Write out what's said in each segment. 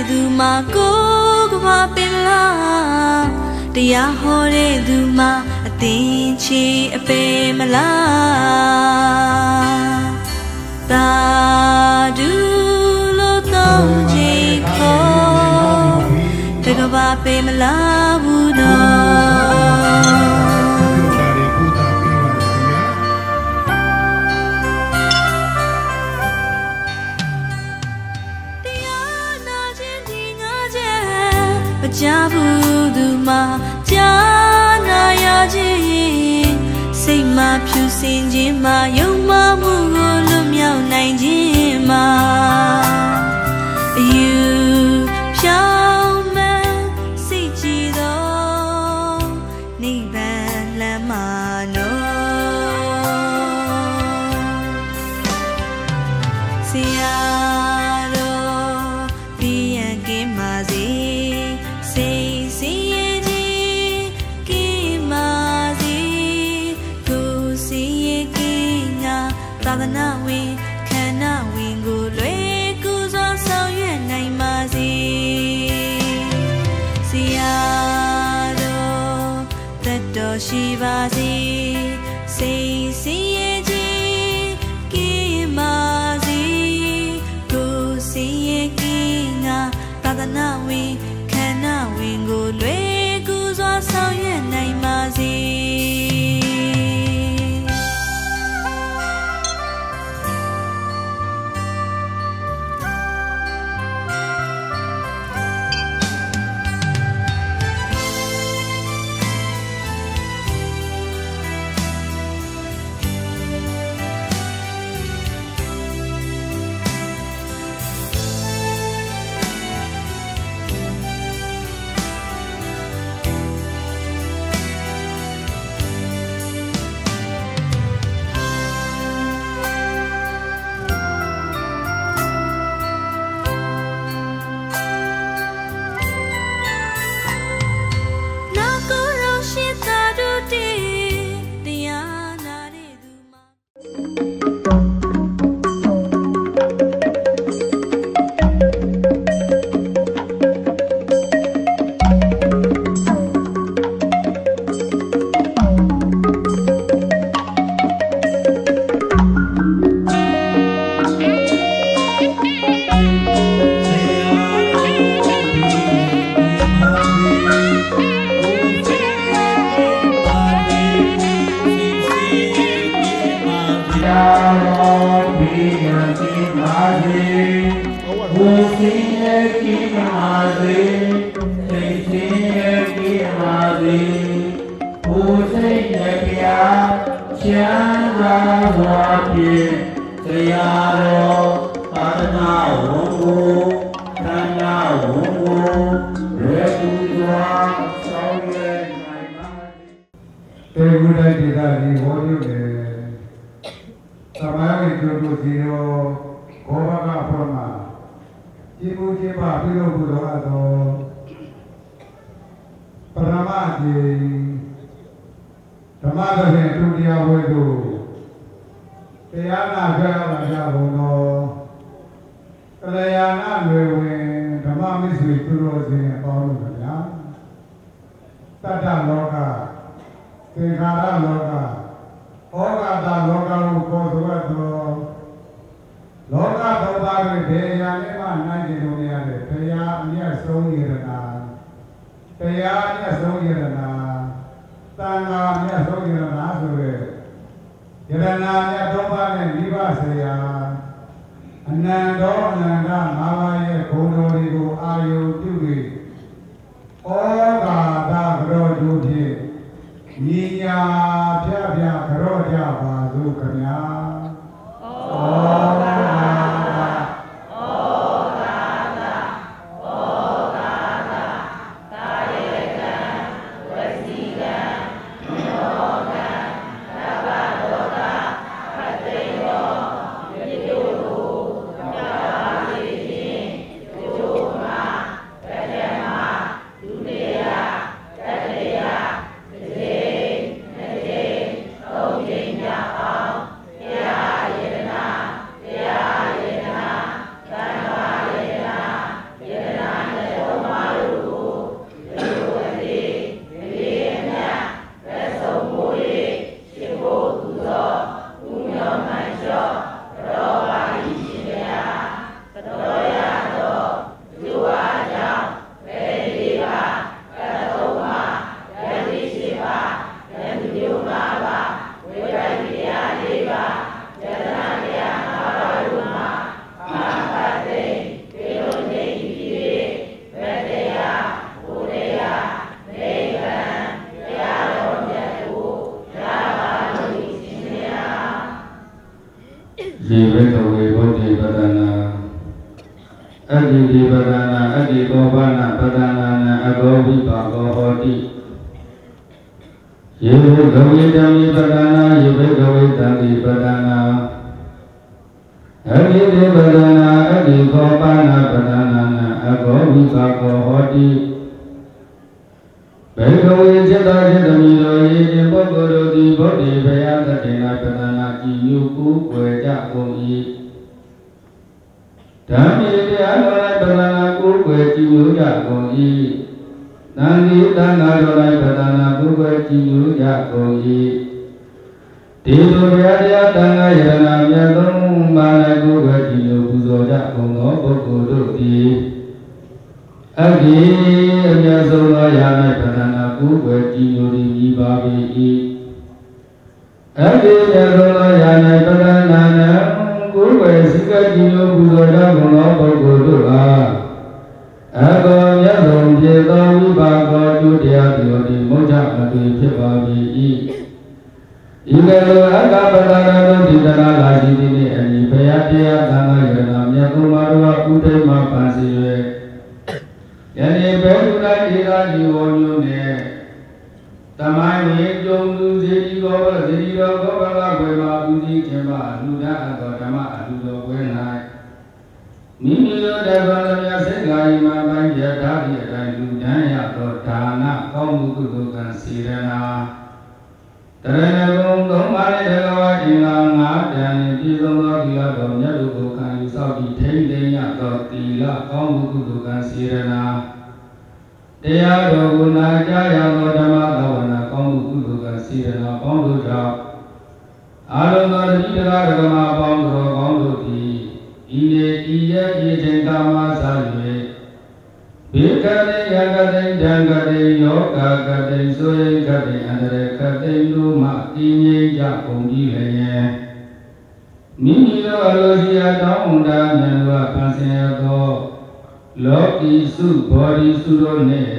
သူမှာကိုကဘာပင်လားတရားဟောတဲ့သူမှာအသင်ချီအပေမလားသာဓုလို့တော့ချီခေါ်တကဘာပေမလားဘူးတော့ကြားဘူးသူမှာကြားနာရခြင်းစိတ်မှာဖြူစင်ခြင်းမှာယုံမှမှုကိုလွတ်မြောက်နိုင်ခြင်းမှာအယူဖြောင်းမှန်စိတ်ကြည်သောနိဗ္ဗာန်လမ်းမှာနော်ဆရာတော်ပြည့်ရန်ကင်းပါစေစိတ်စည်ရဲ့ကြီးကိမာစီကိုစီရဲ့ကိငါသာသနာဝင်ခန္ဓာဝင်ကိုလွယ်ကူစွာဆောင်ရွက်နိုင်ပါစေဆရာတော်သက်တော်ရှိပါစေစိတ်စည်ရဲ့ကြီးကိမာစီကိုစီရဲ့ကိငါသာသနာဝင်ဝင်ကိုလွယ်ကူစွာဆောင်ရွက်နိုင်ပါစေ ယေဝေကဝေဘုဒ္ဓေပဒနာအတ္တိဒီပဒနာအတ္တိကောဘာနာပဒနာနာအဘောဝိပါကောဟောတိယေဝေကဝေဓမ္မိပဒနာယေဝေကဝေတံတိပဒနာအတ္တိဒီပဒနာအတ္တိကောဘာနာပဒနာနာအဘောဝိပါကောဟောတိဘေကဝေจิตာจิตမိတို့ယေတိပုဂ္ဂိုလ်တို့သည်ဗုဒ္ဓေဘယသတေနပဒနာကြည်ညိုကူးွယ်ကြကုန်၏ဓမ္မေတရားတော်၌ပဒနာကူးွယ်ကြည်ညိုကြကုန်၏သံဃိတံဃာတော်၌ပဒနာကူးွယ်ကြည်ညိုကြကုန်၏ဒေသူဘုရားတရားသံဃာယရဏမြတ်သုံးပါး၌ကူးွယ်ကြည်ညိုပူဇော်ကြကုန်သောပုဂ္ဂိုလ်တို့သည်အဂိအမြတ်ဆုံးသောယာ၌ပဒနာကူးွယ်ကြည်ညိုသည်မြည်ပါ၏အဂိအမြတ်ဆုံးသောယာ၌ပဒနာနံကူးွယ်စိကကြည်ညိုပူဇော်ကြကုန်သောပုဂ္ဂိုလ်တို့အားအကောမြတ်ဆုံးဖြစ်သောဝိပါကောကျိုးတရားတို့သည်မုတ်ချမသွေဖြစ်ပါ၏ဤကဲ့သို့အကပဒနာတို့ဒီတနာလာရှိသည်နှင့်အညီဘုရားတရားသံဃာယရဏမြတ်သုံးပါးတို့ဥဒိမပန်စီ၍ယနေ့ဘေဒုလာဧရာဒီဝမျိုးနဲ့တမိုင်းဝေကြုံသူစေတီကောစေတီတော်ကောဘဂဝေမာပူဇီခြင်းပါလူဒအတော်ဓမ္မအလူတော်ဝဲ၌မိမိတို့တပံသမယစိတ်ကာယမှာပိုင်းပြထားသည့်အတိုင်းလူဒန်းရသောဒါနကောင်းမှုကုသိုလ်ကံစေရနာတရဏဂုံသုံးပါးနဲ့တကဝအင်္ဂါ၅တန်ပြည်စုံသောသီလတော်မြတ်တို့ကိုခံယူဆောက်တည်ထိန်းသိမ်းရသောသီလကောင်းမှုကုသိုလ်ကံစေရနာတရားတော်ကိုနာကြားရသောဓမ္မသာဝနာကောင်းမှုကုသိုလ်ကံစေရနာပေါင်းတို့ကြောင့်အာရုံသောတတိတရားဓမ္မပေါင်းတော်ကောင်းတို့သည်ဤနေ့ဤရက်ဤချိန်ကာမစား၍ဘေကတိယကတိဒံကတိယောဂကတိဆိုရင်ကတိအန္တရကတိတို့မှတည်ငြိမ်ကြကုန်ပြီလျက်မိမိတို့အလိုရှိအတောင်းတဉာဏ်တို့ပန်းစင်ရသောလောကီစုဘောဓိစုတို့နှင့်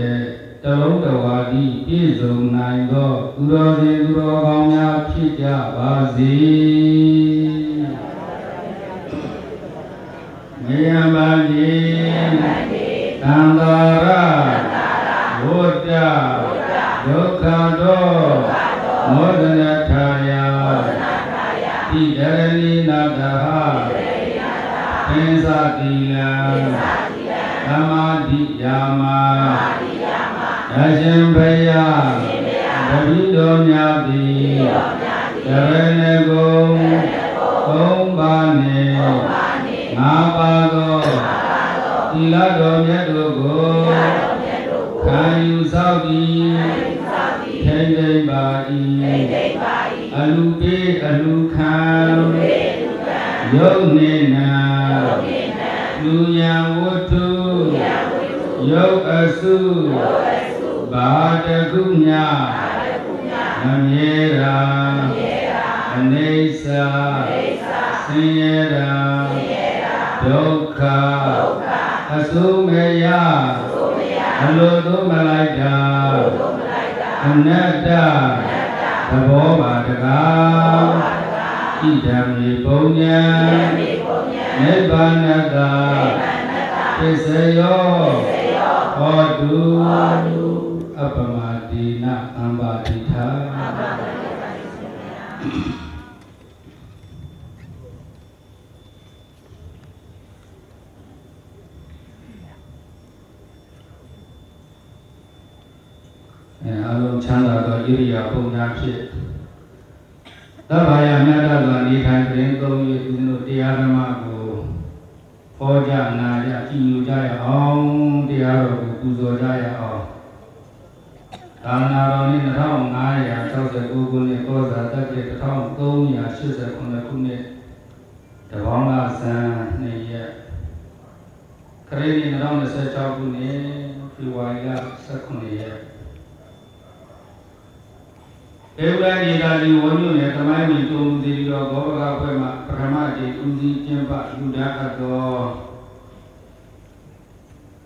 တလုံးတဝါဒီပြည့်စုံနိုင်သောသူတော်စင်သူတော်ကောင်းများဖြစ်ကြပါစေမယံပါတိသံဃာရဘုဒ္ဓဒုက္ခတောမောဒနာထာယတိဒရဏိနာတဟသင်္သတိလံသမာဓိယာမအရှင်ဘုရားတပိတော်များသည်တရဏဂုံသုံးပါးနှင့်ငါးပါးသောသီလတော်မြတ်တို့ကိုခံယူဆောက်တည်ထိန်းသိမ်းပါ၏အလူပေးအလူခံယုတ်နေနာလူယံဝတ္ထုယုတ်အစုဘာတကုညာမမြဲတာအနေဆာဆင်းရဲတာဒုက္ခအစိုးမရအလိုတို့မလိုက်တာအနတ္တသဘောပါတကားဣဒံမေပုံညာနိဗ္ဗာနတပစ္စယောဟောတုအပမတိနအမ္ပါတိထာအလုံးချမ်းသာသောဣရိယာပုညဖြင့်သဗ္ဗယမြတ်စွာနေထိုင်ခြင်းသုံး၍သူတို့တရားဓမ္မကိုဟောကြားနာကြကြည်ညိုကြရအောင်တရားတော်ကိုပူဇော်ကြရအောင်သာသနာတော်နှစ်2569ခုနှစ်ကောဇာတက္ကရာ1389ခုနှစ်တဘောင်းကဆန်း2ရက်ခရစ်နှစ်2026ခုနှစ်ဖေဖော်ဝါရီလ18ရက်ဧဝံဒီတာဒီဝညုနဲ့သမိုင်းကြီးတုံစီတော်ဘောဂဘွဲ့မှာပထမအကြိမ်ဦးစီးကျင်းပလူဒါအပ်တော်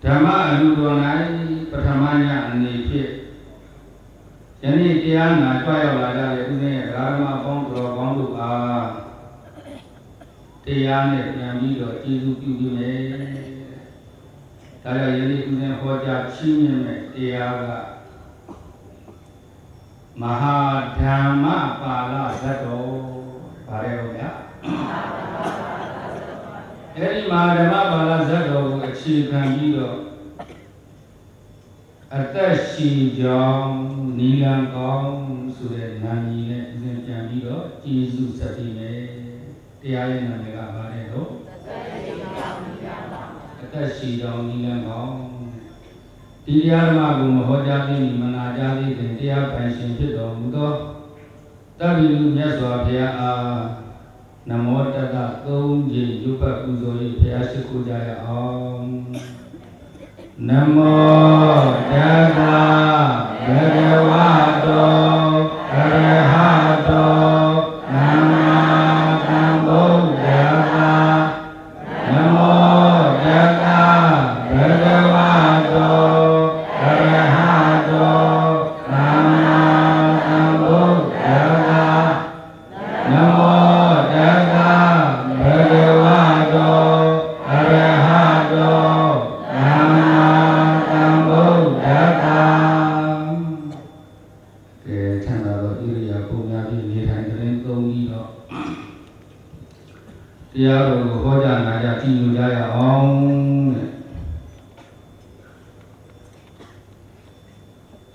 ဓမ္မအလူတော်၌ပထမညအနေဖြင့်ယနေ့တရားနာကြွရောက်လာကြတဲ့ဦးဇင်းရဲ့ဓမ္မပေါင်းတော်ကောင်းတို့အား တရားနဲ့ပြန်ပြီးတော့ကျေးဇူးပြုပြီးမယ်ဒါကြောင့်ယနေ့ဦးဇင်းဟောကြားချီးမြှင့်မဲ့တရားကမဟာဓမ္မပါဠဇတ်တော်ဗါရဲဟုတ်ဗျာအဲ့ဒီမဟာဓမ္မပါဠဇတ်တော်ကိုအခြေခံပြီးတော့အသက်ရှိကြောင်းနီလံကောင်းဆိုတဲ့နာမည်နဲ့ဦးဇင်းပြန်ပြီးတော့ကျေးဇူးဆက်ပြီးမယ်တရားရဲ့နာမည်ကဗါရဲတော့အသက်ရှိကြောင်းနီလံကောင်းဒီတရားဓမ္မကိုမဟောကြားပြီးမနာကြားပြီးတရားပိုင်ရှင်ဖြစ်တော်မူသောတပ္ပိလူမြတ်စွာဘုရားအားနမောတတ္တ3ကြိမ်ရုပ်ပတ်ပူဇော်၍ဘုရားရှိခိုးကြရအောင်နမောတတ္တဘဂဝတောအရဟတောသမ္မာသမ္ဗုဒ္ဓါနမောတတ္တဘဂဝတောအရဟတောသမ္မာသမ္ဗုဒ္ဓါနမောတတ္တဘဂဝတောအရဟတောသမ္မာသမ္ဗုဒ္ဓါကဲချမ်းသာသောဣရိယာပုများဖြင့်နေထိုင်တဲ့သုံးပြီးတော့တရားတော်ကိုဟောကြားနာကြားကြည်ညိုကြရအောင်တဲ့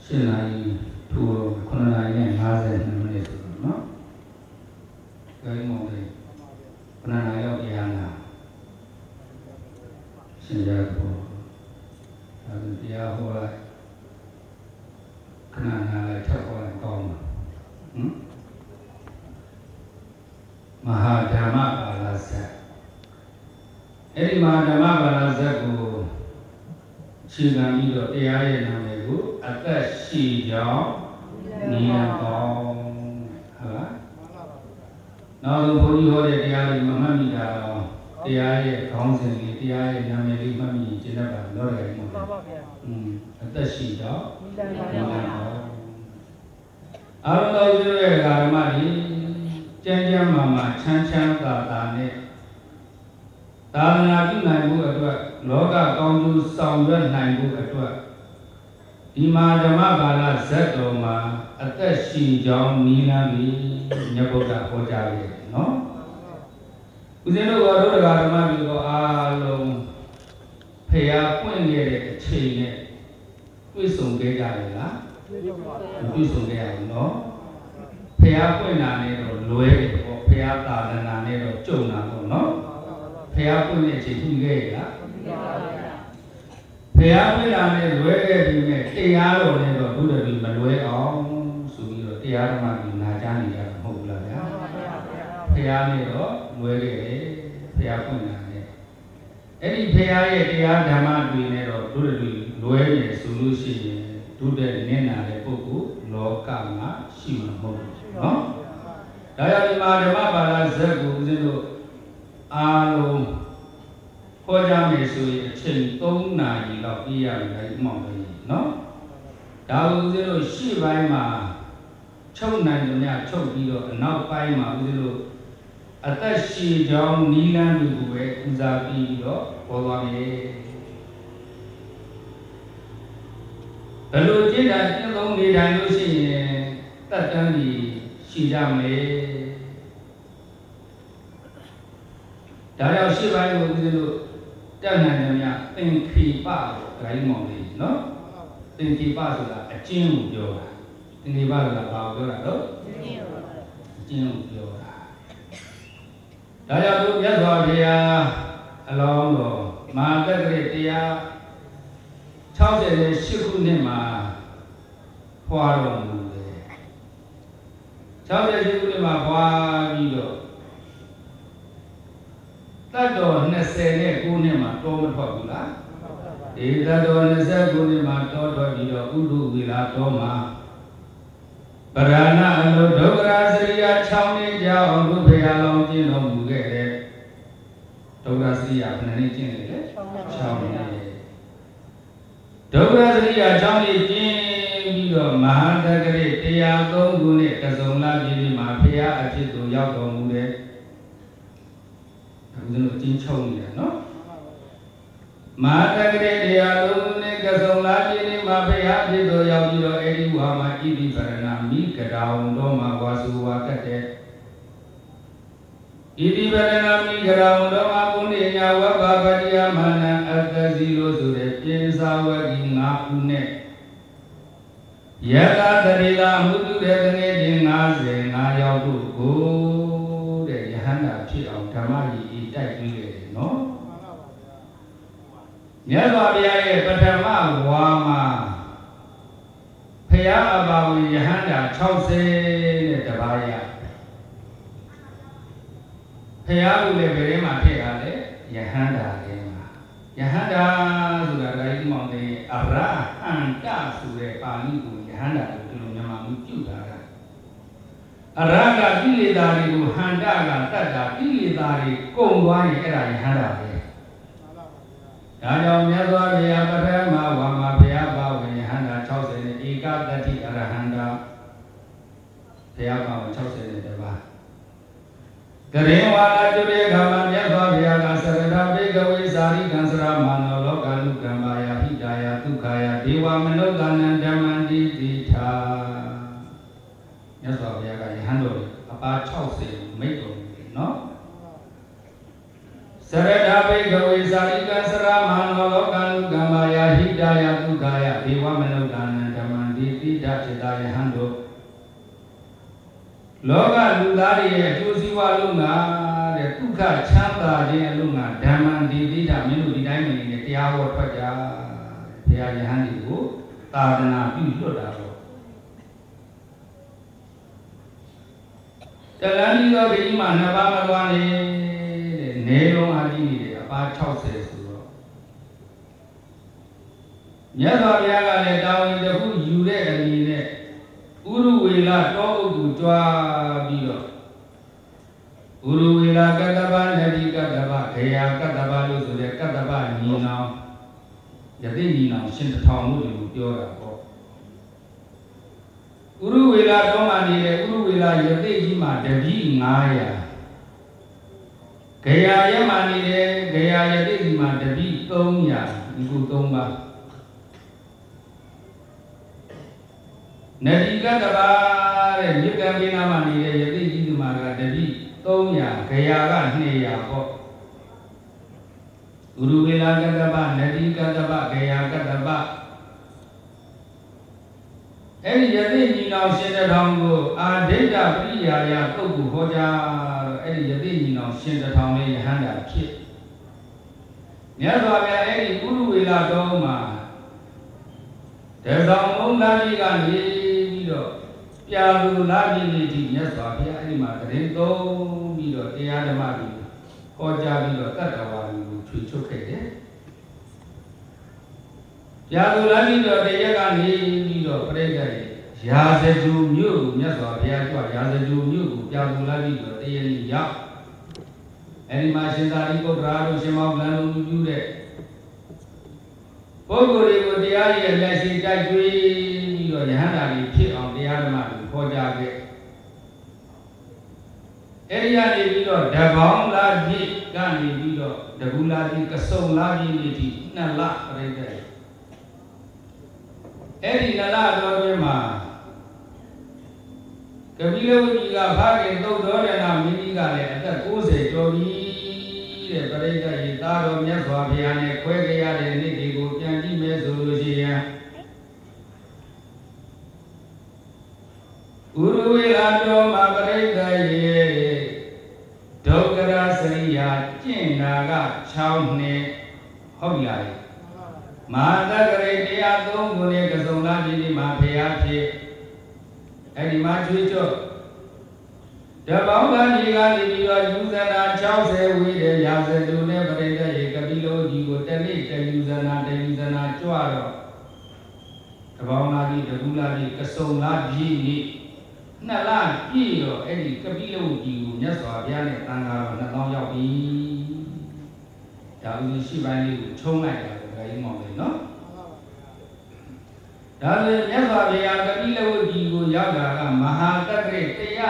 7 နာရီထိုး9 နာရီနဲ့52 မိနစ်ဆိုတော့နော်။ဒါမှမဟုတ်9 နာရီရောက်ပြန်လာရှင်ရတော့အဲဒီတရားဟောလိုက်ခဏနာလိုက်ထပ်ဟောလိုက်ကောင်းမှာမဟာဓမ္မပါဠဇတ်အဲ့ဒီမဟာဓမ္မပါဠဇတ်ကိုခြေခံပြီးတော့တရားရဲ့နာမည်ကိုအသက်ရှိကြောင်းနိယံကောင်းဟုတ်လားနောက်ဆုံးဘုန်းကြီးဟောတဲ့တရားတွေမမှတ်မိတာတော့တရားရဲ့ခေါင်းစဉ်လေးတရားရဲ့နာမည်လေးမှတ်မိရင်ကျင့်တတ်တာတော့တယ်မှန်ပါဗျာအသက်ရှိကြောင်းနိယံကောင်းအာရုံတော်ပြုတဲ့ဓမ္မကြီးကျမ်းကျမ်းမာချမ်းချမ်းသာသာနဲ့သာသနာပြုနိုင်မှုအတွက်လောကကောင်းကျိုးဆောင်ရွက်နိုင်မှုအတွက်ဒီမှာဓမ္မပါဠဇတ်တော်မှာအသက်ရှိကြောင်းနိလန်းပြီးမြတ်ဗုဒ္ဓဟောကြားခဲ့တယ်နော်ဦးဇင်းတို့ကတော့ဓမ္မပြီးတော့အားလုံးဖျားပွင့်ခဲ့တဲ့အချိန်နဲ့တွေ့ဆုံခဲ့ကြတယ်လားတွေ့ဆုံခဲ့ရဘူးနော်ဖျားပွင့်တာနဲ့တော့လွဲတယ်ပေါ့ဖျားသာသနာနဲ့တော့ကြုံတာပေါ့နော်ဖျားပွင့်တဲ့အချိန်တွေ့ခဲ့ရလားဘုရားပြလာနဲ့လွဲခဲ့ပြီးနဲ့တရားတော်နဲ့တော့ဘုရားကြီးမလွဲအောင်ဆိုပြီးတော့တရားဓမ္မကြီးနာကြားနေကြတာမဟုတ်ဘူးလားဗျာဘုရားနဲ့တော့လွဲခဲ့တယ်ဘုရားပွင့်လာနဲ့အဲ့ဒီဘုရားရဲ့တရားဓမ္မတွေနဲ့တော့ဘုရားကြီးလွဲနေဆိုလို့ရှိရင်ဒုတဲ့နင့်နာတဲ့ပုဂ္ဂိုလ်လောကမှာရှိမှာမဟုတ်ဘူးနော်ဒါကြောင့်ဒီမှာဓမ္မပါဠဇတ်ကိုဦးဇင်းတို့အားလုံးဟောကြားမယ်ဆိုရင်အချိန်3 နာရီလောက်ပြရမယ်ဥမောင်ပဲနော်ဒါဦးဇင်းတို့ရှေ့ပိုင်းမှာချုပ်နိုင်ကြများချုပ်ပြီးတော့အနောက်ပိုင်းမှာဦးဇင်းတို့အသက်ရှည်ကြောင်းနီလန်းတွေကိုပဲဦးစားပြီးတော့ဟောသွားမယ်ဘယ်လိုကျင့်တာကျင့်သုံးနေတိုင်းလို့ရှိရင်တတ်တမ်းကြီးရှိကြမယ်ဒါကြောင့်ရှေ့ပိုင်းကိုဦးဇင်းတို့တက်နိုင်တယ်များသင်္ခိပလို့ဂိုင်းမောင်လေးနော်သင်္ခိပဆိုတာအကျဉ်းကိုပြောတာသင်္ခိပဆိုတာဘာကိုပြောတာတော့အကျဉ်းကိုပြောတာဒါကြောင့်တို့မြတ်စွာဘုရားအလောင်းတော်မဟာတက္ကရာတရား68ခုနှစ်မှာဖွာတော်မူတယ်68ခုနှစ်မှာဖွာပြီးတော့တတ်တော်29နှစ်မှာတောမထွက်ဘူးလားဒီတတ်တော်29နှစ်မှာတောထွက်ပြီးတော့ဥဒုဝေလာတောမှာပရဏအနုဒုက္ခရာစရိယာ6နှစ်ကြာအောင်ဘုရားလောင်းကျင့်တော်မူခဲ့တယ်ဒုက္ခစရိယာဘယ်နှစ်ကျင့်လဲ6နှစ်ဒုက္ခစရိယာ6နှစ်ကျင့်ပြီးတော့မဟာတက္ကရာတရား3ခုနဲ့တစုံလာပြည်မှာဘုရားအဖြစ်သို့ရောက်တော်မူတယ် ဦးဇင်းတို့ကျင်းချုပ်နေတယ်နော်မဟာတက္ကရေတရားလုံးနဲ့ကစုံလာပြင်းနေမှာဘုရားဖြစ်တော်ရောက်ပြီးတော့အဲ့ဒီဝါမှာဣတိပရဏမိကတောင်တော်မှာဝါစုဝါကတ်တဲ့ဣတိပရဏမိကတောင်တော်မှာပုဏ္ဏညာဝဘပတိယမနံအတ္တစီလို့ဆိုတဲ့ပြေစာဝတိ၅ခုနဲ့ယတတရိလာမှုတုတဲ့တငယ်ချင်း55ယောက်တို့ကိုတဲ့ယဟန္တာဖြစ်အောင်ဓမ္မကြီးဤတိုက်ပြီးတယ်နော်မြတ်စွာဘုရားရဲ့ပထမဝါမှာဖရာအပါဝင်ယဟန္တာ60နဲ့တပါးရဖရာကလည်းဘယ်ထဲမှာထည့်တာလဲယဟန္တာထဲမှာယဟန္တာဆိုတာဒါကြီးမောင်တဲ့အာရဟန္တဆိုတဲ့ပါဠိကိုယဟန္တာလို့ဒီလိုမြန်မာမှုပြုတာကအရဟကကိလေသာတွေကိုဟန္တကတတ်တာကိလေသာတွေကုန်သွားရင်အဲ့ဒါယဟန္တာပဲဒါကြောင့်မြတ်စွာဘုရားပထမဝါမှာဘုရားပါဝင်ယဟန္တာ60နဲ့ဧကတတိအရဟန္တာဘုရားပါဝင်60နဲ့တပါးကရင်ဝါလာကျွေခါမှာမြတ်စွာဘုရားကသရဏဘေကဝေစာရိကံစရမနောလောကနုကမ္မာယဟိတာယဒုက္ခယဒေဝမနုဿာနံဓမ္မံတိတိထာမြတ်စွာဘုရားကယဟန်တော်အပါ60မိတ်တော်မူတယ်နော်စရဏဘေကဝေစာရိကံစရမနောလောကနုကမ္မာယဟိတာယဒုက္ခယဒေဝမနုဿာနံဓမ္မံတိတိထာဖြစ်တာယဟန်တော်လောကလူသားတွေရဲ့အကျိုးစီးပွားလုံးကတဲ့ဒုက္ခချမ်းသာခြင်းအလုံးကဓမ္မံဒီတိတာမင်းတို့ဒီတိုင်းနေနေတရားဟောထွက်ကြဘုရားယဟန်တွေကိုသာသနာပြုလွတ်တာတော့တလန်းဒီသောဘိကြီးမှာနှစ်ပါးမသွားနေတဲ့နေလုံးအားကြီးနေတယ်အပါ60ဆိုတော့မြတ်စွာဘုရားကလည်းတာဝန်တစ်ခုယူတဲ့အနေနဲ့ဥရဝေလာတောအုပ်ကိုကြွားပြီးတော့ဥရဝေလာကတ္တဗနတိကတ္တဗခေယကတ္တဗလို့ဆိုတဲ့ကတ္တဗညီနောင်ယသိညီနောင်ရှင်တစ်ထောင်လို့ဒီလိုပြောတာပေါ့ဥရဝေလာတောမှာနေတဲ့ဥရဝေလာယသိကြီးမှာတပည့်900ခေယရဲမှာနေတဲ့ခေယယသိကြီးမှာတပည့်300ဒီခု3ပါနတိကတ္တဗတဲ့မြစ်ကံပိနာမှာနေတဲ့ယသိကြီးသူမှာကတပိ300ခရာက200ပေါ့ဥရဝေလာကတ္တဗနတိကတ္တဗခရာကတ္တဗအဲ့ဒီယသိညီနောင်ရှင်တစ်ထောင်ကိုအာဒိဋ္ဌပရိယာယတုတ်ကိုဟောကြားတော့အဲ့ဒီယသိညီနောင်ရှင်တစ်ထောင်လေးယဟန္တာဖြစ်မြတ်စွာဘုရားအဲ့ဒီဥရဝေလာတော်မှာတေဆောင်မုံလာကြီးကနေပြီးတော့ပြာလူလာပြည်နေတိမြတ်စွာဘုရားအဲ့ဒီမှာတရင်သုံးပြီးတော့တရားဓမ္မတွေဟောကြားပြီးတော့တတ္တဝါတွေကိုချွေချုပ်ခဲ့တယ်။ပြာလူလာပြည်တော့တရက်ကနေပြီးတော့ပြိဿရဲ့ရာဇဂျူမြို့ကိုမြတ်စွာဘုရားကြွရာဇဂျူမြို့ကိုပြာလူလာပြည်တော့တရက်ကြီးရောက်အဲ့ဒီမှာရှင်သာရိပုတ္တရာတို့ရှင်မောဂလန်တို့ပြုတဲ့ပုဂ္ဂိုလ်တွေကိုတရားရဲ့လက်ရှိတိုက်ကျွေးပြီးတော့ယဟန္တာတွေဖြစ်အောင်တရားဓမ္မတွေဟောကြားခဲ့အဲဒီကနေပြီးတော့ဓဘောင်းလာပြည့်ကနေပြီးတော့တကူလာပြည့်ကစုံလာပြည့်နေသည့်2လပြည့်တဲ့အဲဒီ2လတော်တွင်မှာကပိလဝတိကဖခင်သုတ်တော်ရဏမင်းကြီးကလည်းအသက်90ကျော်ပြီတဲ့ပရိသတ်ရေသားတော်မြတ်စွာဘုရားနဲ့ခွဲကြရတဲ့နေ့တွေကိုပြန်ကြည့်မယ်ဆိုလို့ရှိရင်ဥရဝေလာတော်မှာပရိသတ်ရေဒုက္ခရစရိယာကျင့်နာက6နှစ်ဟုတ်ပြီလားမဟာတက္ကရေတရား3ခုနဲ့ကစုံလာပြည်ဒီမှာဖျားဖြစ်အဲ့ဒီမှာကျွေးကြော့တပေါင်းသားကြီးကနေပြီးတော့ယူဇနာ60ဝေးတဲ့ရာဇတုနဲ့ပရိသတ်ရေကပိလောကြီးကိုတနေ့တယူဇနာကြွတော့တပေါင်းသားကြီးတကူလာကြီးကစုံလာပြည်ကြီး2လပြည့်တော့အဲ့ဒီကပိလောကြီးကိုမြတ်စွာဘုရားနဲ့တန်ခါတော်2000ရောက်ပြီဒါဥရှိပိုင်းလေးကိုချုံးလိုက်တာပဲဒါကြီးမောင်လေးနော်ဒါလည်းမြတ်စွာဘုရားကပိလဝတိကိုရောက်တာကမဟာတက္ကရေ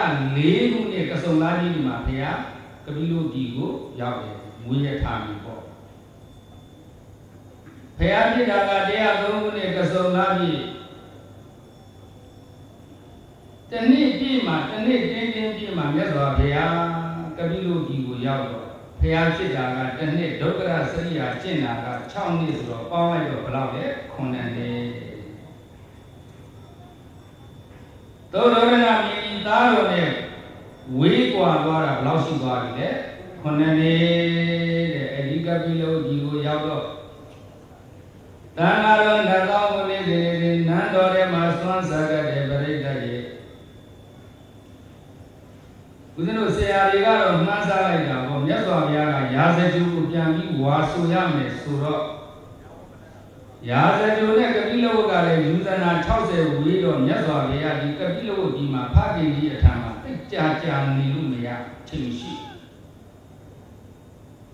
104ခုနှစ်ကစုံလာကြီးမှာဘုရားကပိလဝတိကိုရောက်တယ် မူရထားပြီပေါ့ဖျားပြစ်တာကတရား3ခုနဲ့ကစုံလာပြီတနေ့ပြည့်မှာတနေ့တင်းပြည့်မှာမြတ်စွာဘုရားကပိလုကြီးကိုရောက်တော့ဖျားဖြစ်တာကတနေ့ဒုက္ခရစရိယာကျင့်တာက6နှစ်ဆိုတော့ပေါင်းလိုက်တော့ဘယ်လောက်လဲ9နှစ်သောရဏမင်းကြီးသားတော်နဲ့ဝေးကွာသွားတာဘယ်လောက်ရှိသွားပြီလဲ9နှစ်တဲ့အဒီကပိလုကြီးကိုရောက်တော့တန်ဃာတော်နှစ်သောင်းကိုနေနန်းတော်ထဲမှာစွမ်းစားတဲ့ပရိသတ်တွေဦးဇင်းတို့ဆရာတွေကတော့မှန်းစားလိုက်တာပေါ့မြတ်စွာဘုရားကရာဇဂျူကိုပြန်ပြီးဝါဆိုရမယ်ဆိုတော့ရာဇဂျူနဲ့ကပိလဝတ်ကလည်းယူဇနာ60ဝေးတော့မြတ်စွာဘုရားဒီကပိလဝတ်ဒီမှာဖခင်ကြီးအထံမှာတိတ်ကြာနေလို့မရချိန်ရှိ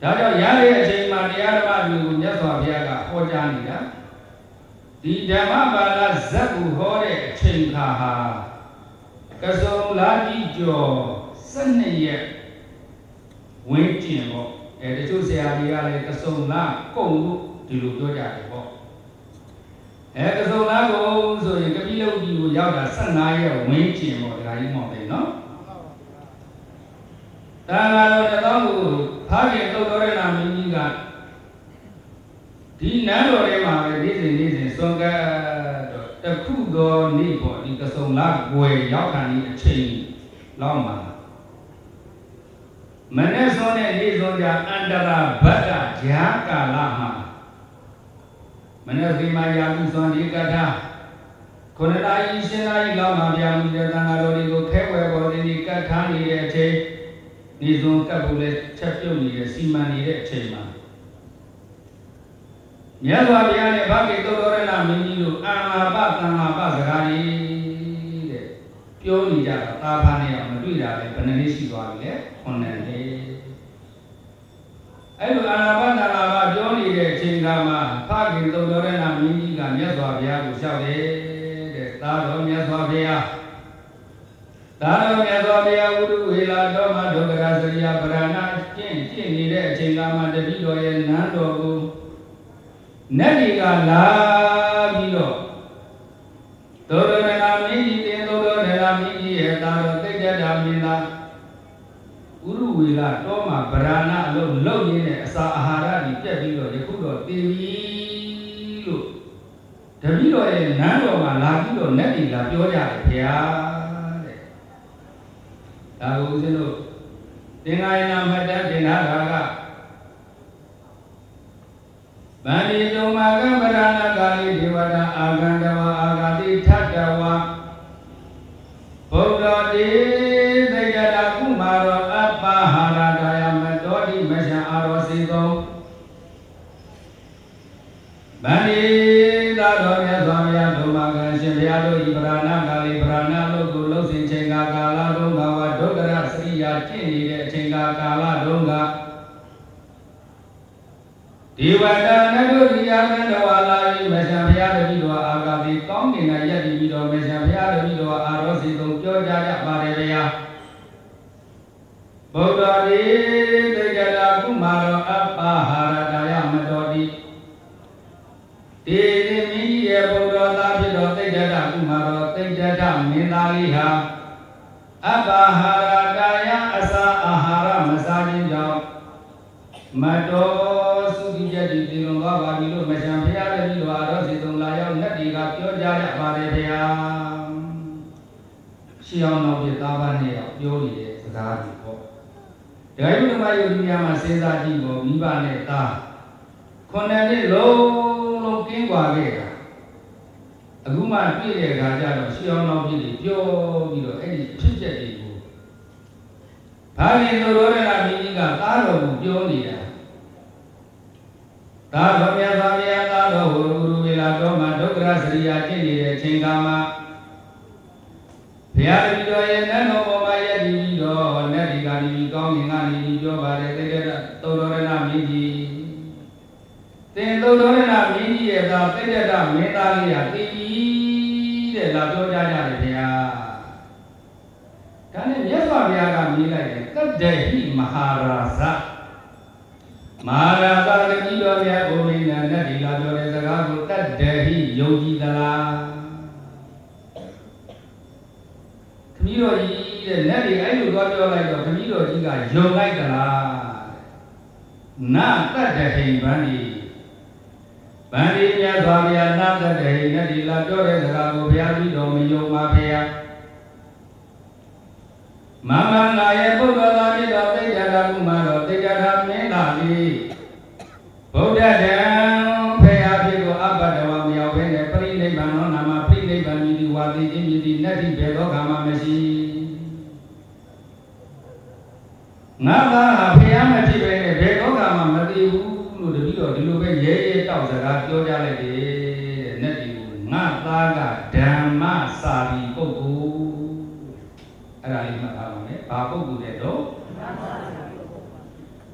ဒါကြောင့်ရတဲ့အချိန်မှာတရားဓမ္မတွေကိုမြတ်စွာဘုရားကဟောကြားနေတာဒီဓမ္မပါဠိဇတ်ကိုဟောတဲ့အချိန်ခါဟာကစုံလာကြီးကျော်12ရက်ဝင်းကျင်ပေါ့တချို့ဆရာတွေကလည်းကစုံလာကုန်လို့ဒီလိုပြောကြတယ်ပေါ့ကစုံလာကုန်ဆိုရင်ကပိလုတ်ကြီးကိုရောက်တာ15ရက်ဝင်းကျင်ပေါ့ဒါကြီးမောက်တယ်နော်ဒါကတော့တစ်သောင်းကိုဖခင်သုတ်တော်ရဏမင်းကြီးကဒီနန်းတော်ထဲမှာပဲနေ့စဉ်စွန့်ကပ်တော့တခုသောနေ့ပေါ့ဒီကစုံလာွယ်ရောက်ခံဒီအချိန်လောက်မှာမနေ့စွန်နဲ့နေ့စွန်ကြအန္တရာဘတ်ကဂျာကာလမှာမနေ့ဒီမှာယာမှုစွန်ဒီကထာခုနတာကြီးရှင်းသားကြီးလောက်မှာပြန်ပြီးတဲ့သံဃာတော်တွေကိုခဲဝဲပေါ်ဒီကတ်ထားနေတဲ့အချိန်နေ့စွန်ကပ်ဖို့လဲချက်ပြုတ်နေတဲ့စီမံနေတဲ့အချိန်မှာမြတ်စွာဘုရားနဲ့ဘာကိသုတ်တော်ရဏမင်းကြီးတို့အာနာပသံဃာပစကားကြီးတဲ့ပြောနေကြတာသာဖာနဲ့မတွေ့တာလေဘယ်နှနေ့ရှိသွားပြီလဲ9နှစ်အဲ့လိုအာနာပသံဃာပပြောနေတဲ့အချိန်ကမှဖခင်သုတ်တော်ရဏမင်းကြီးကမြတ်စွာဘုရားကိုလျှောက်တယ်တဲ့သာတော်မြတ်စွာဘုရားသာတော်မြတ်စွာဘုရားဝုဒ္ဓဝေလာတော်မှာဒုက္ခရစရိယပရဏကျင့်နေတဲ့အချိန်ကမှတပည့်တော်ရဲ့နန်းတော်ကိုနတ်တွေကလာပြီးတော့သောရဏမင်းကြီးတင်သောရဏမင်းကြီးရဲ့သာတော်သိတ္တတာမင်းသားဥရုဝေလာတောမှာဗရဏအလုံးလုံရင်းနဲ့အစာအာဟာရကြီးပြတ်ပြီးတော့ယခုတော့တည်ပြီလို့တပည့်တော်ရဲ့နန်းတော်မှာလာပြီးတော့နတ်တွေကပြောကြတယ်ဗျာတဲ့ဒါကိုဦးဇင်းတို့သင်္ဃာယနာမတ္တတင်နာတာကဗန္ဒီတုံမာကံပရဏကာလိဒေဝတာအာဂန္တဝအာဂတိထတ္တဝဘုဒ္ဓတိသိတ္တကုမာရောအပ္ပဟာရတာယမတောတိမရှံအာရောစီသောဗန္ဒီသာတော်မြတ်စွာဘုရားဒုမာကံရှင်ဘုရားတို့ဤပရဏကာလိပရဏလို့ကိုလှုပ်စဉ်ချိန်ကာလတုန်းကဝဒုက္ခရစရိယာကျင့်နေတဲ့အချိန်ကာလတုန်းကဒီဝတ္တနတုရိယာကံတဝါလာယိမရှံဘုရားတပည့်တော်အာဂတိကောင်းကင်ကယက်တည်ပြီးတော့မရှံဘုရားတပည့်တော်အာရောစီသုံးပြောကြကြပါတယ်ဗျာဗုဒ္ဓတိသိတ္တကုမာရောအပ္ပဟာရတာယမတောတိဒီမင်းကြီးရဲ့ဗုဒ္ဓသားဖြစ်တော်သိတ္တကုမာရောသိတ္တမင်းသားလေးဟာအပ္ပဟာရတာယအစာအာဟာရမစားခြင်းကြောင့်မတော်သုတိကြတိတင်လွန်သွားပါပြီလို့မရှံဘုရားတပည့်တော်အာရောစီသုံးလာရောက်လက်တွေကပြောကြရပါတယ်ဗျာရှင်းအောင်တော့ပြသားပါနဲ့ပြောနေတဲ့စကားကြီးပေါ့ဒကာယုဓမ္မယုတ်ဒီများမှာစဉ်းစားကြည့်ဖို့မိဘနဲ့သား9နှစ်လုံးကင်းကွာခဲ့တာအခုမှတွေ့တဲ့အခါကျတော့ရှင်းအောင်တော့ပြပြောပြီးတော့အဲ့ဒီဖြစ်ချက်တွေကိုဘာလို့သောရဏမင်းကြီးကသားတော်ကိုပြောနေတာသာတော်မြတ်စွာဘုရားသာတော်ဟူဂုရုဝေလာတော်မှာဒုက္ခရစရိယာကျင့်နေတဲ့အချိန်ကမှာဘုရားတပည့်တော်ရဲ့နတ်တော်ပေါ်မှာယက်တည်ပြီးတော့နတ်ဒီကဒီကောင်းကင်ကနေပြီးပြောပါတယ်သိတဲ့သုတ်တော်ရဏမင်းကြီးသင်သုတ်တော်ရဏမင်းကြီးရဲ့သာသိတဲ့မင်းသားလေးဟာတည်ပြီးတဲ့လာပြောကြကြတယ်ဗျာဒါနဲ့မြတ်စွာဘုရားကမြည်လိုက်တယ်ကတ္တဟိမဟာရာဇ မာရာသာတတိတော်မြတ်ဘုမိနန္ဒတိလာပြောတဲ့စကားကိုတတ်တဟိယုံကြည်သလားခမည်းတော်ကြီးတဲ့လက်တွေအဲ့လိုသွားပြောလိုက်တော့ခမည်းတော်ကြီးကယုံလိုက်သလားနာတတ်တဟိဗန္ဒီဗန္ဒီမြတ်စွာဘုရားနာတတ်တဟိနတ်ဒီလာပြောတဲ့စကားကိုဘုရားပြီးတော်မယုံပါဖေယမမနာရဲ့ပုဂ္ဂလာမြတ်တော်သိကြတာကုမာတော်သိကြတာမင်းလာပြီဗုဒ္ဓတံဖေယဖြစ်ကိုအဘဒဝမရောက်ဘဲနဲ့ပရိနိဗ္ဗာန်တော်နာမပရိနိဗ္ဗာန်မြည်ဒီဝါသိခြင်းမြည်ဒီနတ္တိဘေသောကမှမရှိငါသားဟာဖေယမဖြစ်ပဲနဲ့ဘေသောကမှမသိဘူးလို့တပည့်တော်ဒီလိုပဲရဲရဲတောက်စကားပြောကြလိုက်တယ်တဲ့နတ်ဒီကိုငါသားကဓမ္မစာရီပုဂ္ဂိုလ်အဲ့ဒါလေးမှတ်ထားပါမယ်ဘာပုဂ္ဂိုလ်လဲတော့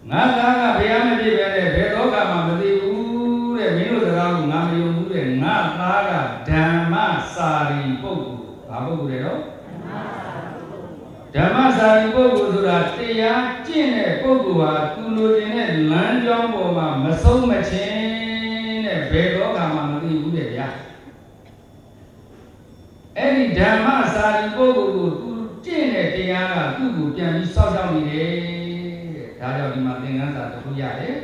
ငါသားကဘုရားမဖြစ်ပဲနဲ့ဘယ်တော့မှမသိဘူးတဲ့မင်းတို့စကားကိုငါမယုံဘူးတဲ့ငါသားကဓမ္မစာရီပုဂ္ဂိုလ်ဘာပုဂ္ဂိုလ်လဲတော့ဓမ္မစာရီပုဂ္ဂိုလ်ဆိုတာတရားကျင့်တဲ့ပုဂ္ဂိုလ်ဟာသူလိုချင်တဲ့လမ်းကြောင်းပေါ်မှာမဆုံးမချင်းတဲ့ဘယ်တော့မှမသိဘူးတဲ့ဗျာအဲ့ဒီဓမ္မစာရီပုဂ္ဂိုလ်ကိုသူကျင့်တဲ့တရားကသူ့ကိုပြန်ပြီးစောင့်ရှောက်နေတယ်ဒါကြောင့်ဒီမှာသင်္ကန်းစာတစ်ခုရတယ်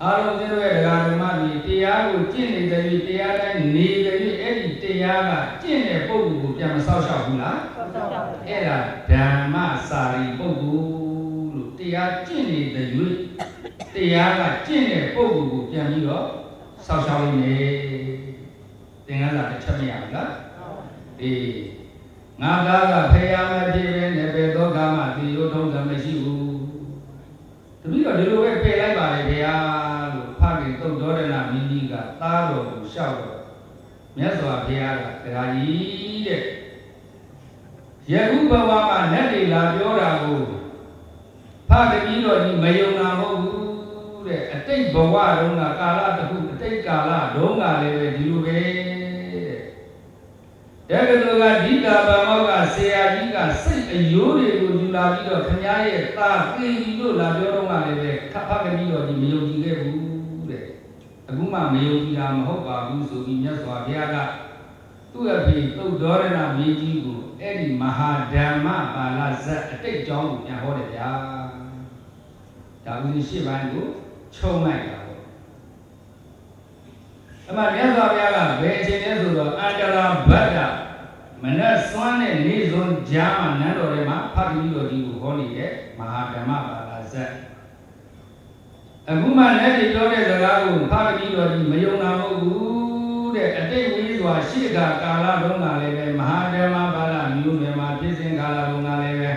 အားလုံးသင်တို့ရဲ့ဓမ္မတွေတရားကိုကျင့်နေတဲ့ပြီးတရားတိုင်းနေတဲ့ပြီးအဲ့ဒီတရားကကျင့်တဲ့ပုဂ္ဂိုလ်ကိုပြန်မစောင့်ရှောက်ဘူးလားအဲ့ဒါဓမ္မစာရီပုဂ္ဂိုလ်လို့တရားကျင့်နေတဲ့၍တရားကကျင့်တဲ့ပုဂ္ဂိုလ်ကိုပြန်ပြီးတော့စောင့်ရှောက်နေသင်္ကန်းစာတစ်ချက်မရဘူးလားအေးငါသားကဖယားမဖြစ်ပဲနဲ့ပဲသောကမှဒီလိုထုံးစံမရှိဘူးတပည့်တော်ဒီလိုပဲပယ်လိုက်ပါလေဗျာလို့ဖခင်သုတ်တော်ရဏမင်းကြီးကသားတော်ကိုလျှောက်တော့မြတ်စွာဘုရားကတရားကြီးတဲ့ယခုဘဝမှာနတ်တွေလာပြောတာကိုဖခင်တော်ကြီးမယုံတာမဟုတ်ဘူးတဲ့အတိတ်ဘဝတုန်းကကာလတစ်ခုအတိတ်ကာလတုန်းကလည်းပဲဒီလိုပဲတကယ်လို့ကဒီတာဗမောကဆရာကြီးကစိတ်အယိုးတွေကိုယူလာပြီးတော့ခင်ဗျားရဲ့သားသိပြီလို့လာပြောတော့မှလည်းပဲဖခင်ကြီးတော်ကြီးမယုံကြည်ခဲ့ဘူးတဲ့အခုမှမယုံကြည်တာမဟုတ်ပါဘူးဆိုပြီးမြတ်စွာဘုရားကသူ့အဖေသုတ်တော်ရဏမင်းကြီးကိုအဲ့ဒီမဟာဓမ္မပါဠဇတ်အတိတ်ကြောင်းကိုပြန်ဟောတယ်ဗျာဒါဦးရှင်းပိုင်းကိုချုံလိုက်တာပေါ့အမှမြတ်စွာဘုရားကဘယ်အချိန်လဲဆိုတော့အန္တရာဘဒ္ဒမနက်စွမ်းတဲ့နေ့စွန်းကြားမှာနန်းတော်ထဲမှာဖခင်တော်ကြီးကိုဟောနေတဲ့မဟာဓမ္မပါဠဇတ်အခုမှလည်းဒီပြောတဲ့စကားကိုဖခင်တော်ကြီးမယုံတာမဟုတ်ဘူးတဲ့အတိတ်ဝိစွာရှိကကာလတုန်းကလည်းပဲမဟာဓမ္မပါဠမျိုးနယ်မှာဖြစ်စဉ်ကာလတုန်းကလည်းပဲ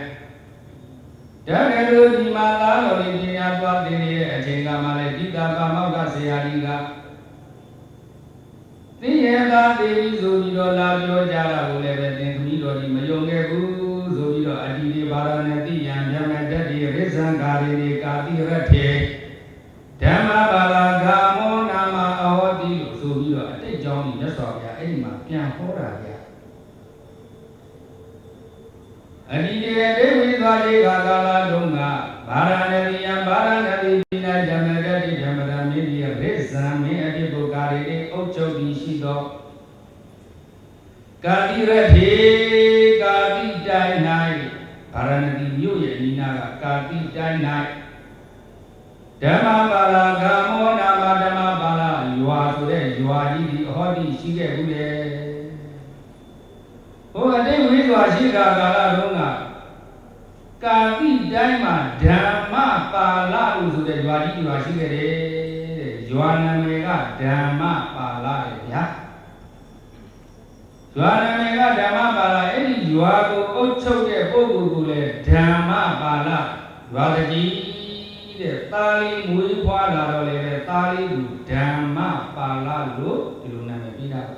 တကယ်လို့ဒီမှာသားတော်ကြီးပညာသွားသင်နေတဲ့အချိန်ကမှလည်းဒီတာပါမောက္ခဆရာကြီးကသိရတာသိပြီးဆိုပြီးတော့လာပြောကြတာကိုလည်းပဲသင်သမီးတော်ကြီးမယုံခဲ့ဘူးဆိုပြီးတော့အတ္တိဒီဘာရဏတိယံမြမတ္တိရိဇံကာရိနေကာတိရထေဓမ္မပါဠဂါမောနာမအဟောတိလို့ဆိုပြီးတော့အတိတ်ကြောင်းကြီးမြတ်စွာဘုရားအဲ့ဒီမှာပြန်ဟောတာဗျာအတ္တိဒီဒေဝိသွားလေးကာလတုန်းကဘာရဏတိယံဘာရဏတိပိနာဓမ္မတ္တိဓမ္မရမင်းကြီးရိဇံမင်းအတိပုကာရိနေအုပ်ချုပ်ပြီးရှိသောကာတိရထေကာတိတိုင်း၌ဗာရဏသီမြို့ရဲ့အနီးနားကကာတိတိုင်း၌ဓမ္မပါဠဂါမောနာမဓမ္မပါဠရွာဆိုတဲ့ရွာကြီးဒီအဟောတိရှိခဲ့ဘူးလေဟိုအတိတ်ဝိစွာရှိတာကာလတုန်းကကာတိတိုင်းမှာဓမ္မပါဠလို့ဆိုတဲ့ရွာကြီးရွာရှိခဲ့တယ်တဲ့ရွာနာမည်ကဓမ္မပါဠလေဗျာရွာနာမည်ကဓမ္မပါဠအဲ့ဒီရွာကိုအုပ်ချုပ်တဲ့ပုဂ္ဂိုလ်ကိုလည်းဓမ္မပါဠရွာတကြီးတဲ့သားလေးမွေးဖွားလာတော့လည်းပဲသားလေးကိုဓမ္မပါဠလို့ဒီလိုနာမည်ပေးတာပါ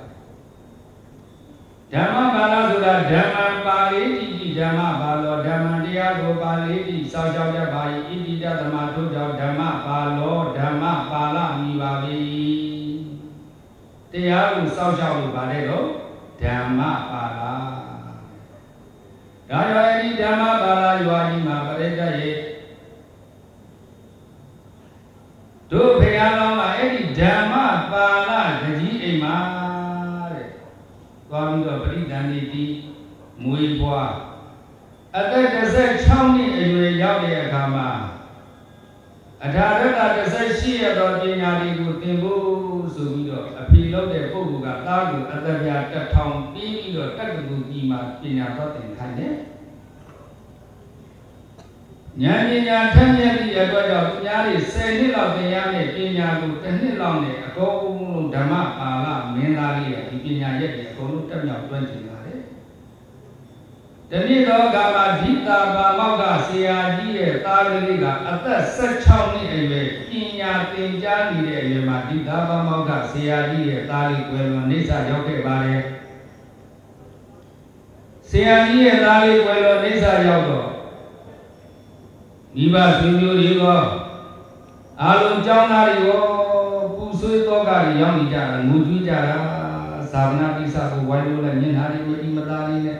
ဓမ္မပါဠဆိုတာဓမ္မပါဠိတိဓမ္မပါလောဓမ္မတရားကိုပါဠိတိစောင့်ရှောက်တတ်ပါ၏ဣတိတသမထို့ကြောင့်ဓမ္မပါလောဓမ္မပါဠမိပါပြီတရားကိုစောင့်ရှောက်လို့ပါလေတော့ဓမ္မပါဠဒါကြောင့်အဲဒီဓမ္မပါဠရွာကြီးမှာပရိသတ်ရဲ့ မွေးဖွားအသက်16နှစ်အရွယ်ရောက်တဲ့အခါမှာအထာရတ18ရက်သောပညာတွေကိုသင်ဖို့ဆိုပြီးတော့အဖေလုပ်တဲ့ပုဂ္ဂိုလ်ကသားကိုအသက်ပြ1000ပြီးတော့တက္ကသိုလ်ကြီးမှာပညာတော်သင်ခိုင်းတယ်ဉာဏ်ပညာထက်မြက်သည့်အတွက်ကြောင့်သူများတွေ10နှစ်လောက်သင်ရမယ့်ပညာကိုတစ်နှစ်လောက်နဲ့အကုန်လုံးဓမ္မပါဠမင်းသားလေးရဲ့ဒီပညာရက်တွေအကုန်လုံးတက်မြောက်တွန်းကျင်လာတယ်။တနည်းတော့ကာမဓိတာပါမောက်ကဆရာကြီးရဲ့သားကလေးကအသက်16နှစ်အရွယ်ပညာသင်ကြားနေတဲ့အရွယ်မှာဓိတာပါမောက်ကဆရာကြီးရဲ့သားလေးကွယ်လွန်နေစာရောက်ခဲ့ပါတယ်။ဆရာကြီးရဲ့သားလေးကွယ်လွန်နေစာရောက်တော့မိဘဆွေမျိုးတွေရောအားလုံးကျောင်းသားတွေရောပူဆွေးတော့ကတွေရောက်နေကြတာငိုကြွေးကြတာသာဝနာကိစ္စကိုဝိုင်းလို့လည်းမျက်နှာတွေမမသားလေးနဲ့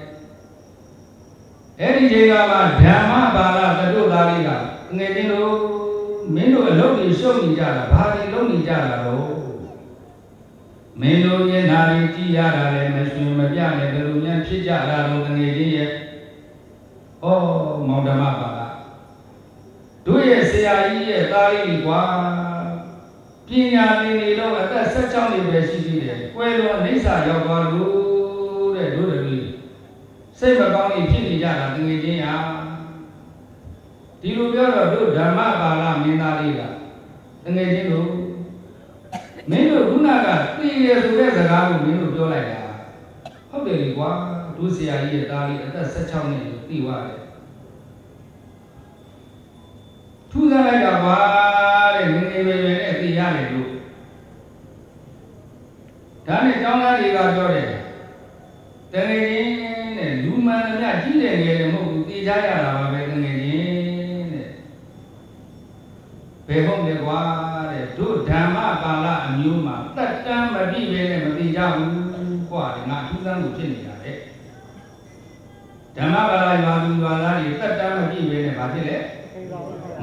အဲ့ဒီချိန်ကမှဓမ္မပါဠသတို့သားလေးကငယ်ချင်းတို့မင်းတို့အလုပ်တွေရှုပ်နေကြတာဘာတွေလုပ်နေကြတာတော့မင်းတို့မျက်နှာတွေကြည့်ရတာလည်းမရှင်မပြနဲ့ဘယ်လိုများဖြစ်ကြတာတော့ငယ်ချင်းရဲ့ဩမောင်ဓမ္မပါဠတို့ရဲ့ဆရာကြီးရဲ့သားလေးကွာပညာသင်နေတော့အသက်16နှစ်ပဲရှိသေးတယ်ကွယ်လွန်အိဋ္ဌာရောက်သွားလို့တဲ့တို့တွေစိတ်မကောင်းနေဖြစ်နေကြတာတကယ်ချင်းဟာဒီလိုပြောတော့တို့ဓမ္မပါဠမင်းသားလေးကတကယ်ချင်းတို့မင်းတို့ခုနကသိရဆိုတဲ့စကားကိုမင်းတို့ပြောလိုက်တာဟုတ်တယ်လေကွာတို့ဆရာကြီးရဲ့သားလေးအသက်16နှစ်ကိုသိသွားတယ်ထူးဆန်းလိုက်တာပါတဲ့ငငယ်ပဲနဲ့သိရတယ်လို့ဒါနဲ့ကျောင်းသားတွေကပြောတယ်တကယ်ချင်းတဲ့လူမှန်များကြီးတယ်ငယ်တယ်မဟုတ်ဘူးသိကြရတာပါပဲတကယ်ချင်းတဲ့ဘယ်ဟုတ်လဲကွာတဲ့တို့ဓမ္မပါဠအမျိုးမှာတက်တမ်းမပြည့်ပဲနဲ့မသိကြဘူးကွာတဲ့ငါထူးဆန်းကိုဖြစ်နေတာတဲ့ဓမ္မပါဠရွာသူရွာသားတွေတက်တမ်းမပြည့်ပဲနဲ့ဘာဖြစ်လဲ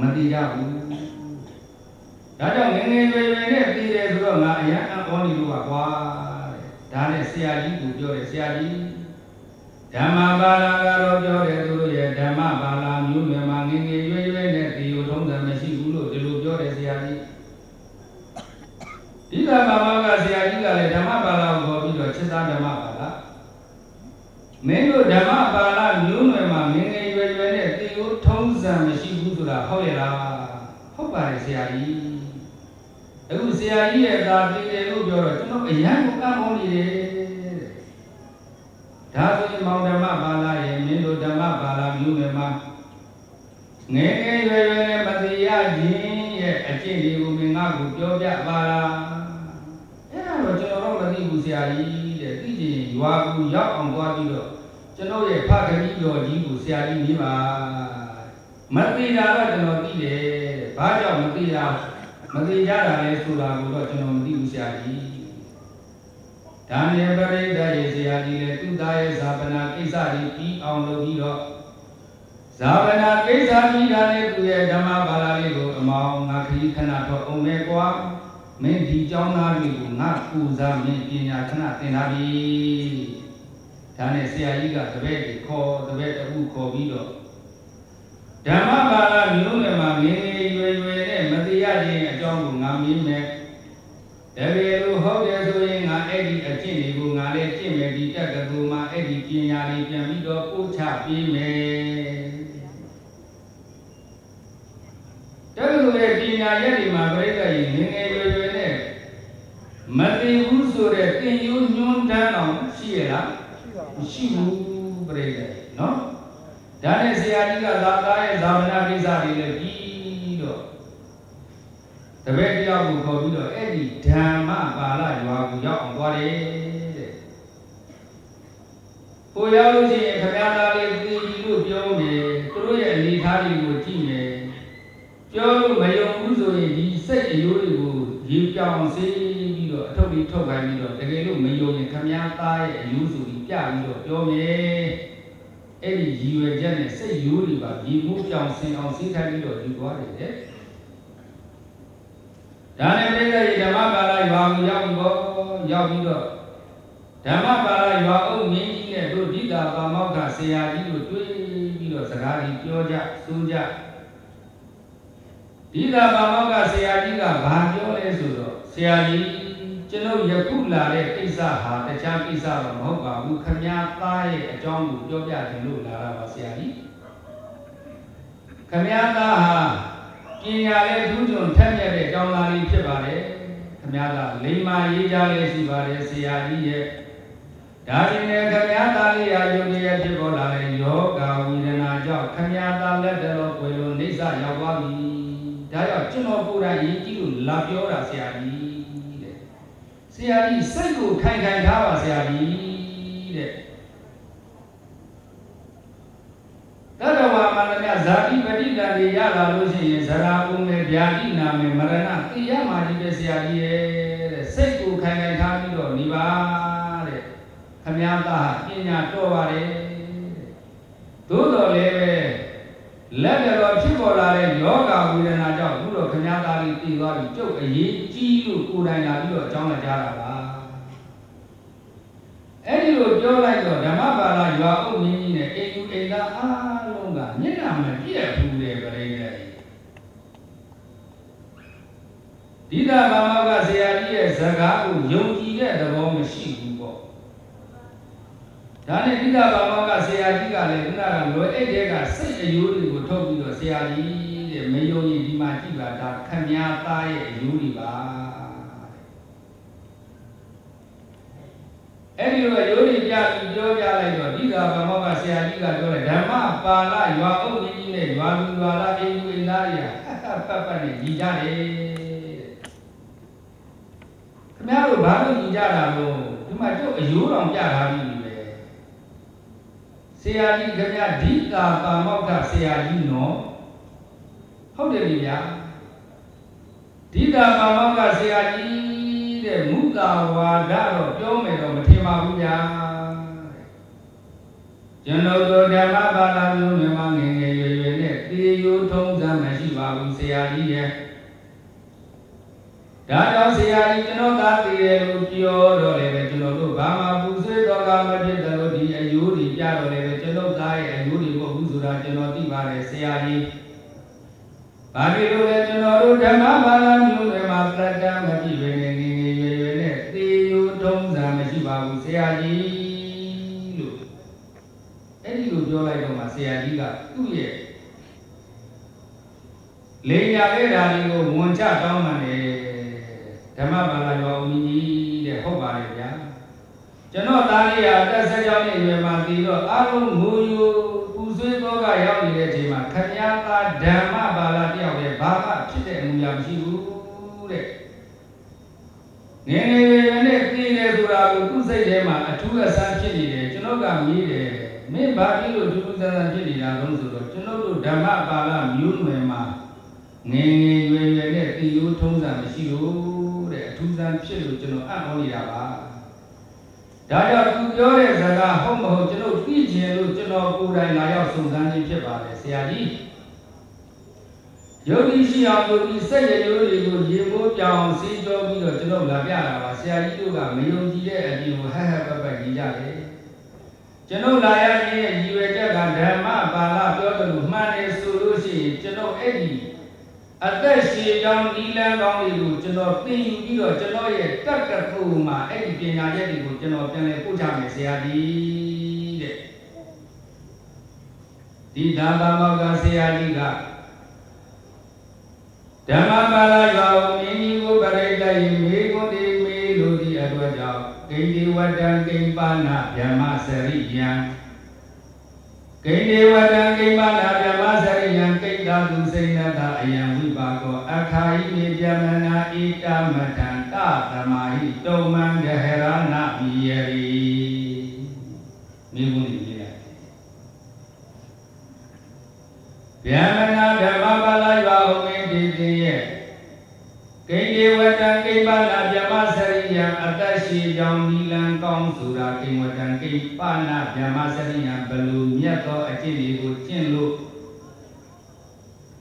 မသိကြဘူးဒါကြောင့်ငငယ်ရွယ်ရွယ်နဲ့သိတယ်ဆိုတော့ငါအရန်အံ့ဩနေလို့ပါကွာတဲ့ဒါနဲ့ဆရာကြီးကိုပြောတယ်ဆရာကြီးဓမ္မပါဠကတော့ပြောတယ်သူတို့ရဲ့ဓမ္မပါဠမျိုးမြမှာငငယ်ရွယ်ရွယ်နဲ့ဒီလိုထုံးစံမရှိဘူးလို့ဒီလိုပြောတယ်ဆရာကြီးဒီဓမ္မပါဠကဆရာကြီးကလည်းဓမ္မပါဠကိုခေါ်ပြီးတော့ချက်သားဓမ္မပါဠမင်းတို့ဓမ္မပါဠမျိုးနွယ်မှာငငယ်ရွယ်ရွယ်နဲ့ဒီလိုထုံးစံမရှိဘူးဆိုတာဟုတ်ရဲ့လားဟုတ်ပါတယ်ဆရာကြီးအခုဆရာကြီးရဲ့သာတည်တယ်လို့ပြောတော့ကျွန်တော်အရန်ကိုအံ့ဩနေတယ်ဒါဆိုရင်မောင်ဓမ္မပါဠရဲ့မင်းတို့ဓမ္မပါဠမျိုးတွေမှာငယ်ငယ်ရွယ်ရွယ်နဲ့မသိရခြင်းရဲ့အကျင့်တွေကိုမင်းငါ့ကိုပြောပြပါလားအဲ့ဒါတော့ကျွန်တော်တော့မသိဘူးဆရာကြီးတဲ့သိချင်ရွာကူရောက်အောင်သွားပြီးတော့ကျွန်တော်ရဲ့ဖခင်ကြီးတော်ကြီးကိုဆရာကြီးနေပါမသိတာတော့ကျွန်တော်သိတယ်ဘာကြောင့်မသိတာမသိကြတာလဲဆိုတာကိုတော့ကျွန်တော်မသိဘူးဆရာကြီးဒါနဲ့ပရိသတ်ရဲ့ဆရာကြီးလည်းသူ့သားရဲ့ဇာပနာကိစ္စတွေပြီးအောင်လုပ်ပြီးတော့ဇာပနာကိစ္စပြီးတာနဲ့သူ့ရဲ့ဓမ္မပါဠလေးကိုအမောင်းငါခရီးခဏတော့အောင်မဲကွာမင်းဒီကျောင်းသားတွေကိုငါပူဇော်မင်းပညာခဏသင်ထားပြီဒါနဲ့ဆရာကြီးကတပည့်တွေခေါ်တပည့်တခုခေါ်ပြီးတော့ဓမ္မပါဠမျိုးနယ်မှာငယ်ငယ်ရွယ်ရွယ်နဲ့မသိရခြင်းအကြောင်းကိုငါမင်းမယ်တကယ်လို့ဟုတ်တယ်ဆိုရင်ငါအဲ့ဒီအကျင့်တွေကိုငါလည်းကျင့်မယ်ဒီတက္ကသိုလ်မှာအဲ့ဒီပညာတွေပြန်ပြီးတော့ပို့ချပေးမယ်တက္ကသိုလ်ရဲ့ပညာရက်တွေမှာပြိဿကြီးငယ်ငယ်ရွယ်ရွယ်နဲ့မသိဘူးဆိုတဲ့သင်ယူညွှန်းတမ်းအောင်ရှိရလားမရှိဘူးပြိဿကြီးနော်ဒါနဲ့ဆရာကြီးကသာသားရဲ့ဇာမနာကိစ္စတွေလည်းပြီးတော့တပည့်တယောက်ကိုခေါ်ပြီးတော့အဲ့ဒီဓမ္မပါဠရွာကိုရောက်အောင်သွားတယ်တဲ့။ကိုရောက်လို့ရှိရင်ခမည်းသားလေးသိကြီးလို့ပြောမယ်သူတို့ရဲ့အနေထားတွေကိုကြည့်မယ်ပြောလို့မယုံဘူးဆိုရင်ဒီစိတ်အယိုးတွေကိုရေပြောင်းစေးပြီးတော့အထုပ်လေးထုတ်ခိုင်းပြီးတော့တကယ်လို့မယုံရင်ခမည်းသားရဲ့အယိုးဆိုပြီးပြပြီးတော့ပြောမယ်အဲ့ဒီရည်ရွယ်ချက်နဲ့စိတ်ရိုးတွေပါဒီမှုပြောင်းစင်အောင်စိတ်ထိုင်ပြီးတော့ယူသွားတယ်တဲ့ဒါနဲ့ပြိဿရေဓမ္မပါဠရွာကိုရောက်ပြီးတော့ဓမ္မပါဠရွာအုပ်မင်းကြီးနဲ့တို့ဒီက သာပါမောက္ခဆရာကြီးတို့တွေ့ပြီးတော့စကားကြီးပြောကြဆိုကြဒီသာပါမောက္ခဆရာကြီးကဘာပြောလဲဆိုတော့ဆရာကြီးကျွန်ုပ်ယခုလာတဲ့ကိစ္စဟာတခြားကိစ္စတော့မဟုတ်ပါဘူးခမည်းသားရဲ့အကြောင်းကိုပြောပြခြင်းလို့လာတာပါဆရာကြီးခမည်းသားဟာပညာလေးထူးချွန်ထက်မြက်တဲ့အကြောင်းသားလေးဖြစ်ပါတယ်ခမည်းသားလိမ္မာရေးကြလေးရှိပါတယ်ဆရာကြီးရဲ့ဒါပြင်လည်းခမည်းသားလေးရာယုံကြည်ဖြစ်ပေါ်လာတဲ့ယောဂဝိဒနာကြောင့်ခမည်းသားလက်တော်ကိုယ်လိုနေဆရောက်သွားပြီဒါကြောင့်ကျွန်တော်ကိုယ်တိုင်ရည်ကြည်လို့လာပြောတာဆရာကြီးတဲ့ဆရာကြီးစိတ်ကိုခိုင်ခိုင်ထားပါဆရာကြီးတဲ့တတဝါမန္တမြဇာတိပဋိသန္ဓေရလာလို့ရှိရင်ဇရာဥမေဗျာတိနာမေမရဏသိရမှာကြီးပဲဆရာကြီးရဲ့တဲ့စိတ်ကိုခိုင်ခိုင်ထားပြီးတော့နေပါတဲ့ခမည်းသားပညာတော်ပါတယ်သို့တော်လည်းပဲလက်တော်ဖြစ်ပေါ်လာတဲ့ယောဂဝိဒနာကြောင့်ခုတော့ခမည်းသားလေးတည်သွားပြီးကျုပ်အရေးကြီးလို့ကိုယ်တိုင်လာပြီးတော့အကြောင်းလာကြတာပါအဲ့ဒီလိုပြောလိုက်တော့ဓမ္မပါဠိရွာအုပ်မြင်းကြီးနဲ့အိမ်သူအိမ်သားအားလုံးကမျက်နှာမပြည့်ဘူးတဲ့ပြိဋ္ဌာန်ဒီသာဘာမောကဆရာကြီးရဲ့စကားကိုယုံကြည်တဲ့သဘောမရှိဘူးပေါ့ဒါနဲ့ဒီသာဘာမောကဆရာကြီးကလည်းခုနကလွယ်အိတ်တဲ့ကစိတ်အယိုးတွေကိုထုတ်ပြီးတော့ဆရာကြီးတဲ့မယုံရင်ဒီမှာကြည့်ပါဒါခမည်းသားရဲ့အယိုးတွေပါအဲ့ဒီလိုရိုးရီပြပြီးပြောပြလိုက်တော့ဒီသာဘာမောကဆရာကြီးကပြောတယ်ဓမ္မပါဠိရွာအုပ်ကြီးနဲ့ရွာလူရွာသားအိမ်သူအိမ်သားတွေကပတ်နဲ့ညီကြတယ်ခင်ဗျားတို့ဘာလို့ညီကြတာလို့ဒီမှာကျုပ်အယိုးတော်ပြထားပြီးပဲဆရာကြီးခင်ဗျားဒီသာပါမောကဆရာကြီးနော်ဟုတ်တယ်ဗျာဒီသာပါမောကဆရာကြီးတဲ့မုသာဝါဒတော့ပြောမယ်တော့မထင်ပါဘူးဗျာကျွန်တော်တို့ဓမ္မဘာသာမျိုးမြန်မာငယ်ငယ်ရွယ်ရွယ်နဲ့တေယိုထုံးစံမရှိပါဘူးဆရာကြီးရဲ့ဒါကြောင့်ဆရာကြီးကျွန်တော်သားတည်တယ်လို့ပြောတော့လည်းပဲကျွန်တော်တို့ဘာမှပူဆွေးတော့ကမဖြစ်တယ်လို့ဒီအယိုးတွေပြတော့လည်းပဲကျွန်တော်သားရဲ့အယိုးတွေမဟုတ်ဘူးဆိုတာကျွန်တော်သိပါတယ်ဆရာကြီးဘာဖြစ်လို့လဲကျွန်တော်တို့ဓမ္မဘာသာမျိုးတွေမှာတတ်တမ်းမပြည့်ပဲနေငယ်ငယ်ရွယ်ရွယ်နဲ့တေယိုထုံးစံမရှိပါဘူးဆရာကြီးလို့အဲ့ဒီလိုပြောလိုက်တော့မှဆရာကြီးကသူ့ရဲ့လေညာလေးဓာတ်တွေကိုဝန်ချတောင်းပန်တယ်ဓမ္မဘာသာတော်ဦးကြီးတဲ့ဟုတ်ပါလေဗျာကျွန်တော်သားလေးဟာတက်ဆက်ကြောင်းနဲ့ရွယ်မှာပြီးတော့အားလုံးငိုယူပူဆွေးသောကရောက်နေတဲ့အချိန်မှာခမည်းသားဓမ္မဘာသာတယောက်ရဲ့ဘာမှဖြစ်တဲ့အမှုများမရှိဘူးတဲ့ငယ်ငယ်ရွယ်နဲ့သိနေဆိုတာကိုသူ့စိတ်ထဲမှာအထူးအဆန်းဖြစ်နေတယ်ကျွန်တော်ကမေးတယ်မင်းဘာဖြစ်လို့ထူးထူးဆန်းဆန်းဖြစ်နေတာလဲဆိုတော့ကျွန်တော်တို့ဓမ္မဘာသာမျိုးနွယ်မှာငယ်ငယ်ရွယ်ရွယ်နဲ့သိရိုးထုံးစံမရှိလို့တဲ့အထူးဆန်းဖြစ်လို့ကျွန်တော်အံ့ဩနေတာပါဒါကြောင့်သူပြောတဲ့စကားဟုတ်မဟုတ်ကျွန်တော်သိချင်လို့ကျွန်တော်ကိုယ်တိုင်လာရောက်စုံစမ်းခြင်းဖြစ်ပါတယ်ဆရာကြီးယောဂီရှိအောင်ယောဂီစိတ်ရရိုးတွေကိုရေမိုးပြောင်းစီးကြောပြီးတော့ကျွန်တော်လာပြတာပါဆရာကြီးတို့ကမယုံကြည်တဲ့အပြင်ကိုဟဟပတ်ကြီးကြတယ်ကျွန်တော်လာရခြင်းရဲ့ရည်ရွယ်ချက်ကဓမ္မပါဠိပြောတယ်လို့မှန်တယ်ဆိုလို့ရှိရင်ကျွန်တော်အဲ့ဒီအသက်ရှင်ကြောင်းဒီလန်းကောင်းတွေကိုကျွန်တော်သိယူပြီးတော့ကျွန်တော်ရဲ့တက်ကခုမှာအဲ့ဒီပညာချက်တွေကိုကျွန်တော်ပြန်လည်ပို့ချမယ်ဆရာကြီးတဲ့ဒီဓမ္မမောကဆရာကြီးကဓမ္မပါဠိရောမင်းကြီးကိုပရိသတ်ရင်မေကွန်းဒီမေလို့ဒီအတွက်ကြောင့်ဂိတိဝတ္တံကိမ္ပါဏဗြဟ္မစရိယံဂိတိဝတ္တံကိမ္ပါဏဗြဟ္မစရိယံကိတ္တသူစိဏတအယံဝိပါကောအခါဟိမေပြမနာဣတမထံတသမာဟိတုံမံဂဟရဏမိယရိမိဘုန်းကြီးလေးဗျာမနာဓမ္မပါဠိရွာဟုမင်းဒီတင်ရဲ့ဂိတိဝတ္တံကိမ္ပါဏဗြဟ္မစရိယံအတ္တရှိကြောင့်ဒီလံကောင်းဆိုတာကိဝတ္တံကိမ္ပါဏဗြဟ္မစရိယံဘလူမြတ်သောအကျင့်တွေကိုကျင့်လို့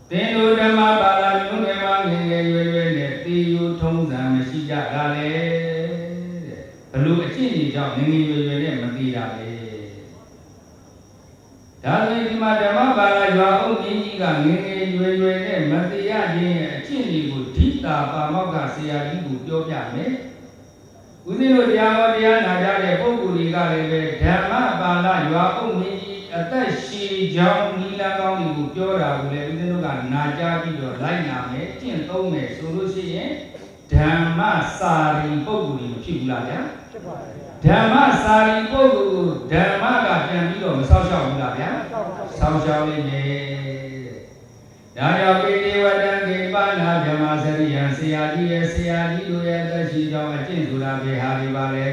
သင်တို့ဓမ္မပါဠိမျိုးတွေမှာငယ်ငယ်ရွယ်ရွယ်နဲ့သိယူထုံးစံမရှိကြတာလေတဲ့ဘလူအကျင့်တွေကြောင့်ငယ်ငယ်ရွယ်ရွယ်နဲ့မသိတာလေ ဒါဆိုရင်ဒီမှာဓမ္မပါဠိရွာအုပ်ကြီးကငယ်ငယ်ရွယ်ရွယ်နဲ့မတရားခြင်းရဲ့အကျင့်တွေကိုဓိတာပါမောက္ခဆရာကြီးကိုပြောပြမယ်။ဦးဇင်းတို့တရားဟောတရားနာကြတဲ့ပုဂ္ဂိုလ်တွေကလည်းပဲဓမ္မပါဠိရွာအုပ်ကြီးအသက်ရှည်ကြောင်းနီလာကောင်းတွေကိုပြောတာကိုလည်းဦးဇင်းတို့ကနာကြားပြီးတော့လိုက်နာမယ်ကျင့်သုံးမယ်ဆိုလို့ရှိရင်ဓမ္မစာရီပုဂ္ဂိုလ်တွေမဖြစ်ဘူးလားဗျာဖြစ်ပါတယ်ဓမ္မစာရီပုဂ္ဂိုလ်ကိုဓမ္မကပြန်ပြီးတော့မဆောက်ရှောက်ဘူးလားဗျာဆောက်ရှောက်လိမ့်မယ်ဒါကြောင့်ပိဋိဝတ္တံကိပါဏဓမ္မစရိယံဆရာကြီးရဲ့ဆရာကြီးတို့ရဲ့သက်ရှိကြောင်းအကျင့်ဆိုတာဘယ်ဟာတွေပါလဲ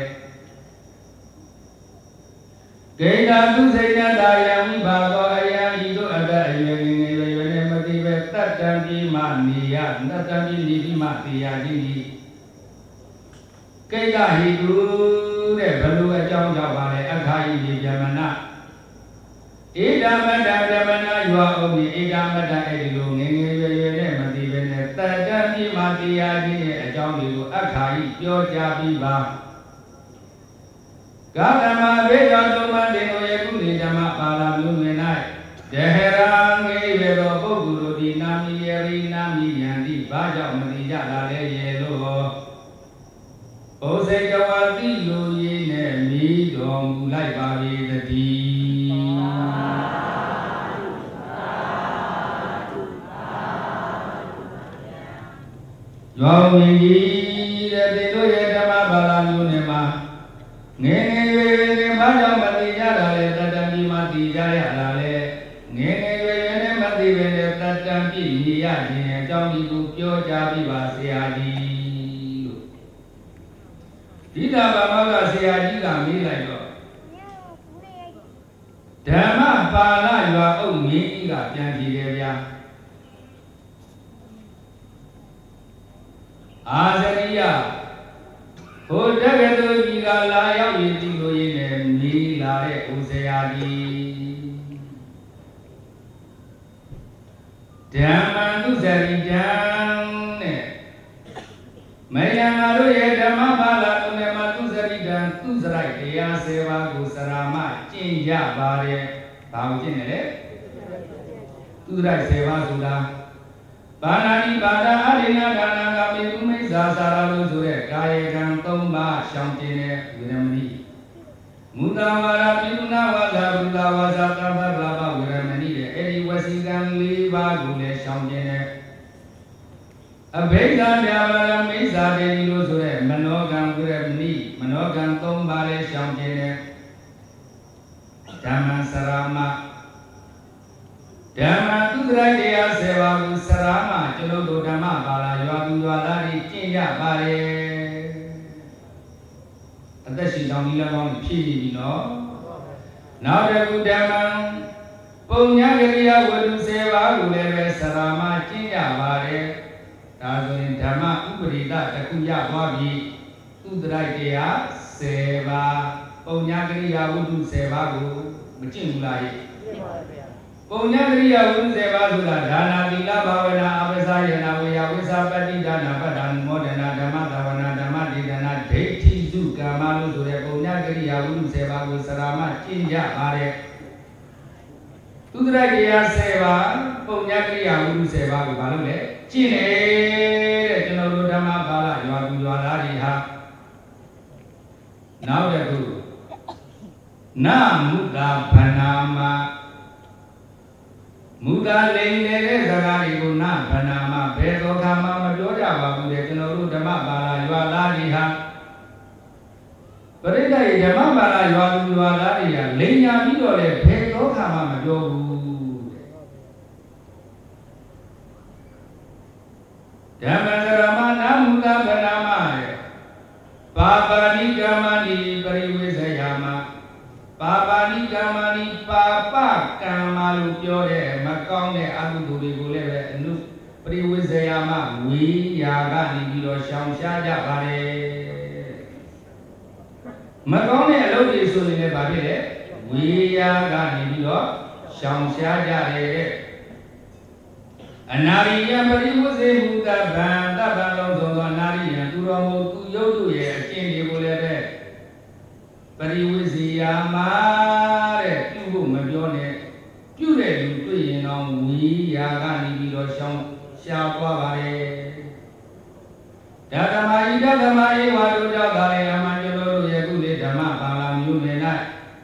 ဂိဏသုစိဏတာယံဝိဘာသောအယံဤတို့အတ္တအယွယ်ငယ်ငယ်ရွယ်ရွယ်နဲ့မသိပဲတတ္တံပြီးမှနေရတတ္တံပြီးနေပြီးမှသိရခြင်းဤကိကဟိတုတဲ့ဘလို့အကြောင်းကြောင့်ပါလဲအခါဤဒီဗျမနဧဓမ္မတဓမ္မနာရွာအုပ်ဒီဧဓမ္မတအဲ့ဒီလိုငယ်ငယ်ရွယ်ရွယ်နဲ့မသိပဲနဲ့တတ္တံပြီးမှသိရခြင်းရဲ့အကြောင်းတွေကိုအခါဤပြောကြားပြီးပါကာဓမ္မဘေယောတုမတေကိုယခုနေဓမ္မပါဠိမျိုးတွင်၌ဒဟရာငေရသောပုဂ္ဂိုလ်တို့သည်နာမီယရိနာမီယံတိဘာကြောင့်မသိကြလာလဲရဲ့လို့ဘုဇေကဝတိလူကြီးနဲ့မိတော်မူလိုက်ပါ၏တည်းယောမင်းကြီးတဲ့တေတို့ရဲ့ဓမ္မပါဠိမျိုးနဲ့မှာငယ်ငယ်ရွယ်ရွယ်နဲ့ဘာကြောင့်မသိကြတာလဲတတ္တံပြီးမှသိကြရတာလဲငယ်ငယ်ရွယ်ရွယ်နဲ့မသိပဲနဲ့တတ္တံပြီးနေရခြင်းအကြောင်းဒီကိုပြောကြားပြီးပါဆရာကြီးလို့ဒီတာဘာမောကဆရာကြီးကမေးလိုက်တော့ဓမ္မပါဠိရွာအုပ်မင်းကြီးကပြန်ကြည့်တယ်ဗျာအာဇရိယဟိုတက္ကသိုလ်ကြီးကလာရောက်ရည်ဒီလိုရင်းနဲ့နေလာတဲ့ဦးဆရာကြီးဓမ္မတုဇရိတံနဲ့မယံငါတို့ရဲ့ဓမ္မပါဠိတုနဲ့မှာတုဇရိတံသူစရိုက်တရား7ပါးကိုစရာမကျင့်ကြပါတယ်။ဘာကိုကျင့်တယ်လဲသူစရိုက်7ပါးဆိုတာဘာနာတိဘာဒအရိနာဒါနကာမေကုမိစ္ဆာစာရလို့ဆိုတဲ့ကာယကံ3ပါးရှောင်ကျင်တဲ့ဝိရမဏိမုဒ္ဒဝါဒပိကုဏဝါဒဘုဒ္ဓဝါစာသဗ္ဗဗလာဘဝိရမဏိတဲ့အဲ့ဒီဝစီကံ4ပါးကိုလည်းရှောင်ကျင်တဲ့အဘိဓမ္မာဘာရမိစ္ဆာတေဒီလို့ဆိုတဲ့မနောကံဝိရမဏိမနောကံ3ပါးလည်းရှောင်ကျင်တဲ့ဓမ္မစရမဓမ္မသူတရိုက်တရား7ပါးကိုစရာမကျွန်တော်တို့ဓမ္မပါဠိရွာသူရွာသားတွေကျင့်ကြပါတယ်အသက်ရှင်ကြောင်းဒီလည်းကောင်းဖြည့်ပြီနော်နောက်တစ်ခုဓမ္မပုံညာကရိယာဝတ္ထု7ပါးကိုလည်းပဲစရာမကျင့်ကြပါတယ်ဒါဆိုရင်ဓမ္မဥပရိသတစ်ခုရသွားပြီသူတရိုက်တရား7ပါးပုံညာကရိယာဝတ္ထု7ပါးကိုမကျင့်ဘူးလားကျင့်ပါဗျာပုံညာကရိယာဝတ္ထု7ပါးဆိုတာဒါနာသီလဘာဝနာအပ္ပစာယနာဝေယဝိသပတ္တိဒါနာပတ္တန်မောဒနာဓမ္မသာဝနာဓမ္မဒေသနာဒိဋ္ဌိစုကာမလို့ဆိုတဲ့ပုံညာကရိယာဝတ္ထု7ပါးကိုစရာမကျင့်ကြပါတယ်သူတရိုက်တရား7ပါးပုံညာကရိယာဝတ္ထု7ပါးကိုဘာလို့လဲကျင့်တယ်တဲ့ကျွန်တော်တို့ဓမ္မပါဠိရွာသူရွာသားတွေဟာနောက်တစ်ခုနမုတာဗနာမမူတာလိန်နေတဲ့စကားတွေကိုနဗနာမဘယ်သောခါမှမပြောကြပါဘူးလေကျွန်တော်တို့ဓမ္မပါဠိရွာသားတွေဟာပရိသတ်ဓမ္မပါဠိရွာသူရွာသားတွေကလိန်ညာပြီးတော့လေဘယ်သောခါမှမပြောဘူးဓမ္မစရမနာမူတာဗနာမရဲ့ပါပါဏိကမ္မဏိပရိဝေဇယမပါပါဏိကမ္မဏိပါပကမ္မလို့ပြောတဲ့မကောင်းတဲ့အကုသိုလ်တွေကိုလည်းပဲအနုပရိဝေဇယမဝေယာကနေပြီးတော့ရှောင်ရှားကြပါတယ်မကောင်းတဲ့အလုပ်တွေဆိုရင်လည်းဗာဖြစ်တယ်ဝေယာကနေပြီးတော့ရှောင်ရှားကြတယ်အနာရိယပရိဝေဇေမူတဗံတဗံလုံးစုံသောအနာရိယသူတော်မူသူယုတ်တို့ရဲ့အကျင့်တွေကိုလည်းပဲပရိဝေဇေယမတဲ့ပြုဖို့မပြောနဲ့ ပြုတဲ့လူတွေ့ရင်တော့ဝီရာကနေပြီးတော့ရှောင်းရှားသွားပါတယ်ဓမ္မဤဓမ္မဤဝါတို့ကြောင့်ဒါလည်းအမှန်ကျွန်တော်တို့ရဲ့ကုလေဓမ္မပါဠိမျိုးနဲ့၌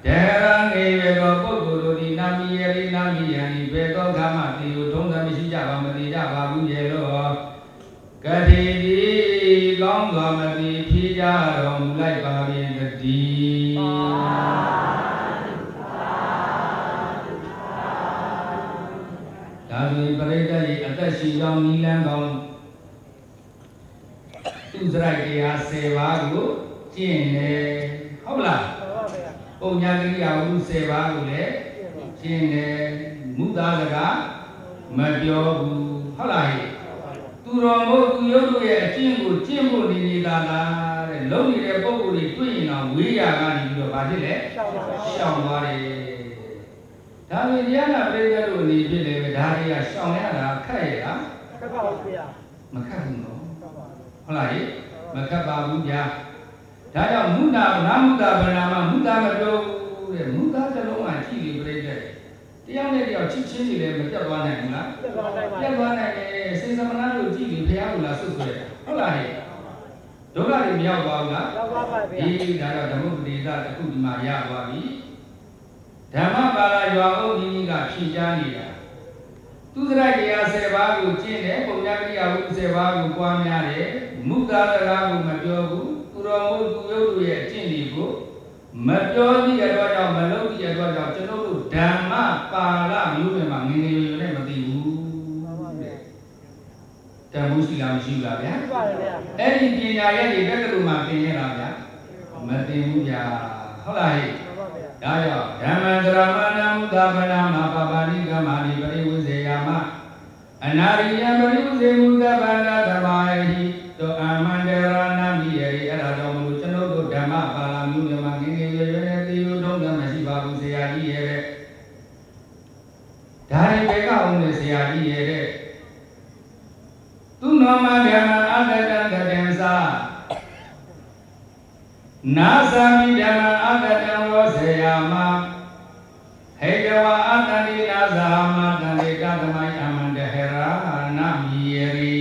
ဒေရငေရသောပုဂ္ဂိုလ်တို့ဒီနာမီယရိနာမီယံဒီဘေသောခမတိကိုထုံးတယ်မရှိကြပါမတိကြပါဘူးရဲ့တော့ကတိဒီကောင်းစွာမတိဖြေကြတော်မူလိုက်ပါ၏တည်းဒါဆိုပရိသတ်၏အသက်ရှိကြောင်းနိလန်းကောင်းသူစရိုက်တရား10ပါးကိုကျင့်တယ်ဟုတ်လားပုံညာကိရိယာဝု10ပါးကိုလည်းကျင့်တယ်မူသားစကားမပြောဘူးဟုတ်လားသူတော်မို့သူရုပ်တို့ရဲ့အကျင့်ကိုကျင့်ဖို့နေနေတာလားတဲ့လုံးနေတဲ့ပုံကိုယ်တွေတွေ့ရင်တော့ဝေးရာကနေပြီးတော့ဗာဖြစ်လေရှောင်သွားတယ်ဒါပေမဲ့တရားနာပရိသတ်တို့အနေဖြင့်လည်းဒါတွေကရှောင်ရတာခက်ရလားခက်ပါဘူးဗျာမခက်ဘူးနော်ဟုတ်လားမခက်ပါဘူးဗျာဒါကြောင့်မုဒ္ဒနာမုဒ္ဒဗနာမမုဒ္ဒမပြောဘူးတဲ့မုဒ္ဒတစ်လုံးမှကြည့်ပြီးပြိတ္တတယောက်နဲ့တယောက်ချစ်ချင်းတွေလည်းမပြတ်သွားနိုင်ဘူးလားပြတ်သွားနိုင်တယ်စေသမဏတို့ကြည့်ပြီးဘုရားကလာဆွဆွဲဟုတ်လားဒုက္ခတွေမရောက်သွားဘူးလားရောက်သွားပါဗျာဒီဒါတော့ဓမ္မပတိသတစ်ခုဒီမှာရသွားပြီဓမ္မပါဠိရွာအုပ်ကြီးကဖြေကြားနေတာသူစရိုက်တရား10ပါးကိုကျင့်တယ်ပုံညာကိရိယာဝု10ပါးကိုပွားများတယ်မုဒ္ဒစကားကိုမပြောဘူးသူတော်မို့သူရုပ်တို့ရဲ့အကျင့်တွေကိုမပြောသည့်အတွက်ကြောင့်မလုပ်သည့်အတွက်ကြောင့်ကျွန်တော်တို့ဓမ္မပါဠိမျိုးတွေမှာငငယ်ရွယ်နဲ့မသိဘူးတဲ့တန်ဖိုးရှိလားမရှိဘူးလားဗျာရှိပါတယ်ဗျာအဲ့ဒီပညာရဲ့ဒီတက္ကသိုလ်မှာသင်ရတာဗျာမသင်ဘူးဗျာဟုတ်လားဟဲ့ဒါကြောင့်ဓမ္မသရမဏမုသဗနာမပပါဏိကမဏိပရိဝိဇေယမအနာရိယပရိဝိဇေမုသဗနာသမာဟိတောအမန္တရဏမိယေအဲ့ဒါကြောင့်မလို့ကျွန်တော်တို့ဓမ္မပါဠိမျိုးတွေမှာငငယ်ရွယ်ရွယ်နဲ့သေယုံတော့မရှိပါဘူးဆရာကြီးရဲ့တဲ့ဒါတွေပဲကအောင်လေဆရာကြီးရဲ့တဲ့သူနောမဓမ္မအတ္တတံတတံသာနာသမိဓမ္မအတ္တတံရောဆေယမဟေတဝအတ္တနိနာသမတံလေကသမိုင်းအမန္တဟရာနာမိယေရိ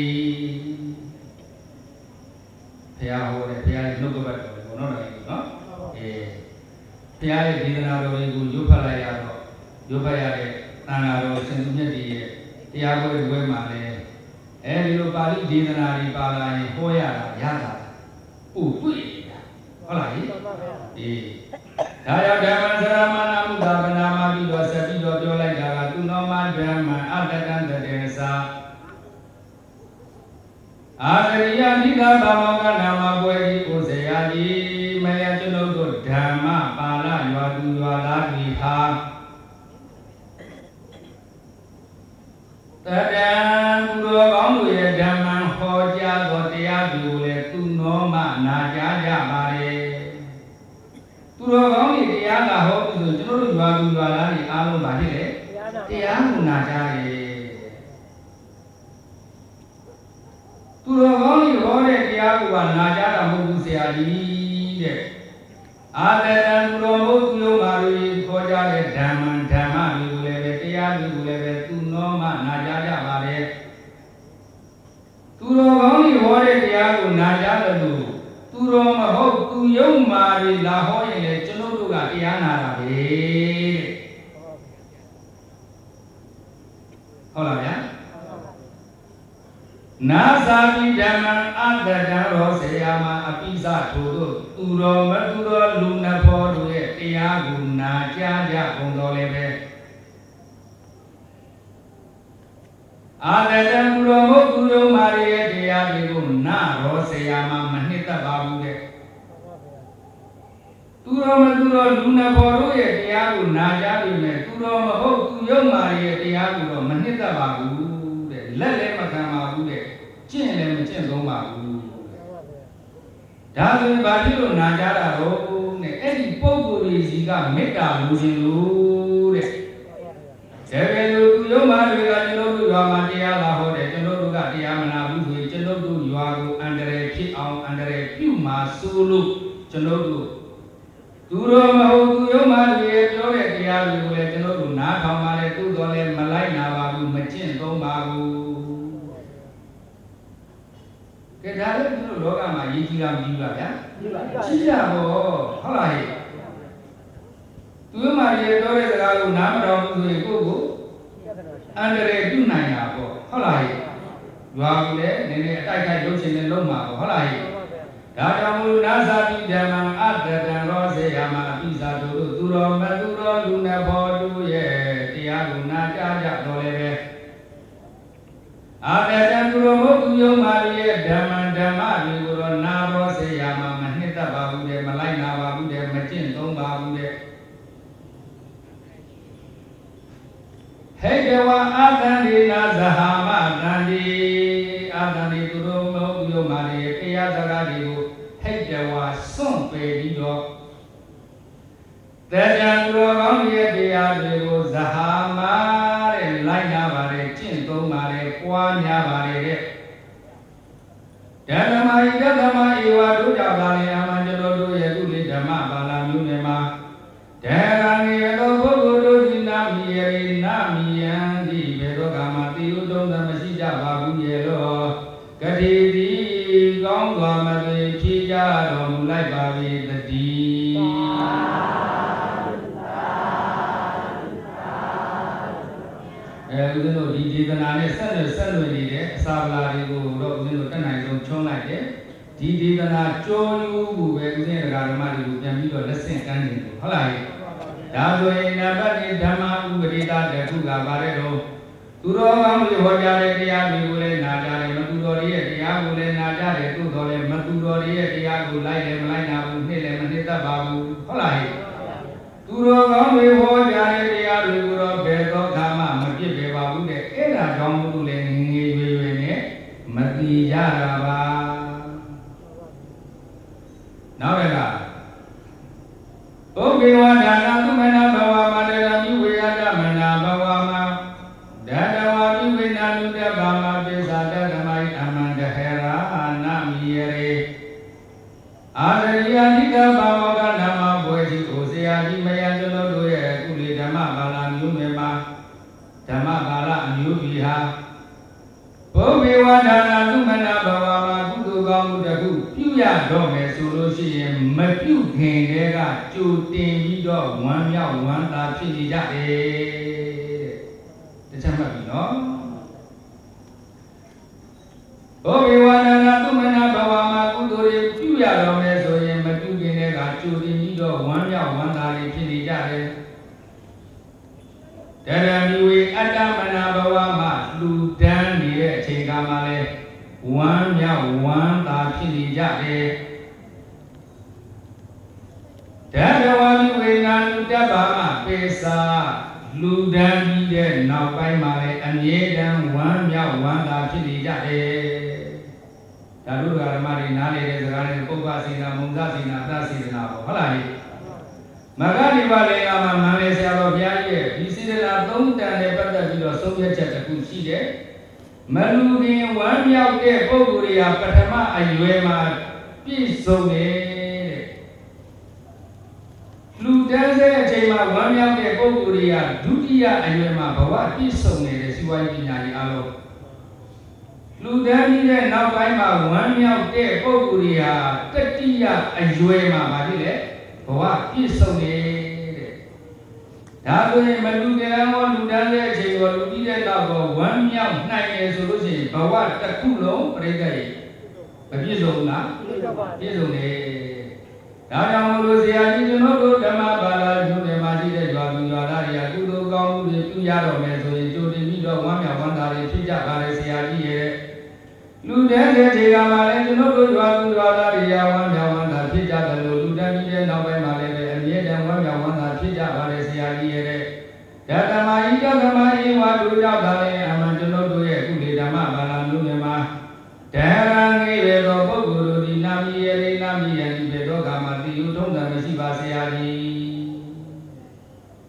ဘုရားဟောတယ်ဘုရားရဲ့နှုတ်ကပတ်တော်ကိုနော်ဘုရားရဲ့ဒေသနာတော်တွေကိုရွတ်ဖတ်လိုက်ရတော့ရွတ်ဖတ်ရတဲ့သံဃာတော်ဆင်သူမြတ်တွေရဲ့တရားပွဲတွေမှာလည်းအဲဒီလိုပါဠိဒေသနာတွေပါလာရင်ဟောရတာရတာတွေ့နေတာဟုတ်လားဒါကြောင့်ဓမ္မစရမဏမုဒ္ဒဗနာမပြီးတော့ဆက်ပြီးတော့ပြောလိုက်တာကသူနောမဓမ္မအတ္တတံတတေသာအာဂရိယနိဒဘာမောကနာမပွဲကြီးကိုဇေယကြီးမယကျွန်ုပ်တို့ဓမ္မပါဠိရွာသူရွာသားတွေဟာတတံသူတော်ကောင်းတို့ရဲ့ဓမ္မဟောကြားသောတရားတွေကိုလည်းသူနောမနာကြားကြပါလေသူတော်ကောင်းတွေတရားလာဟောပြီးဆိုကျွန်တော်တို့ရွာသူရွာသားတွေအားလုံးပါဖြစ်လေတရားကိုနာကြားတယ်သူတော်ကောင်းကြီးဟောတဲ့တရားကိုကနာကြားတာမဟုတ်ဘူးဆရာကြီးတဲ့အာတတံသူတော်မို့သူယုံပါတွေခေါ်ကြတဲ့ဓမ္မတွေကိုလည်းပဲတရားတွေကိုလည်းပဲသူနောမနာကြားကြပါလေသူတော်ကောင်းကြီးဟောတဲ့တရားကိုနာကြားတယ်လို့သူတော်မဟုတ်သူယုံပါတွေလာဟောရင်လည်းကျွန်တော်တို့ကတရားနာတာပဲတဲ့ဟုတ်လားဗျာနာသမိဓမ္မအတ္တတံရောဆေယမအပိစထိုတို့သူတော်မသူတော်လူနဖောတို့ရဲ့တရားကိုနာကြားကြကုန်တော်လည်းပဲအာတတံသူတော်မဟုတ်သူတော်မာရဲ့တရားတွေကိုနာရောဆေယမမနှစ်သက်ပါဘူးတဲ့သူတော်မသူတော်လူနဖောတို့ရဲ့တရားကိုနာကြားပြီမဲ့သူတော်မဟုတ်သူယုံမာရဲ့တရားကိုတော့မနှစ်သက်ပါဘူးလက်လည်းမခံပါဘူးတဲ့ကျင့်လည်းမကျင့်သုံးပါဘူးဒါဆိုရင်ဘာဖြစ်လို့နာကြတာတော့နဲ့အဲ့ဒီပုဂ္ဂိုလ်ကြီးစီကမေတ္တာလူရှင်လို့တဲ့ဒါပဲလို့သူယုံမာတွေကကျွန်တော်တို့ရွာမှာတရားလာဟောတယ်ကျွန်တော်တို့ကတရားမနာဘူးဆိုရင်ကျွန်တော်တို့ရွာကိုအန္တရာယ်ဖြစ်အောင်အန္တရာယ်ပြုမှာဆိုလို့ကျွန်တော်တို့သူတော်မဟုတ်သူယုံမာတွေပြောတဲ့တရားတွေကိုလည်း ကျွန်တော်တို့နားထောင်ပါလေသို့တော်လည်းမလိုက်နာပါဘူးမကျင့်သုံးပါဘူးကဲဒါလည်းကျွန်တော်လောကမှာရည်ကြီးတာမကြီးပါဗျာကြီးရပေါ့ဟုတ်လားဟဲ့သူမှရေတော်တဲ့စကားကိုနားမတော်ဘူးဆိုရင်ကိုယ့်ကိုအန္တရာယ်ပြုနိုင်တာပေါ့ဟုတ်လားဟဲ့ရွာကလည်းနည်းနည်းအတိုက်ခိုက်လုပ်ချင်တယ်လုပ်မှာပေါ့ဟုတ်လားဟဲ့ဒါကြောင့်မူနာသာတိဓမ္မအတ္တတံရောစေယမအပိသာတို့သူတော်မသူတော်လူနဲ့ဘောတူရဲ့တရားကိုနာကြားကြတော်လည်းပဲအာတတံသူတော်မို့သူယုံမာရဲ့ဓမ္မတွေကိုတော့နာရောစေယမမနှစ်သက်ပါဘူးတဲ့မလိုက်နာပါဘူးတဲ့မကျင့်သုံးပါဘူးတဲ့ဟေတဝအာသန္တိနာဇဟာမတန္တိအာသန္တိသူတော်မို့သူယုံမာရဲ့တရားစကားတွေကိုဟိတဝါစွန့်ပယ်ပြီးတော့တရားတော်ကောင်းရဲ့တရားတွေကိုဇဟာမတဲ့လိုက်နာပါတယ်ကျင့်သုံးပါတယ်ပွားများပါတယ်တဲ့ဓမ္မဤဓမ္မဤဝါတို့ကြောင့်သာလေအမှန်ကျွန်တော်တို့ရဲ့ကုလေဓမ္မဘာလာမျိုးနဲ့မှာဒေရံငေသောပုဂ္ဂိုလ်တို့ဒီနာမီယေနာမီယံဒီဘေသောကမှာတိယုတုံးသမရှိကြပါဘူးရဲ့လောကတိတိကောင်းစွာမသွေဖြေကြတော်မူလိုက်ပါ၏တည်းဦးဇင်းတို့ဒီဒေသနာနဲ့ဆက်လွယ်နေတဲ့အစာပလာတွေကိုတော့ဦးဇင်းတို့တက်နိုင်ဆုံးချုံးလိုက်တယ်ဒီဒေသနာကြောယူဖို့ပဲဦးဇင်းတရားဓမ္မတွေကိုပြန်ပြီးတော့လက်ဆင့်ကမ်းနေတယ်ဟုတ်လားဒါဆိုရင်နဗတ္တိဓမ္မဥပဒေတာတခုကပါတဲ့တော့သူတော်ကောင်းတွေဟောကြားတဲ့တရားတွေကိုလည်းနာကြတယ်မသူတော်တွေရဲ့တရားကိုလည်းနာကြတယ်သို့တော်လည်းမသူတော်တွေရဲ့တရားကိုလိုက်လည်းမလိုက်နာဘူးနှိမ့်လည်းမနှိမ့်တတ်ပါဘူးဟုတ်လားသူတော်ကောင်းတွေဟောကြားတဲ့တရားတွေကိုတော့ဘယ်တော့မှမပြစ်ပေပါဘူးတဲ့အဲ့ဒါကြောင့်မို့လို့လည်းငငယ်ရွယ်ရွယ်နဲ့မတိရတာပါနောက်တစ်ခါဩဘေဝဒါနသုမနာဘဝမန္တရာမိဝေယတမနာဘဝမှာဒတဝမိဝေနာနုတဘာမပိသတဓမ္မိအမန္တဟရာနာမိယေအာရိယာနိကဘာဝကနာမဘွယ်ကြီးကိုဆရာကြီးမယံကျွန်တော်တို့ရဲ့ကုလေဓမ္မဘာလာမျိုးတွေမှာဓမ္မဘာလာအမျိုးကြီးဟာဘုဘေဝဒါနသုမနာဘဝမှာကုသိုလ်ကောင်းမှုတစ်ခုပြုရတော့မယ်ဆိုလို့ရှိရင်မပြုခင်တည်းကကြိုတင်ပြီးတော့ဝမ်းမြောက်ဝမ်းသာဖြစ်နေကြတယ်တဲ့တခြားမှတ်ပြီနော်ဘုဘေဝဒါနသုမနာဘဝမှာကုသိုလ်တွေပြုရတော့မယ်ဆိုရင်မပြုခင်တည်းကကြိုတင်ပြီးတော့ဝမ်းမြောက်ဝမ်းသာဖြစ်နေကြတယ်တရံမိဝေအတ္တမနာဘဝမှာလူတန်းနေတဲ့အချိန်ကမှလည်းဝမ်းမြောက်ဝမ်းသာဖြစ်နေကြတယ်ဓမ္မဝါမိဝေနာနုတ္တဘာမပေစာလူတန်းပြီးတဲ့နောက်ပိုင်းမှာလည်းအမြဲတမ်းဝမ်းမြောက်ဝမ်းသာဖြစ်နေကြတယ်ဒါတို့ဓမ္မတွေနားနေတဲ့စကားတွေပုပ္ပစေနာမုံဇစေနာသစေနာပေါ့ဟုတ်လားမဂ္ဂနိဗ္ဗာန်မှာမန္လေဆရာတော်ဘုရားရဲ့ဒီစေတနာသုံးတန်နဲ့ပတ်သက်ပြီးတော့ဆုံးဖြတ်ချက်တစ်ခုရှိတယ်မလူခင်ဝမ်းမြောက်တဲ့ပုဂ္ဂိုလ်တွေကပထမအရွယ်မှာပြည့်စုံတယ်တဲ့လူတန်းတဲ့အချိန်မှာဝမ်းမြောက်တဲ့ပုဂ္ဂိုလ်တွေကဒုတိယအရွယ်မှာဘဝပြည့်စုံနေတဲ့စီဝါရေးပညာတွေအားလုံးလူတန်းကြီးတဲ့နောက်ပိုင်းမှာဝမ်းမြောက်တဲ့ပုဂ္ဂိုလ်တွေဟာတတိယအရွယ်မှာဗာဖြစ်လေဘဝပြည့်စုံနေတဲ့ဒါဆိုရင်မလူကြံမောလူတန်းတဲ့အချိန်ကိုလူပြီးတဲ့နောက်တော့ဝမ်းမြောက်နိုင်တယ်ဆိုလို့ရှိရင်ဘဝတစ်ခုလုံးပြိတ္တရဲ့မပြည့်စုံလားပြည့်စုံတယ်ဒါကြောင့်မို့လို့ဆရာကြီးကျွန်တော်တို့ဓမ္မဘာသာမြို့နယ်မှာရှိတဲ့ရွာသူရွာသားတွေကကုသိုလ်ကောင်းမှုတွေပြုရတော့မယ်ဆိုရင်ကြိုတင်ပြီးတော့ဝမ်းမြောက်ဝမ်းသာတွေဖြစ်ကြပါလေဆရာကြီးရဲ့လူတန်းတဲ့ခြေကမှလည်းကျွန်တော်တို့ရွာသူရွာသားတွေကဝမ်းမြောက်ဝမ်းသာဖြစ်ကြတယ်လို့လူတန်းပြီးတဲ့နောက်ပိုင်းမှာလည်းအမြဲတမ်းဝမ်းမြောက်ဝမ်းသာဖြစ်ကြပါလေဆရာကြီးရဲ့ဓမ္မဤဓမ္မဤဝါတို့ကြောင့်သာလေအမှန်ကျွန်တော်တို့ရဲ့ကုလေဓမ္မဘာလာမျိုးနဲ့မှာဓမ္မငေရသောပုဂ္ဂိုလ်တို့ဒီနာမီယေနာမီယေဒီဘေတော့ကမှာတိယုထုံးတယ်မရှိပါဆရာကြီး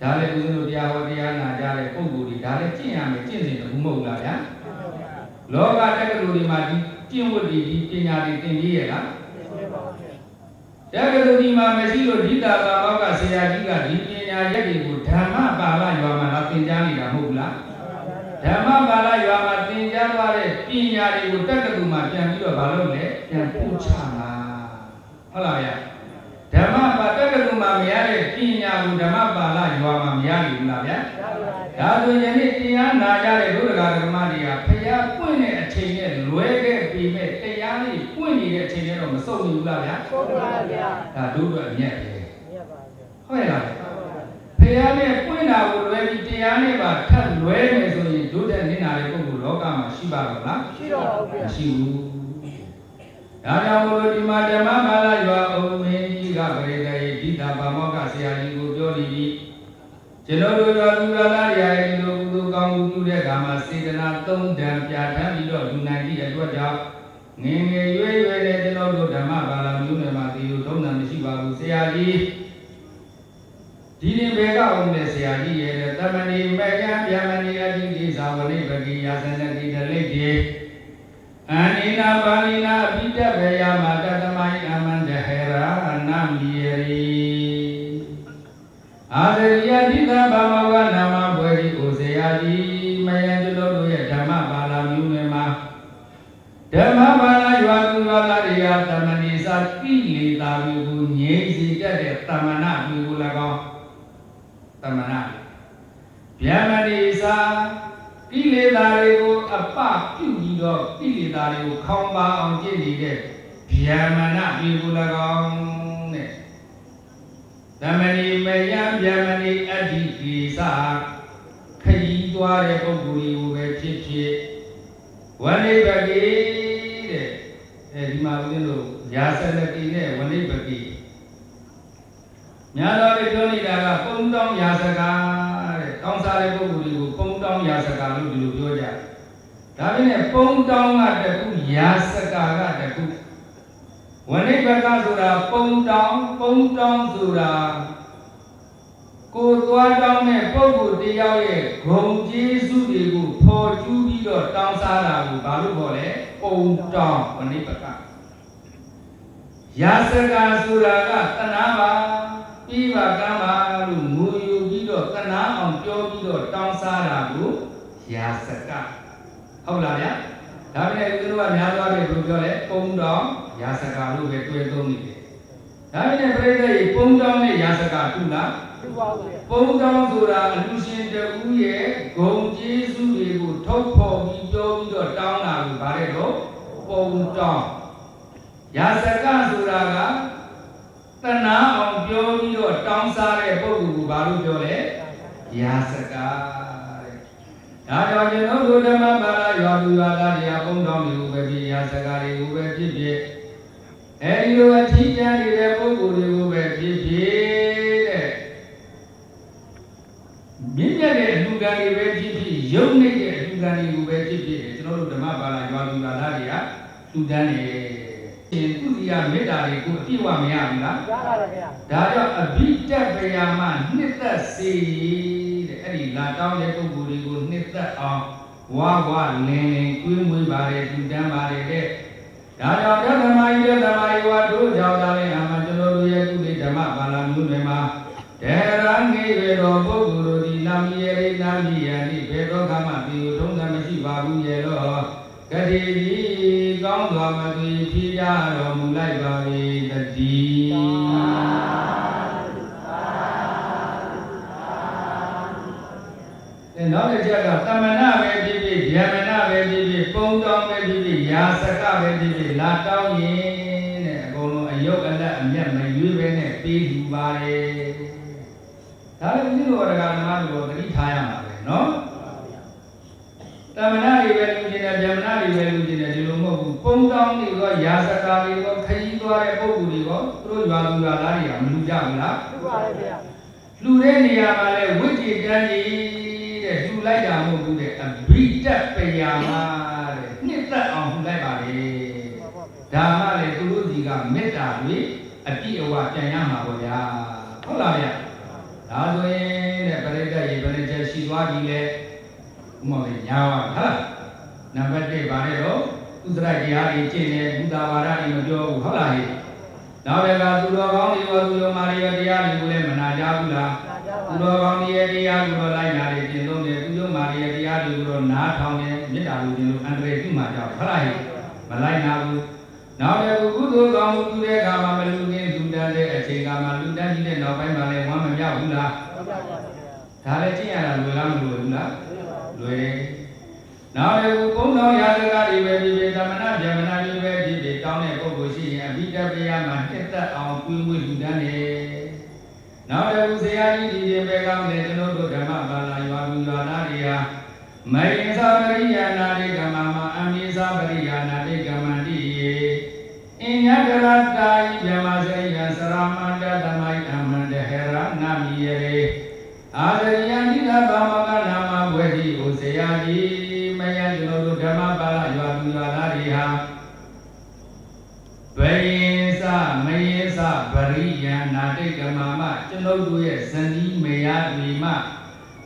ဒါလည်းဦးဇင်းတို့တရားဟောတရားနာကြတဲ့ပုဂ္ဂိုလ်တွေဒါလည်းကျင့်ရမယ်ကျင့်စဉ်တခုမဟုတ်လားဗျာလောကတက္ကသိုလ်တွေမှာဒီကျင့်ဝတ်တွေဒီပညာတွေသင်ပြီးရလားတက္ကသိုလ်ဒီမှာမရှိလို့ဒီတာသာဘောက်ကဆရာကြီးကဒီပညာ ညာရက်တွေကိုဓမ္မပါဠိရွာမှာသင်ကြားနေတာမဟုတ်ဘူးလားဓမ္မပါဠိရွာမှာသင်ကြားသွားတဲ့ပညာတွေကိုတက္ကသိုလ်မှာပြန်ပြီးတော့မလုပ်နဲ့ပြန်ပို့ချမှာဟုတ်လားဗျာဓမ္မပါတက္ကသိုလ်မှာမရတဲ့ပညာကိုဓမ္မပါဠိရွာမှာမရနိုင်ဘူးလားဗျာဒါဆိုရင်ဒီတရားနာကြတဲ့ဘုရားဓမ္မတွေကဖျားပွင့်တဲ့အချိန်နဲ့လွဲခဲ့ပြီးမဲ့တရားလေးပွင့်နေတဲ့အချိန်နဲ့တော့မစုံဘူးလားဗျာဟုတ်ပါဗျာဒါတို့တော့အမြတ်ပဲဟုတ်ရဲ့လားဖျားနဲ့ပွင့်တာကိုလွဲပြီးတရားနဲ့ပါထပ်လွဲမယ်ဆိုရင်တို့တဲ့နေတာတဲ့ပုဂ္ဂိုလ်လောကမှာရှိပါတော့လားရှိတော့ပါဗျာမရှိဘူးဒါကြောင့်မို့လို့ဒီမှာဓမ္မပါဠိရွာအောင်မင်းကြီးကပရိသေဒီတာဗမောကဆရာကြီးကိုပြောနေပြီကျွန်တော်တို့တော်လူလာလာရာရဲ့လူကုသိုလ်ကောင်းမှုပြုတဲ့အခါမှာစေတနာသုံးတန်ပြဋ္ဌာန်းပြီးတော့လူနိုင်သည့်အတွက်ကြောင့်ငယ်ငယ်ရွယ်ရွယ်နဲ့ကျွန်တော်တို့ဓမ္မဘာသာမျိုးနယ်မှာဒီလိုသုံးတန်မရှိပါဘူးဆရာကြီးဒီရင်ဘေကအောင်တဲ့ဆရာကြီးရဲ့တမဏိမေကံဗျာမဏိအတိကိသာဝိပကိယာသနတိတလိတေအနိနာပါဠိနာအပိတဘေယမတတမိုင်းအမန္တဟေရာနမီယေအာရယတိသဗမောကနာမဘွယ်ဒီကိုဆရာကြီးမယံကျွန်တော်တို့ရဲ့ဓမ္မပါဠိမျိုးနယ်မှာဓမ္မပါဠိရွာသူရွာသားတွေကတမဏိစာကိလေသာတွေကိုငြိမ်းစေတတ်တဲ့တမနာမျိုး၎င်းတမနာဗျာမဏိစာကိလေသာတွေကိုအပပြုပြီးတော့ကိလေသာတွေကိုခေါင်းပါအောင်ကျင့်နေတဲ့ဗျာမဏမျိုး၎င်းတဲ့သမဏိမယံဗျာမဏိအတ္တိကိသာခရီးသွားတဲ့ပုဂ္ဂိုလ်ကိုပဲဖြစ်ဖြစ်ဝဏိပကိတဲ့ဒီမှာဦးဇင်းတို့ရာဇလတိနဲ့ဝဏိပကိများတော်တွေပြောနေတာကပုံတောင်းရာဇကာတဲ့တောင်းစားတဲ့ပုဂ္ဂိုလ်တွေကိုပုံတောင်းရာဇကာလို့ဒီလိုပြောကြဒါပေမဲ့ပုံတောင်းကတခုရာဇကာကတခုဝဏိပကဆိုတာပုံတောင်းဆိုတာကိုယ်သွားတောင်းတဲ့ပုဂ္ဂိုလ်တယောက်ရဲ့ဂုဏ်ကျေးဇူးတွေကိုဖော်ကျူးပြီးတော့တောင်းစားတာကိုဘာလို့ခေါ်လဲပုံတောင်းဝဏိပကရာဇကာဆိုတာကတဏှာပါပြီးပါကံပါလို့ငိုယူပြီးတော့တဏှာအောင်ပြောပြီးတော့တောင်းစားတာကိုရာဇကဟုတ်လားဗျာဒါပေမဲ့သူတို့ကများသွားတယ်ဘယ်လိုပြောလဲပုံတောင်းရာဇကာလို့ပဲတွေ့သုံးနေတယ်ဒါပေမဲ့ပြိဿရေပုံတောင်းနဲ့ရာဇကာတူလားတူပါဘူးပုံတောင်းဆိုတာအလူရှင်တဦးရဲ့ဂုဏ်ကျေးဇူးတွေကိုထုတ်ဖော်ပြီးပြောပြီးတော့တောင်းတာကိုဗါတဲ့တော့ပုံတောင်းရာဇကဆိုတာကတဏှာအောင်ပြောပြီးတော့တောင်းစားတဲ့ပုဂ္ဂိုလ်ကိုဘာလို့ပြောလဲရာဇကာဒါကြောင့်ကျွန်တော်တို့ဓမ္မပါဠိရွာသူရွာသားတရားပုံတော်မျိုးပဲဖြစ်ရာဇကာတွေကိုပဲဖြစ်ဖြစ်အဲဒီလိုအထီးကျန်နေတဲ့ပုဂ္ဂိုလ်တွေကိုပဲဖြစ်ဖြစ်တဲ့မြင့်မြတ်တဲ့အလှူခံတွေပဲဖြစ်ဖြစ်ယုံနေတဲ့အလှူခံတွေကိုပဲဖြစ်ဖြစ်ကျွန်တော်တို့ဓမ္မပါဠိရွာသူရွာသားတွေကလှူဒန်းနေရှင်သူစီယမေတ္တာတွေကိုအပြည့်အဝမရဘူးလားရပါတယ်ဗျာဒါကြောင့်အဘိဓပ္ပယမနှစ်သက်စေတဲ့အဲ့ဒီလာတောင်းတဲ့ပုဂ္ဂိုလ်တွေကိုနှစ်သက်အောင်ဝါဝလင်းလင်းကွင်းမွေးပါတယ်လှူဒန်းပါတယ်တဲ့ဒါကြောင့်ဓမ္မယဓမ္မယဝတို့ကြောင့်သာလေအမှကျွန်တော်တို့ရဲ့ကုသိဓမ္မပါဠိမျိုးတွေမှာဒေရငေရတော်ပုဂ္ဂိုလ်တို့ဒီနာမီယေရိနာမီယနိဘေသောကမပြေထုံးစံမရှိပါဘူးရဲ့တော့ကတိဒီကောင်းစွာမသွေဖြေကြတော်မူလိုက်ပါ၏တတိနောက်တစ်ချက်ကသမဏပဲဖြစ်ဖြစ်ဗျာမဏပဲဖြစ်ဖြစ်ပုံတောင်းပဲဖြစ်ဖြစ်ရာဇကပဲဖြစ်ဖြစ်လာတောင်းရင်တဲ့အကုန်လုံးအယုတ်အလက်အမျက်မရွေးပဲနဲ့ပေးယူပါတယ်ဒါလည်းဒီလိုတရားဓမ္မတို့သတိထားရမှာပဲနော်သမဏတွေပဲလူကျင်တယ်ဗျာမဏတွေပဲလူကျင်တယ်ဒီလိုမဟုတ်ဘူးပုံတောင်းတွေကရာဇကာတွေကခရီးသွားတဲ့ပုဂ္ဂိုလ်တွေကသူတို့ရွာလူရွာသားတွေကမလူကြဘူးလားလူပါတယ်ဗျာလူတဲ့နေရာမှာလဲဝိจิတန်းကြီးတဲ့လူလိုက်တာမဟုတ်ဘူးတဲ့အဘိဓပ္ပယမတဲ့နှစ်သက်အောင်လူလိုက်ပါလေဒါမှလည်းသူတို့စီကမေတ္တာတွေအပြည့်အဝပြန်ရမှာပေါ့ဗျာဟုတ်လားဗျာဒါဆိုရင်တဲ့ပရိသတ်ရေဘယ်နဲ့ချက်ရှိသွားပြီလဲဥမောင်ညာပါဟုတ်နံပါတ်1ပါလေတော့ဥစ္စရတရားတွေကျင့်နေဘုဒ္ဓဘာသာတွေမပြောဘူးဟုတ်လားဟဲ့နောက်တကသူတော်ကောင်းတွေရောသူတော်မာတွေရောတရားတွေကိုလည်းမနာကြဘူးလားနာကြပါ သူတော်ကောင်းရဲ့တရားကိုတော့လိုက်နာတယ်ကျင့်သုံးတယ်သူတို့မာရဲ့တရားတွေကိုတော့နားထောင်တယ်မေတ္တာလိုခြင်းလို့အန္တရာယ်ပြုမှကြောက်ဟုတ်လားဟဲ့မလိုက်နာဘူးနောက်လည်းကုသိုလ်ကောင်းမှုပြုတဲ့အခါမှာမလူငင်းလူတန်းတဲ့အချိန်ကမှလူတန်းကြီးတဲ့နောက်ပိုင်းမှာလည်းဝမ်းမမြောက်ဘူးလားဒါလည်းကျင့်ရတာလွယ်လားမလွယ်ဘူးလားလွယ်နောက်လည်းဘုံတော်ရာဇဂတွေပဲဖြစ်ဖြစ်သမဏဗျမနာတွေပဲဖြစ်ဖြစ်တောင်းတဲ့ပုဂ္ဂိုလ်ရှိရင်အဘိဓမ္မာမှာတက်သက်အောင်ပြုဝေလူတန်းတယ်နောက်လည်းဆရာကြီးဒီရင်ပဲကောင်းတယ်ကျွန်တော်တို့ဓမ္မဘာသာရွာလူရွာသားတွေဟာမေယသာပရိယာနာတိကမ္မမှာအမေသာပရိယာနာတိကမ္မတိအညတရတာယဗျမစရိယသရမန္တသမိုက်အမန္တဟရနာမီယေအာရယံတိသာဘာမကနာမဘွယ်ဒီကိုဆရာကြီးမယံကျွန်တော်တို့ဓမ္မဘာသာရွာလူရွာသားတွေဟာဘယင်စမယင်စပရိယံနာတိကမ္မမှာကျွန်တော်တို့ရဲ့ဇနီးမေယတွေမှာ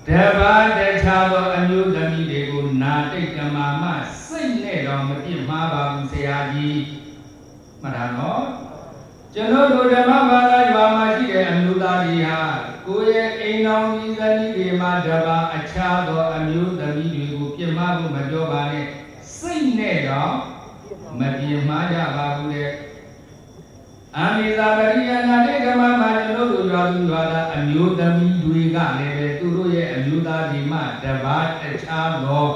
တဘာတခြားသောအမျိုးသမီးတွေကိုနာတိတ်ကမာမစိတ်နဲ့တော့မပြစ်မှားပါဘူးဆရာကြီးမှတ်တာနော်ကျွန်တော်တို့ဓမ္မဘာသာရွာမှာရှိတဲ့အမျိုးသားတွေဟာကိုယ့်ရဲ့အိမ်တော်ကြီးဇနီးတွေမှာတဘာအခြားသောအမျိုးသမီးတွေကိုပြစ်မှားဖို့မပြောပါနဲ့စိတ်နဲ့တော့မပြစ်မှားကြပါဘူးတဲ့အာမိသာပရိယနာတိကမမကျွန်တော်တို့ရွာသူရွာသားအမျိုးသမီးတွေကလည်းပဲသူတို့ရဲ့အမျိုးသားဒီမှတပါးတခြားသော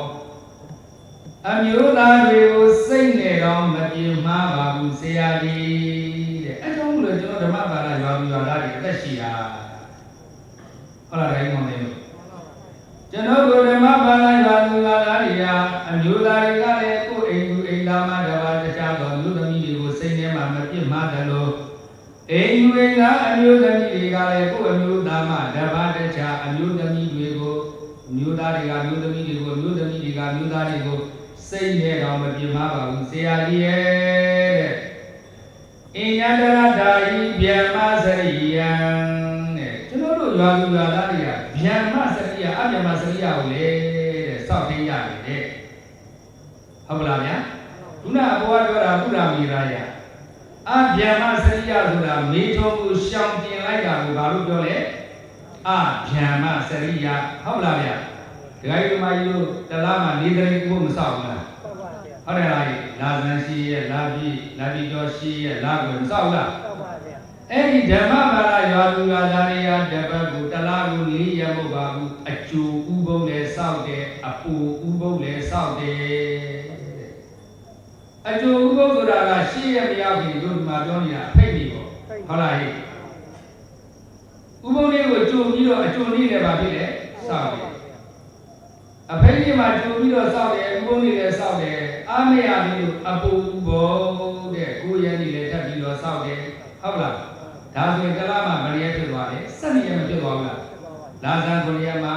အမျိုးသားတွေကိုစိတ်နဲ့တော့မပြေမှားပါဘူးဆရာကြီးတဲ့အဲကြောင့်လို့ကျွန်တော်ဓမ္မဘာသာရွာသူရွာသားတွေအသက်ရှိတာဟုတ်လားတိုင်းမောင်လေးတို့ကျွန်တော်တို့ဓမ္မဘာသာရွာသူရွာသားတွေဟာအမျိုးသားတွေကလည်းကိုယ်အိမ်သူအိမ်သားမှတပါးတခြားသောအမျိုးသမီးတွေကိုစိတ်နဲ့မှမပြစ်မှားတယ်လို့အိမ်သူအိမ်သားအမျိုးသမီးတွေကလည်းကိုယ်အမျိုးသားမှတပါးတခြားအမျိုးသမီးတွေကိုမျိုးသားတွေကမျိုးသမီးတွေကိုမျိုးသမီးတွေကမျိုးသားတွေကိုစိတ်နဲ့တော့မပြစ်မှားပါဘူးဆရာကြီးရဲ့တဲ့အင်ယတရတာယိဗျမစရိယံတဲ့ကျွန်တော်တို့ရွာသူရွာသားတွေကဗျမစရိယအဗျမစရိယကိုလေတဲ့စောင့်သိရတယ်တဲ့ဟုတ်ပါလားဗျာခုနအဘောကပြောတာဘုရားမိရာယအဗျမစရိယဆိုတာမေထုံကိုရှောင်တင်လိုက်တာကိုဘာလို့ပြောလဲအဗျမစရိယဟုတ်လားဗျာဒကာကြီးမကြီးတို့တလားမှာ၄တရိပ်ကိုမဆောက်ဘူးလားဟုတ်တယ်လားလာဇန်ရှိရဲ့လာပြီကျော်ရှိရဲ့လာကိုမဆောက်လားအဲ့ဒီဓမ္မဘာသာရွာသူရွာသားတွေဟာတပတ်ကိုတလားကို၄ရက်မဟုတ်ပါဘူးအကျိုးဥပုံလည်းဆောက်တယ်အပူဥပုံလည်းဆောက်တယ်အကျိုးဥပုသ္တရာကရှေ့ရမရောက်ခင်တို့ဒီမှာပြောနေတာဖိတ်နေပေါ့ဟုတ်လားဟဲ့ဥပုံလေးကိုကြိုပြီးတော့အကျိုးလေးလည်းပါဖြစ်တယ်စောက်တယ်အဖိတ်ကြီးမှာကြိုပြီးတော့စောက်တယ်ဥပုံလေးလည်းစောက်တယ်အားမရဘူးလို့အပူဥပုံတဲ့ကိုရည်လေးလည်းထပ်ပြီးတော့စောက်တယ်ဟုတ်လားဒါဆိုရင်ကလာမှာဗရိယဖြစ်သွားတယ်12ရက်မဖြစ်သွားဘူးလားလာဇန်9ရက်မှာ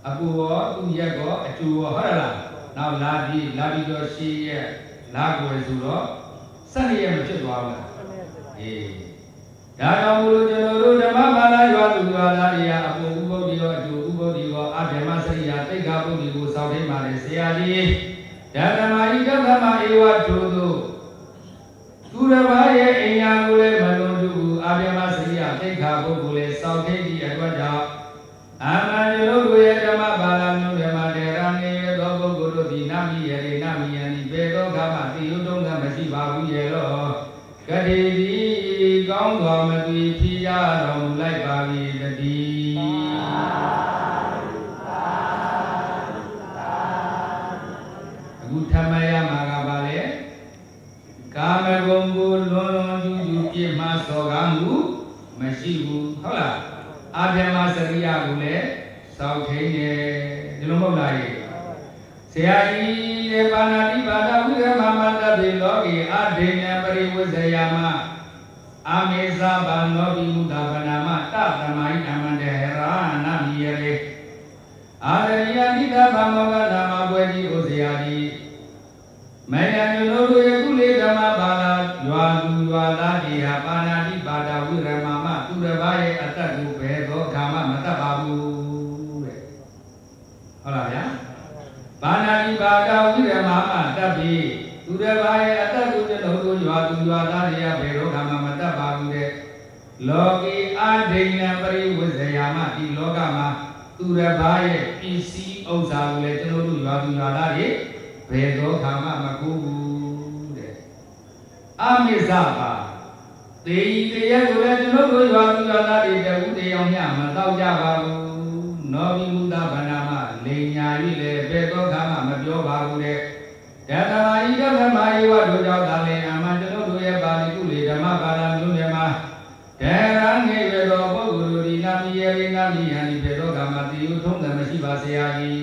အပူရောသူရက်ရောအကျိုးရောဟုတ်လားနောက်လာပြီးတော့ရှေ့ရက်လာကိုယ်ဆိုတော့12ရက်မဖြစ်သွားဘူးလားအေးဒါကြောင့်မို့လို့ကျွန်တော်တို့ဓမ္မဘာသာရွာသူရွာသားတွေဟာအပူဥပုဒ်ဒီရောအကျိုးဥပုဒ်ဒီရောအဗျမစရိယာတိတ်္ခာပုဒ်ဒီကိုစောင့်ထိန်ပါလေဆရာကြီးဓမ္မဤကသမဧဝထိုတို့သူတစ်ပါးရဲ့အိမ်ယာကိုလည်းမလွန်တူဘူးအဗျမစရိယာတိတ်္ခာပုဒ်ကိုလည်းစောင့်ထိန်ကြည့်အတွက်ကြောင့်အမှန်တို့ကိုရဲ့ဓမ္မဘာသာမျိုးတွေမှာတေရနေသောပုဂ္ဂိုလ်တို့သည်နမိယေနမိယံဒီဘေသောကမတိယုတုံးကမရှိပါဘူးရဲ့တော့ကတိဒီကောင်းစွာမသွေဖြီးကြတော်မူလိုက်ပါ၏တည်းအခုထမယမှာကပါလေကာမဂုဏ်ကိုလွန်လွန်ကျူးကျူးပြစ်မှားစော်ကားမှုမရှိဘူးဟုတ်လားအာဗျမစရိယကိုလည်းစောင့်ထိန်တယ်ဒီလိုမဟုတ်လားဆရာကြီးရဲ့ပါဏာတိပါဒဝိရမမတ္တိလောကီအဒိဉ္ပရိဝဇယမအမေဇာဘာနောပိမုဒ္ဒဗနာမတသမိုင်းအမန္တဟရနာမီယေအာရယတိတဗမောကနာမပွဲကြီးကိုဆရာကြီးမေယံမျိုးတို့ရဲ့ကုလေဓမ္မဘာသာရွာသူရွာသားတွေဟာပါဏာတိပါဒဝိရမမသူတစ်ပါးရဲ့အတ္တကိုဘယ်သောခါမှမတတ်ပါဘူးတဲ့ဟုတ်လားဗျာဘာနာတိပါဒဝိရမမတတ်ပြီးသူတစ်ပါးရဲ့အတ္တကိုကျွန်တော်တို့ရွာသူရွာသားတွေကဘယ်တော့မှမတတ်ပါဘူးတဲ့လောကီအ အာဒိဏပရိဝဇယမဒီလောကမှာသူတစ်ပါးရဲ့ပစ္စည်းဥစ္စာကိုလည်းကျွန်တော်တို့ရွာသူရွာသားတွေဘယ်တော့ခါမှမကူဘူးတဲ့အမိစ္ဆပါသေဤတရားကိုလည်းကျွန်တော်တို့ရွာသူရွာသားတွေတဝုတရားမျှမတော့ကြပါဘူးနောဘိမုဒ္ဒဗန္နာမလိန်ညာ၍လည်းဘယ်တော့ခါမှမပြောပါဘူးတဲ့ဓမ္မဤဓမ္မယေဝတို့ကြောင့်သာလေအမှန်ကျွန်တော်တို့ရဲ့ပါဠိကုလေဓမ္မပါဠိမျိုးတွေမှာဒေရငိဘေသောပုဂ္ဂိုလ်တို့ဒီနာမီယေရိနာမီယံဒီဘေသောကမတိယထုံးတယ်မရှိပါစေရကြီး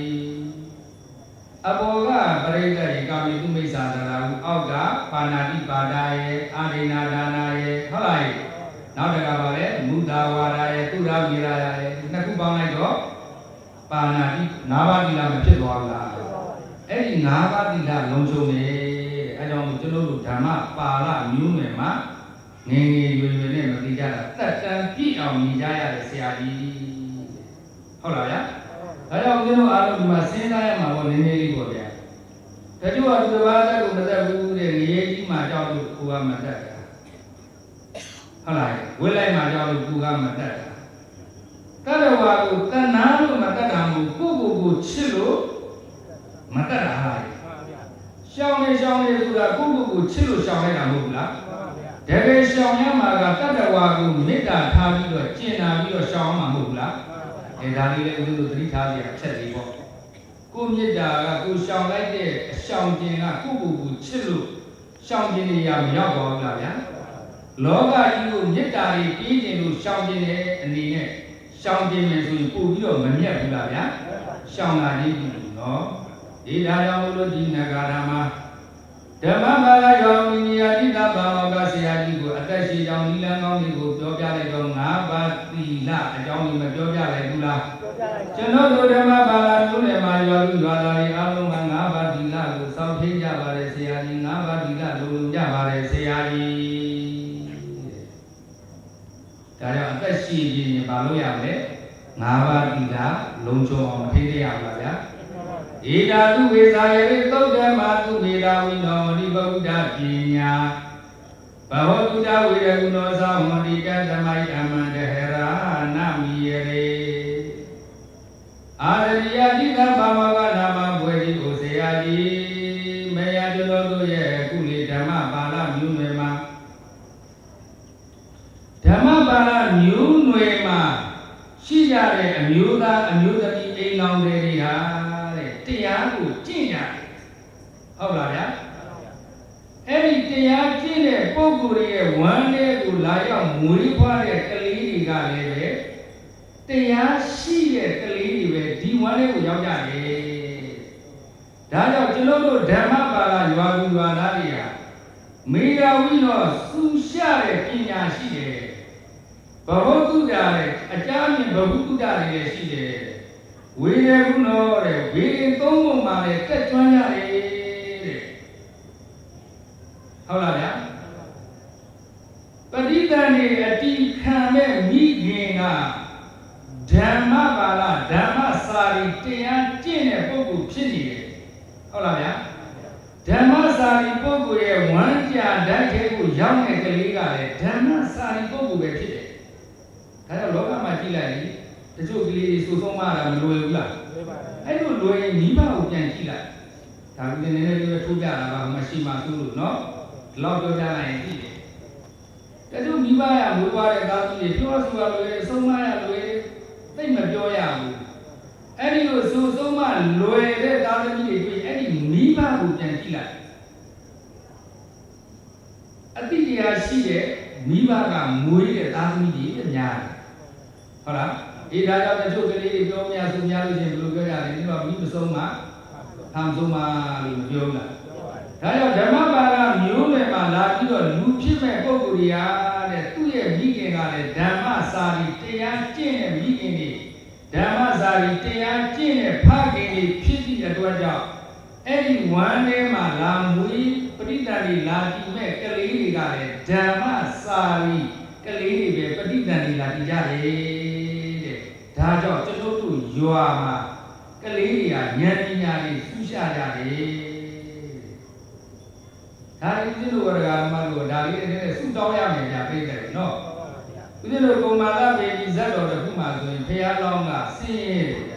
အဘောကပရိသတ်ရေကာမိကုမိစ္ဆာသရာဟုအောက်ကပါဏာတိပါဒယေအာရိနာဒါနာယေဟုတ်လားနောက်တစ်ခါပါလေမုဒ္ဒဝါဒယေသူရဝိရာယေနှစ်ခုပေါင်းလိုက်တော့ပါဏာတိ၅ပါးသီလမဖြစ်သွားဘူးလားအဲ့ဒီ၅ပါးသီလလုံးစုံနေအဲကြောင့်ကျွန်တော်တို့ဓမ္မပါဠိမျိုးနယ်မှာငယ်ငယ်ရွယ်ရွယ်နဲ့မသိကြတာတက်တန်ပြည့်အောင်ညီကြရတဲ့ဆရာကြီးဟုတ်လားဗျာဒါကြောင့်ကျွန်တော်အားလုံးဒီမှာစဉ်းစားရမှာပေါ့နည်းနည်းလေးပေါ့ဗျာတချို့ကဒီဘာသာကိုမတတ်ဘူးတဲ့ငရေကြီးမှကြောက်လို့ကိုကမတတ်တာဟုတ်လားဝိလိုက်မှကြောက်လို့ကိုကမတတ်တာတတဝါကိုတဏှာလို့မတတ်တာမဟုတ်ကိုချစ်လို့မတတ်တာဟာရှောင်းနေဆိုတာကိုချစ်လို့ရှောင်းလိုက်တာမဟုတ်ဘူးလားတကယ်ရှောင်ရမှာကတတ္တဝါကိုမေတ္တာထားပြီးတော့ကျင့်နာပြီးတော့ရှောင်မှာမဟုတ်ဘူးလားအဲဒါလေးလည်းဦးဇင်းတို့သတိထားကြရအချက်လေးပေါ့ကိုမေတ္တာကကိုရှောင်လိုက်တဲ့အရှောင်ခြင်းကကိုချစ်လို့ရှောင်ခြင်းနေရမရောက်ပါဘူးလားဗျာလောကကြီးကိုမေတ္တာတွေပြီးခြင်းလို့ရှောင်ခြင်းတဲ့အနေနဲ့ရှောင်ခြင်းမယ်ဆိုရင်ပို့ပြီးတော့မမြတ်ဘူးလားဗျာရှောင်တာလေးပြီနော်ဒီဒါကြောင့်လို့ဒီနဂါရမှာဓမ္မဘာသာယောဂီညာတိတဘာမောကဆရာကြီးကိုအသက်ရှိကြောင်းနိလန်းကောင်းလေးကိုပြောပြလိုက်တော့၅ပါးသီလအကြောင်းကိုမပြောပြလိုက်ဘူးလားကျွန်တော်တို့ဓမ္မဘာသာမျိုးနယ်မှာယောဂီရွာသားတွေအားလုံးက၅ပါးသီလကိုစောင့်ထိန်ကြပါတယ်ဆရာကြီး၅ပါးသီလလုံးလုံးကြပါတယ်ဆရာကြီးဒါကြောင့်အသက်ရှိခြင်းဘာလို့ရမလဲ၅ပါးသီလလုံးချုံအောင်ထိန်းရပါဗျာဧတာတုဝေသာယေသုဒ္ဓမာတုဝေရာဝိနောဒီဗုဒ္ဓပညာဘဝတုဒ္ဓဝေရကုနောသာဝန္တိကသမိုက်အမန္တဟရာနာမီယေအာရိယတိကဘာမကနာမဘွယ်ဒီကိုဆရာကြီးမေယကျွန်တော်တို့ရဲ့ကုလေဓမ္မပါဠိမျိုးနွယ်မှာဓမ္မပါဠိမျိုးနွယ်မှာရှိကြတဲ့အမျိုးသားအမျိုးသမီးအိမ်လောင်တွေဟာတရားကိုကျင့်ကြဟုတ်လားဗျာအဲ့ဒီတရားကျင့်တဲ့ပုဂ္ဂိုလ်ရဲ့ဝမ်းလေးကိုလာရောက်မွေးဖွားတဲ့ကလေးတွေကလည်းပဲတရားရှိတဲ့ကလေးတွေပဲဒီဝမ်းလေးကိုရောက်ကြတယ်ဒါကြောင့်ကျွန်တော်တို့ဓမ္မပါဠိရွာသူရွာသားတွေဟာမေတ္တာဝိနောစူးရှတဲ့ပညာရှိတယ်ဘဝတုဒ္ဒရဲ့အကြမ်းမြင်ဘဝတုဒ္ဒတွေလည်းရှိတယ်ဝေရကုနောတဲ့ဝေရင်သုံးပုံမှာလည်းတက်ကျွမ်းရတယ်တဲ့ဟုတ်လားဗျာပဋိသန္ဓေအတိခံမဲ့မိခင်ကဓမ္မပါဠိဓမ္မစာရီတရားကျင့်တဲ့ပုဂ္ဂိုလ်ဖြစ်နေတယ်ဟုတ်လားဗျာဓမ္မစာရီပုဂ္ဂိုလ်ရဲ့ဝမ်းကြဓာတ်ထဲကိုရောက်တဲ့ကလေးကလည်းဓမ္မစာရီပုဂ္ဂိုလ်ပဲဖြစ်တယ်ဒါကြောင့်လောကမှာကြည့်လိုက်ရင်တချို့ကလေးတွေစူဆုံးမတာမလွယ်ဘူးလားအဲ့လိုလွယ်ရင်မိဘကိုပြန်ကြည့်လိုက်ဒါကလည်းနည်းနည်းလေးထိုးပြတာပါမရှိမှသိလို့နော်ဒီလောက်ပြောပြလိုက်ရင်ကြည့်တယ်တချို့မိဘရမွေးသွားတဲ့သားသမီးတွေပြောဆိုတာလွယ်ဆုံးမရလွယ်သိမပြောရဘူးအဲ့ဒီလိုစူဆုံးမလွယ်တဲ့သားသမီးတွေတွေ့အဲ့ဒီမိဘကိုပြန်ကြည့်လိုက်အတိတရားရှိတဲ့မိဘကမွေးတဲ့သားသမီးတွေအများတယ်ဟုတ်လားဒီဒါကြောင့်တချို့ကလေးတွေပြောများဆိုများလို့ချင်းဘယ်လိုပြောကြလဲဒီတော့မိမဆုံးမှဟမ်ဆုံးမှလို့မပြောဘူးလားဒါကြောင့်ဓမ္မပါဠိမျိုးနယ်မှာလာပြီးတော့လူဖြစ်မဲ့ပုဂ္ဂိုလ်တွေဟာတဲ့သူ့ရဲ့မိခင်ကလည်းဓမ္မစာရီတရားကျင့်တဲ့မိခင်တွေဓမ္မစာရီတရားကျင့်တဲ့ဖခင်တွေဖြစ်သည့်အတွက်ကြောင့်အဲ့ဒီဝမ်းထဲမှာလာမွေးပဋိသန္ဓေလာကြည့်မဲ့ကလေးတွေကလည်းဓမ္မစာရီကလေးတွေပဲပဋိသန္ဓေလာကြည့်ကြတယ်ဒါကြောင့်ကျွန်တော်တို့ရွာမှာကလေးတွေကဉာဏ်ပညာတွေစူးရှကြတယ်ဒါလေးတို့ဝရဂမတို့ဒါလေးနဲ့ဆူတောင်းရမယ်ညာပြည့်တယ်နော် ဦးဇင်းတို့ပုံမာလာပေဒီဇတ်တော်တစ်ခုမှဆိုရင်ဖះလောင်းကဆင်းရဲတယ်ဗျ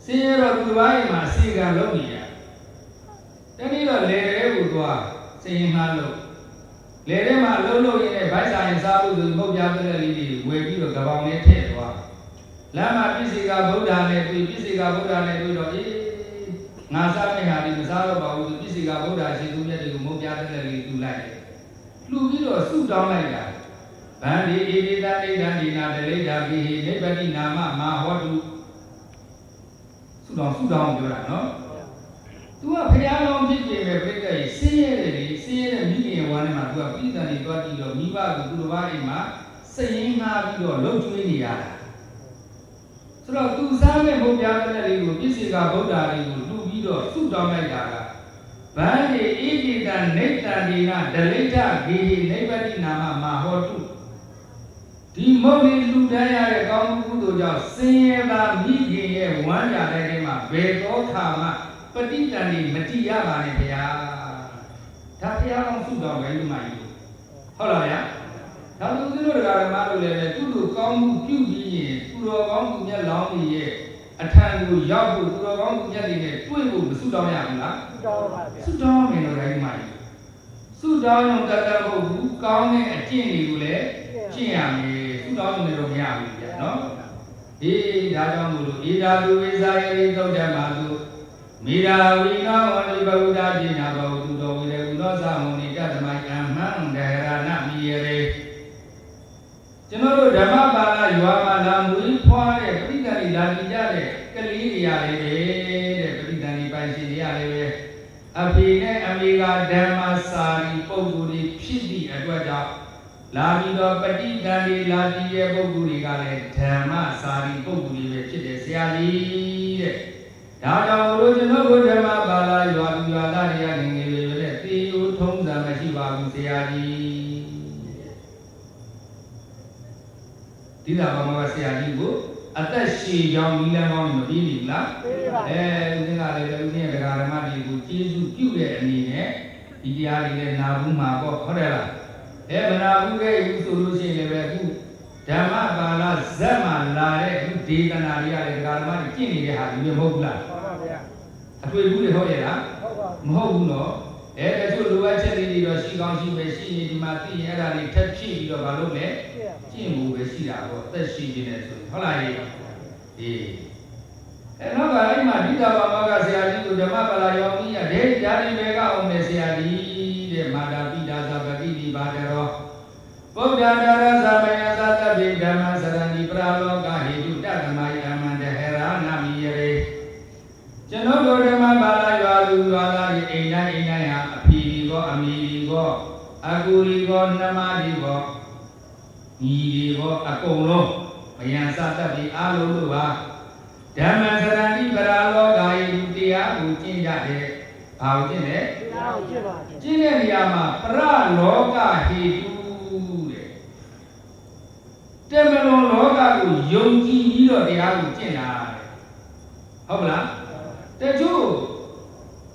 ဆင်းရဲတော့သူတစ်ပါးအိမ်မှာအစီကံလုပ်နေရတနေ့တော့လေထဲကိုသွားစင်ရင်ငှားလို့လေထဲမှာအလုံးလုံးရင်းနဲ့ဗိုက်ဆိုင်စားဖို့ဆိုမဟုတ်ပြတဲ့လေးတွေဝယ်ပြီးတော့ကပောင်နဲ့ထည့်သွားလမ်းမှာပြည့်စေကဗုဒ္ဓနဲ့တွေ့ပြည့်စေကဗုဒ္ဓနဲ့တွေ့တော့ငါစားတဲ့ဟာဒီမစားတော့ပါဘူးပြည့်စေကဗုဒ္ဓရှင်သူမြတ်တွေကိုမဟုတ်ပြတဲ့လေးတူလိုက်တယ်လူပြီးတော့ဆုတောင်းလိုက်တာဗန္ဒီဣတိတအိဒံဒီနာတလိဒာပိဟိနိဗ္ဗတိနာမမဟောတုဆုတောင်းပြောတာနော်သူကဖျားလောင်းဖြစ်ပြင်ပဲပြိတ္တရဲ့ဆင်းရဲတယ်လေဆင်းရဲတဲ့မိခင်ဝါနဲ့မှာသူကပြည်တန်တွေတွားကြည့်တော့မိဘကသူတစ်ပါးအိမ်မှာစိတ်ရင်းငှားပြီးတော့လှုပ်ကျွေးနေရတာဆိုတော့သူစားမဲ့ဘုရားတဲ့လေးကိုပြည့်စေကဗုဒ္ဓတွေကိုလူပြီးတော့ဆုတောင်းလိုက်တာကဗန္ဒီဣတိတနိတ္တန္ဒီနာဒလိဒဂေဟိနိဗ္ဗတိနာမမဟောတုဒီမုတ်လေးလူတန်းရတဲ့ကောင်းမှုကုသိုလ်ကြောင့်ဆင်းရဲတာမိခင်ရဲ့ဝမ်းကြတဲ့ထဲမှာဘယ်သောခါမှပဋိတန်ဒီမတိရပါနဲ့ဗျာဒါဖျားအောင်ဆုတောင်းပဲလို့မှယူဟုတ်လားဗျာဒါသူတို့ဓမ္မတို့လည်းသူ့လိုကောင်းမှုပြုပြီးရင်သူတော်ကောင်းသူမြတ်လောင်းကြီးရဲ့အထံကိုရောက်ဖို့သူတော်ကောင်းသူမြတ်တွေနဲ့တွေ့ဖို့မဆုတောင်းရဘူးလားဆုတောင်းပါဗျာဆုတောင်းမယ်လို့လည်းမှယူဆုတောင်းရုံတတ်တဲ့မဟုတ်ဘူးကောင်းတဲ့အကျင့်တွေကိုလည်းကျင့်ရမယ်ဆုတောင်းရုံနဲ့တော့မရဘူးဗျာနော်ဒီဒါကြောင့်မို့လို့ဧဒါသူဝိဇာယေသုတ်ဓမ္မသူမိရာဝိနောဝတိဘုဒ္ဓပိနာဘဝတုတော်ဝိရေကုသောသမုန်ိတသမိုင်အမံဒဟရဏမိယေကျွန်တော်တို့ဓမ္မပါဠိရွာမှာလာမွေးဖွားတဲ့ပဋိသန္ဓေလာကြည့်ကြတဲ့ကလေးတွေရတယ်တဲ့ပဋိသန္ဓေပိုင်ရှင်တွေရတယ်ပဲအဖေနဲ့အမေကဓမ္မစာရီပုဂ္ဂိုလ်တွေဖြစ်သည့်အတွက်ကြောင့်လာပြီးတော့ပဋိသန္ဓေလာကြည့်တဲ့ပုဂ္ဂိုလ်တွေကလည်းဓမ္မစာရီပုဂ္ဂိုလ်တွေပဲဖြစ်တယ်ဆရာကြီးတဲ့ဒါကြောင့်လို့ကျွန်တော်တို့ဓမ္မပါဠိရွာသူရွာသားတွေကငငယ်လေးတွေနဲ့တေယိုထုံးစံမရှိပါဘူးဆရာကြီးဒီသာဘာမှဆရာကြီးကိုအသက်ရှည်ကြောင်းနီလန်းကောင်းမပြီးဘူးလားပြီးပါဦးဇင်းကလည်းဦးဇင်းရဲ့ဒကာဓမ္မတွေကိုကျေးဇူးပြုတဲ့အနေနဲ့ဒီတရားတွေလည်းနာဘူးမှာပေါ့ဟုတ်တယ်လားမနာဘူးခဲ့ဘူးဆိုလို့ရှိရင်လည်းအခုဓမ္မပါဠိဇက်မှာလာတဲ့အခုဒေသနာတွေကလည်းဒကာဓမ္မတွေကျင့်နေတဲ့ဟာဒီမျိုးမဟုတ်ဘူးလားဟုတ်ပါဗျာအတွေ့အကြုံတွေဟုတ်ရဲ့လားဟုတ်ပါမဟုတ်ဘူးနော်တချို့လိုအပ်ချက်တွေတော့ရှိကောင်းရှိပဲရှိရင်ဒီမှာသိရင်အဲ့ဒါတွေထပ်ဖြည့်ပြီးတော့မလုပ်နဲ့ကျင့်မှုပဲရှိတာပေါ့အသက်ရှိနေတဲ့ဆိုဟုတ်လားနောက်ကအဲ့မှာဒီတာဘာမကဆရာကြီးကိုဓမ္မပါဠိရောပြီးရတယ်ဓာတိဘေကအောင်တဲ့ဆရာကြီးတဲ့မာတာပိဒါသပတိဒီဘာတရောဗုဒ္ဓတာရသဗယသတ္တဗေဓမ္မစရဏိပရာလောကဟိတုတတ္တမယအမန္တဟရဏမိယေကျွန်တော်တို့ဓမ္မပါဠိရွာလူရွာသားတွေအိမ်တိုင်းဟာအဖီဒီကောအမီဒီကောအကူဒီကောနှမဒီကောညီဒီကောအကုန်လုံးမယံစတတ်ပြီးအားလုံးတို့ဟာဓမ္မစရဏိပရာလောကဟိတုတရားကိုကျင့်ကြတယ်ဘာကိုကျင့်လဲတရားကိုကျင့်ပါကျင့်တဲ့နေရာမှာပရလောကဟိတုတမလွန်လောကကိုယုံကြည်ပြီးတော့တရားကိုကျင့်တာဟုတ်ပါလားတချို့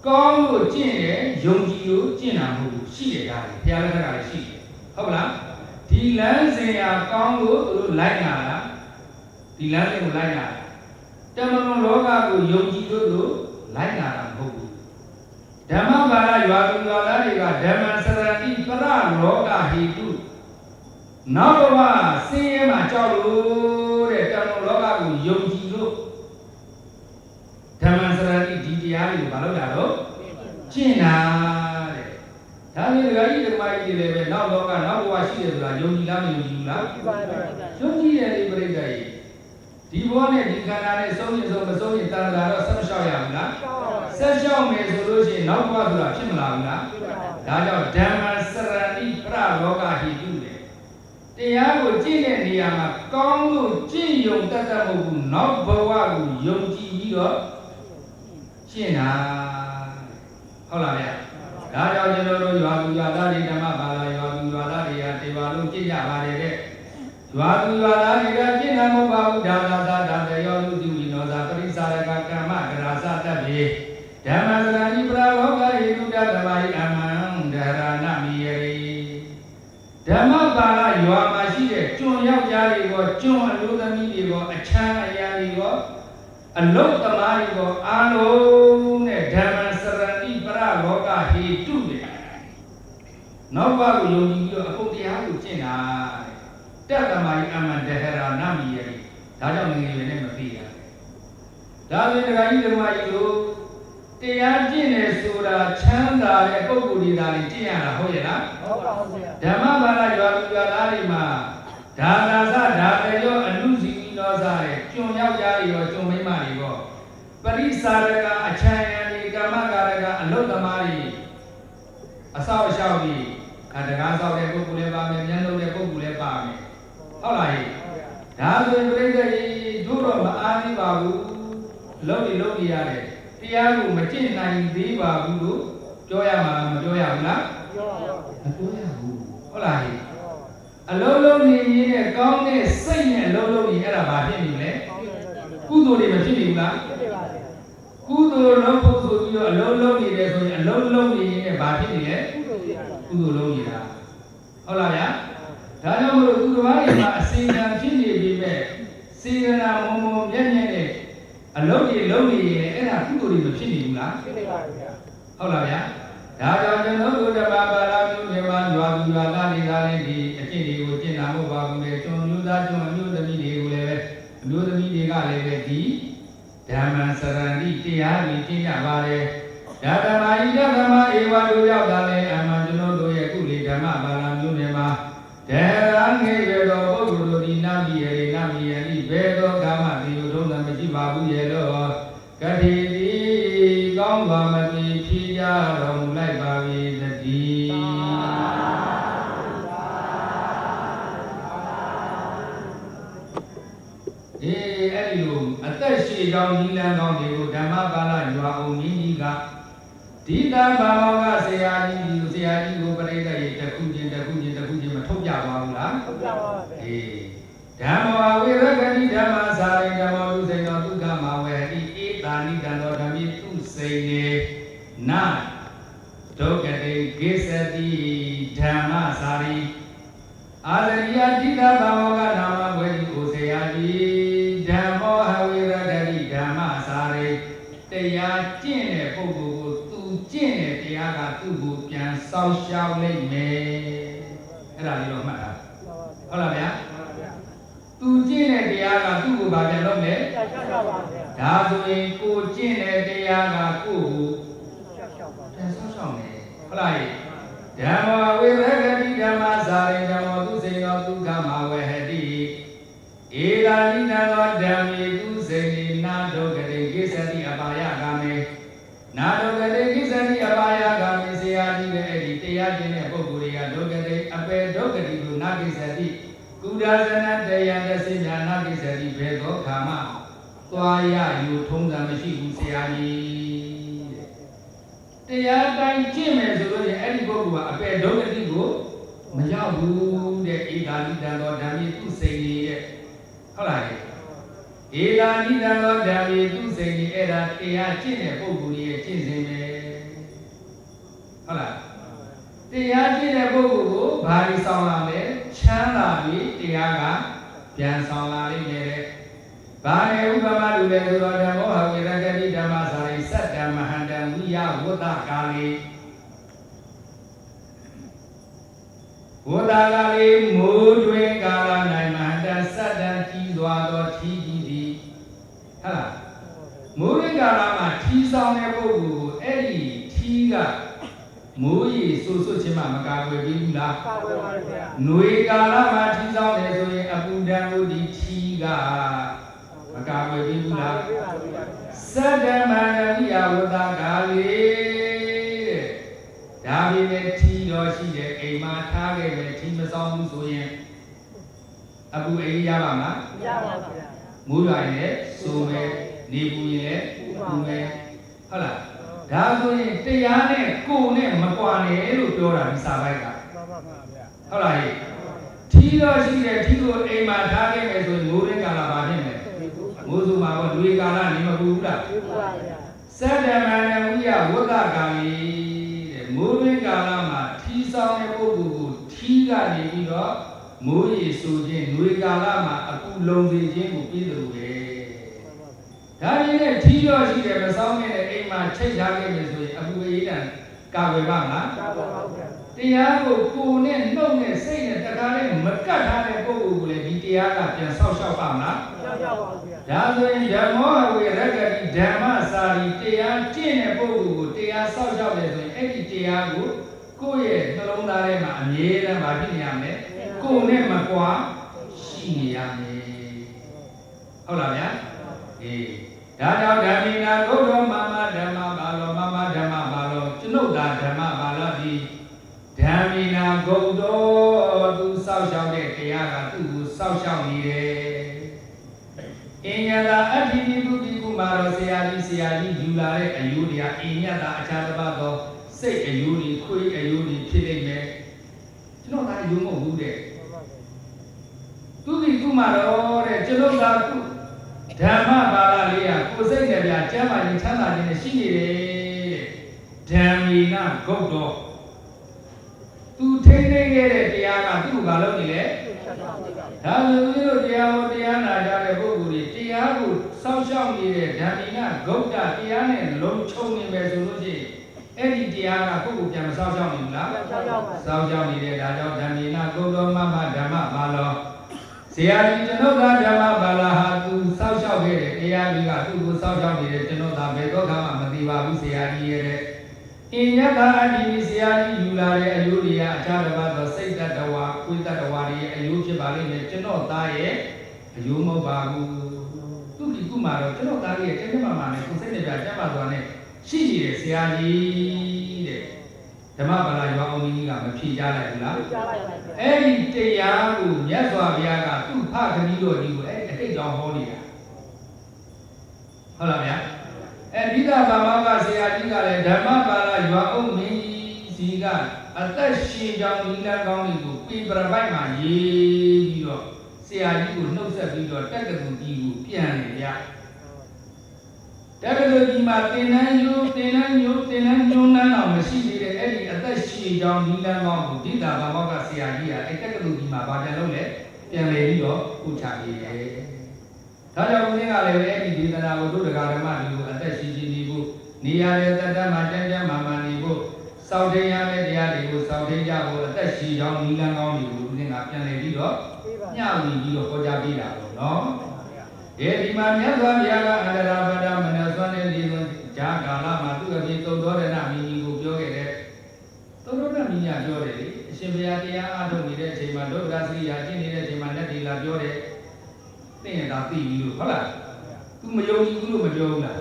ကောင်းလို့ကျင့်တယ်ယုံကြည်လို့ကျင့်တာမဟုတ်ဘူးရှိတယ်ဒါလေဘုရားလက်ထက်ကလည်းရှိတယ်ဟုတ်ပါလားဒီလမ်းစဉ်ရာကောင်းလို့သူတို့လိုက်လာတာဒီလမ်းစဉ်ကိုလိုက်လာတမလွန်လောကကိုယုံကြည်လို့လိုက်လာတာမဟုတ်ဘူးဓမ္မပါဠိရွာသူရွာသားတွေကဓမ္မစရဏိပရလောကဟိတုနောက်ဘဝဆင်းရဲမှာကြောက်လို့တဲ့တမလွန်လောကကိုယုံကြည်လို့ဓမ္မစရဏိဒီတရားတွေကိုမလုပ်တာတော့ကျင့်တာတဲ့ဒါနဲ့ဒကာကြီးဒကာမကြီးတွေလည်းပဲနောက်လောကနောက်ဘဝရှိတယ်ဆိုတာယုံကြည်လားမယုံကြည်ဘူးလားယုံကြည်တယ်ဒီပြိဿကြီးဒီဘောနဲ့ဒီခန္ဓာနဲ့ဆုံးရင်ဆုံးမဆုံးရင်တန်တာတော့ဆက်မလျှောက်ရဘူးလားဆက်လျှောက်မယ်ဆိုလို့ရှိရင်နောက်ဘဝဆိုတာဖြစ်မလာဘူးလားဒါကြောင့်ဓမ္မစရဏိပရလောကဟိတုတဲ့တရားကိုကျင့်တဲ့နေရာမှာကောင်းလို့ကျင့်ယုံတတ်တတ်မဟုတ်ဘူးနောက်ဘဝကိုယုံကြည်ပြီးတော့ကျင့်တာဟုတ်လားဗျာဒါကြောင့်ကျွန်တော်တို့ရွာသူရွာသားတွေဓမ္မပါဠိရွာသူရွာသားတွေကတေဝါလုံးကျင့်ကြပါတယ်တဲ့ရွာသူရွာသားတွေကကျင့်တာမဟုတ်ပါဘူးဒါသာသာဒါတယောလူတိဝိနောသာပရိစ္ဆာရကကမ္မဂရာစတတ်ပြီဓမ္မစရဏိပရာလောကဟိတုတတမယအမံဒဟရဏမိယေဓမ္မပါဠိရွာမှာ တွေကိုကျွန်းအလို့သမီးတွေကိုအချမ်းအရာတွေကိုအလုတ်သမားတွေကိုအားလုံးနဲ့ဓမ္မစရတိပရလောကဟေတုတဲ့နောက်ပါကိုယုံကြည်ပြီးတော့အဖို့တရားကိုကျင့်တာတဲ့တသမားကြီးအမှန်တဟရာနမီယေဒါကြောင့်ငယ်ငယ်နဲ့မသိရဒါဆိုရင်ဒကာကြီးဓမ္မကြီးတို့တရားကျင့်နေဆိုတာချမ်းသာတဲ့ပုဂ္ဂိုလ်တွေဒါတွေကျင့်ရတာဟုတ်ရဲ့လားဟုတ်ပါဘူးဗျာဓမ္မဘာသာရွာသူရွာသားတွေမှာဒါသာသဒါတရောအနုစီပြီးတော့စားတဲ့ကျွံရောက်ကြတွေရောကျွံမိမတွေရောပရိစာရကအချမ်းရံဒီကာမကာရကအလုတ်သမားတွေအဆောက်အရှောက်တွေတကားဆောက်တဲ့ပုဂ္ဂိုလ်လည်းပါမယ်ဉာဏ်လုံးတဲ့ပုဂ္ဂိုလ်လည်းပါမယ်ဟုတ်လားဟိဒါဆိုရင်ပြိဿကြီးတို့တော့မအားသေးပါဘူးလုံးနေလုံးနေရတယ်တရားကိုမကျင့်နိုင်သေးပါဘူးလို့ပြောရမှာမပြောရဘူးလားပြောပါဘူးမပြောရဘူးဟုတ်လားဟိအလုံးလုံးနေရင်းနဲ့ကောင်းတဲ့စိတ်နဲ့အလုံးလုံးနေအဲ့ဒါဘာဖြစ်နေလဲကုသိုလ်တွေမဖြစ်နေဘူးလားဖြစ်နေပါဘူးကုသိုလ်လုံးဖို့ဆိုပြီးတော့အလုံးလုံးနေတယ်ဆိုရင်အလုံးလုံးနေရင်းနဲ့ဘာဖြစ်နေလဲကုသိုလ်လုံးနေတာဟုတ်လားဗျာဒါကြောင့်မလို့သူတော်ဘာတွေမှာအစဉ်ခံဖြစ်နေပြီမဲ့စေရနာမုံမုံမြဲမြဲနဲ့အလုံးတွေလုံးနေရင်အဲ့ဒါကုသိုလ်တွေမဖြစ်နေဘူးလားဖြစ်နေပါဘူးဗျာဟုတ်လားဗျာဒါကြောင့်ကျွန်တော်တို့ဓမ္မပါဠိမျိုးတွေမှာရွာသူရွာသားတွေသားလေးဒီအကျင့်တွေကိုကျင့်တာမဟုတ်ပါဘူးလေကျွန်မျိုးသားကျွန်အမျိုးသမီးတွေကိုလည်းအမျိုးသမီးတွေကလည်းပဲဒီဓမ္မစရဏိတရားတွေကျင့်ကြပါလေဒါဓမ္မဤဓမ္မဧဝတို့ရောက်တာလေအမှန်ကျွန်တော်တို့ရဲ့ကုလေဓမ္မပါဠိမျိုးတွေမှာဒေရာငေရတော်ပုဂ္ဂိုလ်တို့ဒီနာမီယေနာမီယေဤဘေသောကာမတိယုထုံးလည်းမရှိပါဘူးရဲ့တော့ကတိတိကောင်းစွာမတိဖြေကြတော်မူလိုက်ပါ၏တည်းအဲ့ဒီလိုအသက်ရှည်ကြောင်းဤလန်းကောင်းတွေကိုဓမ္မပါဠိရွာအောင်မြင်းကြီးကဒီတံဘာဝကဆရာကြီးကိုပြိဿရေတစ်ခုချင်းမထုတ်ပြပါဘူးလားထုတ်ပြပါပါဓမ္မဝဝေရဂတိဓမ္မစာရိဓမ္မသူစိန်တော်ဒုက္ခမဝေတိဧတာနိတံတော်ဓမ္မိသူစိန်နေနာဒုက္ခတေကိစ္စတိဓမ္မစာရိအာရယတိတဘာဝကနာမဝေတိကိုဆရာကြီးဓမ္မောဟဝေရဂတိဓမ္မစာရိတရားကျင့်တဲ့ပုဂ္ဂိုလ်ကိုသူကျင့်တဲ့တရားကသူ့ကိုပြန်ဆောက်ရှောက်လိုက်မယ်အဲ့ဒါလေးတော့မှတ်တာဟုတ်လားဗျာသူကျင့်တဲ့တရားကသူ့ကိုဘာပြန်လုပ်လဲပြန်ဆောက်ရှောက်ပါဗျာဒါဆိုရင်ကိုကျင့်တဲ့တရားကကိုယ့်ကိုပြန်ဆောက်ရှောက်မယ်ဟုတ်လားဓမ္မဝေရဂတိဓမ္မစာရိဓမ္မသူစိန်သောဒုက္ခမဝေဟတိဧရာနိနသောဓမ္မေသူစိန်နိနာဒုက္ခတေကိစ္စတိအပါယဂာမေနာဒုက္ခတေကိစ္စတိအပါယဂာမေဆရာကြီးရဲ့အဲ့ဒီတရားကျင့်တဲ့ပုဂ္ဂိုလ်တွေကဒုက္ခတေအပေဒုက္ခတိကိုနာကိစ္စတိကုဒါဇနတယံတသိညာနာကိစ္စတိဘေသောခါမသွားရယူထုံးစံမရှိဘူးဆရာကြီးတရားတိုင်းကျင့်မယ်ဆိုလို့ရင်အဲ့ဒီပုဂ္ဂိုလ်ကအပေဒုက္ခတိကိုမရောက်ဘူးတဲ့ဧကာလိတံတော်ဓမ္မေသူစိန်ကြီးရဲ့ဟုတ်လားဧကာလိတံတော်ဓမ္မေသူစိန်ကြီးအဲ့ဒါတရားကျင့်တဲ့ပုဂ္ဂိုလ်ရဲ့ကျင့်စဉ်ပဲဟုတ်လားတရားကျင့်တဲ့ပုဂ္ဂိုလ်ကိုဘာလို့ဆောင်လာလဲချမ်းသာပြီးတရားကပြန်ဆောင်လာလိမ့်မယ်တဲ့ဘာနဲ့ဥပမာလူလဲဆိုတော့ဓမ္မောဟဝေရဂတိဓမ္မစာရိစတ္တမဟန္တဝိယဝတ္တကာလိဝတ္တကာလိမိုးတွင်ကာလ၌မဟန္တစတ္တကြီးစွာသောထီးကြီးသည်ဟုတ်လားမိုးတွင်ကာလမှာထီးဆောင်တဲ့ပုဂ္ဂိုလ်ကိုအဲ့ဒီထီးကမိုးရေဆွတ်ချင်းမှမကာကွယ်ဘူးလားကာကွယ်ပါဗျာຫນွေကာလမှာထီးဆောင်တယ်ဆိုရင်အပူဒဏ်ကိုဒီထီးကမကာကွယ်ဘူးလားစတ္တမန္တဝိယဝတ္တကာလိတဲ့ဒါပေမဲ့ထီးတော်ရှိတဲ့အိမ်မှာထားခဲ့မယ်ထီးမဆောင်ဘူးဆိုရင်အပူအေးရပါမလားရပါပါဗျာမိုးရွာရင်လည်းစိုးမယ်နေပူရင်လည်းပူမယ်ဟုတ်လားဒါဆိုရင်တရားနဲ့ကိုယ်နဲ့မကွာနဲ့လို့ပြောတာဒီစာပိုက်ကမှန်ပါပါဗျာဟုတ်လားဟဲ့ထီးတော်ရှိတဲ့ထီးကိုအိမ်မှာထားခဲ့မယ်ဆိုရင်မိုးရင်းကာလဘာဖြစ်မလဲမိုးစုမှာပေါ့လူကာလနေမပူဘူးလားပူပါဗျာစတ္တမန္တဝိယဝတ္တကာလိတဲ့မိုးရင်းကာလမှာထီးဆောင်တဲ့ပုဂ္ဂိုလ်ကိုထီးကနေပြီးတော့ မိုးရေဆိုခြင်းຫນွေကာလမှာအပူလုံစေခြင်းကိုပြီးတယ်လို့ပဲဒါရင်းနဲ့ထီးရောရှိတယ်မဆောင်ခဲ့တဲ့အိမ်မှာချိတ်ထားခဲ့မယ်ဆိုရင်အပူအေးတန်ကာဝယ်ပါမလားတရားကိုကိုယ်နဲ့နှုတ်နဲ့စိတ်နဲ့တခါလေးမကတ်ထားတဲ့ပုဂ္ဂိုလ်ကိုလည်းဒီတရားကပြန်ဆောက်ရှောက်ပါမလားဆောက်ရှောက်ပါဘူးဗျာဒါဆိုရင်ဓမ္မောဝေရဂတိဓမ္မစာရီတရားကျင့်တဲ့ပုဂ္ဂိုလ်ကိုတရားဆောက်ရှောက်တယ်ဆိုရင်အဲ့ဒီတရားကိုကိုယ့်ရဲ့နှလုံးသားထဲမှာအမြဲတမ်းမဖြစ်နေရမယ်ကိုယ်နဲ့မကွာရှိနေရမယ်ဟုတ်လားဗျာအေးဒါကြောင့်ဓမ္မိနာဂုတ်တော်မမဓမ္မပါလောမမဓမ္မပါလောကျွန်ုပ်သာဓမ္မပါလောဒီဓမ္မိနာဂုတ်တော်သူစောက်ရှောက်တဲ့တရားကသူ့ကိုစောက်ရှောက်နေတယ်အင်ညာတာအဋ္ဌိတိပုတိကုမာရောဆရာကြီးယူလာတဲ့အယုတရားအင်ညာတာအခြားတစ်ပါးသောစိတ်အယုတွေခွေးအယုတွေဖြစ်နေမယ်ကျွန်တော်ကယုံမဟုတ်ဘူးတဲ့သူဒီကုမာရောတဲ့ကျွန်တော်ကဓမ္မပါဠိလေးကကိုယ်စိတ်နဲ့ပြကျမ်းမာခြင်းချမ်းသာခြင်းနဲ့ရှိနေတယ်ဓမ္မိနာဂုတ်တော်သူထိန်းသိမ်းခဲ့တဲ့တရားကသူ့ကိုမလုပ်နေလေဒါဆိုရင်တို့တရားဟောတရားနာကြတဲ့ပုဂ္ဂိုလ်တွေတရားကိုစောင့်ရှောက်နေတဲ့ဓမ္မိနာဂုတ်တတရားနဲ့လုံးချုံနေမယ်ဆိုလို့ရှိရင်အဲ့ဒီတရားကကိုယ့်ကိုပြန်မစောင့်ရှောက်နေဘူးလားစောင့်ရှောက်နေတယ်ဒါကြောင့်ဓမ္မိနာဂုတ်တော်မမဓမ္မပါလောဆရာကြီးကျွန်တော်ကဓမ္မပါဠိဟာသူစောက်ရှောက်ခဲ့တဲ့တရားကြီးကသူ့ကိုစောက်ရှောက်နေတဲ့ကျွန်တော်သာဘယ်တော့မှမသိပါဘူးဆရာကြီးရဲ့အင်ညတာအဒီဆရာကြီးယူလာတဲ့အယုတွေကအခြားတစ်ပါးသောစိတ်တတဝါကိုယ်တတဝါတွေရဲ့အယုဖြစ်ပါလိမ့်မယ်ကျွန်တော်သားရဲ့အယုမဟုတ်ပါဘူးသူဒီကုမာတော့ကျွန်တော်သားရဲ့ကျမ်းမာမာနဲ့ကိုယ်စိတ်နဲ့ပြကျမ်းမာသွားနဲ့ရှိနေတဲ့ဆရာကြီးတဲ့ဓမ္မပါဠိရွာအောင်ကြီးကမဖြေကြလိုက်ဘူးလားဖြေကြလိုက်ပါဘူးအဲ့ဒီတရားကိုမြတ်စွာဘုရားကသူ့ဖခင်ကြီးတော်ကြီးကိုအဲ့အတိတ်ကြောင့်ဟောနေတာဟုတ်လားဗျာအဲ့ဒီသာဘာမကဆရာကြီးကလည်းဓမ္မပါဠိရွာအောင်မင်းကြီးစီကအသက်ရှင်ကြောင်းဤလန်းကောင်းတွေကိုပေပရပိုက်မှာရေးပြီးတော့ဆရာကြီးကိုနှုတ်ဆက်ပြီးတော့တက္ကသိုလ်ကြီးကိုပြန်နေဗျာတက္ကသိုလ်ကြီးမှာသင်တန်းညွန်းနှန်းအောင်မရှိသေးတဲ့အဲ့ဒီအသက်ရှင်ကြောင်းဤလန်းကောင်းကိုဒီသာဘာမကဆရာကြီးကအဲ့တက္ကသိုလ်ကြီးမှာဗာပြန်လုပ်လဲပြန်လေပြီးတော့ဥချပေးတယ်ဒါကြောင့်ဦးဇင်းကလည်းအဲ့ဒီဒေသနာကိုတို့တရားဓမ္မတွေကိုအသက်ရှင်နေဖို့နေရာရဲ့တတ္တမှာတန်းတန်းမာမာနေဖို့စောင့်ထိန်ရမယ့်တရားတွေကိုစောင့်ထိန်ကြဖို့အသက်ရှင်ကြောင်းဤလန်းကောင်းတွေကိုဦးဇင်းကပြန်လေပြီးတော့ညှဝီပြီးတော့ဟောကြားပေးတာပေါ့နော်ဒီမှာမြတ်စွာဘုရားကအန္တရာပဒမနစွမ်းတဲ့ဒီလိုဂျာကာလမှာသူ့အပြင်သုတ်တော်ရဏမင်းကြီးကိုပြောခဲ့တဲ့သုတ်တော်ရဏမင်းကြီးပြောတယ်လေအရှင်ဘုရားတရားအားထုတ်နေတဲ့အချိန်မှာဒုက္ခစရိယာကျင့်နေတဲ့အချိန်မှာလက်ဒီလာပြောတယ်သိရင်ဒါသိပြီလို့ဟုတ်လားသူမယုံကြည်ဘူးလို့မပြောဘူးလား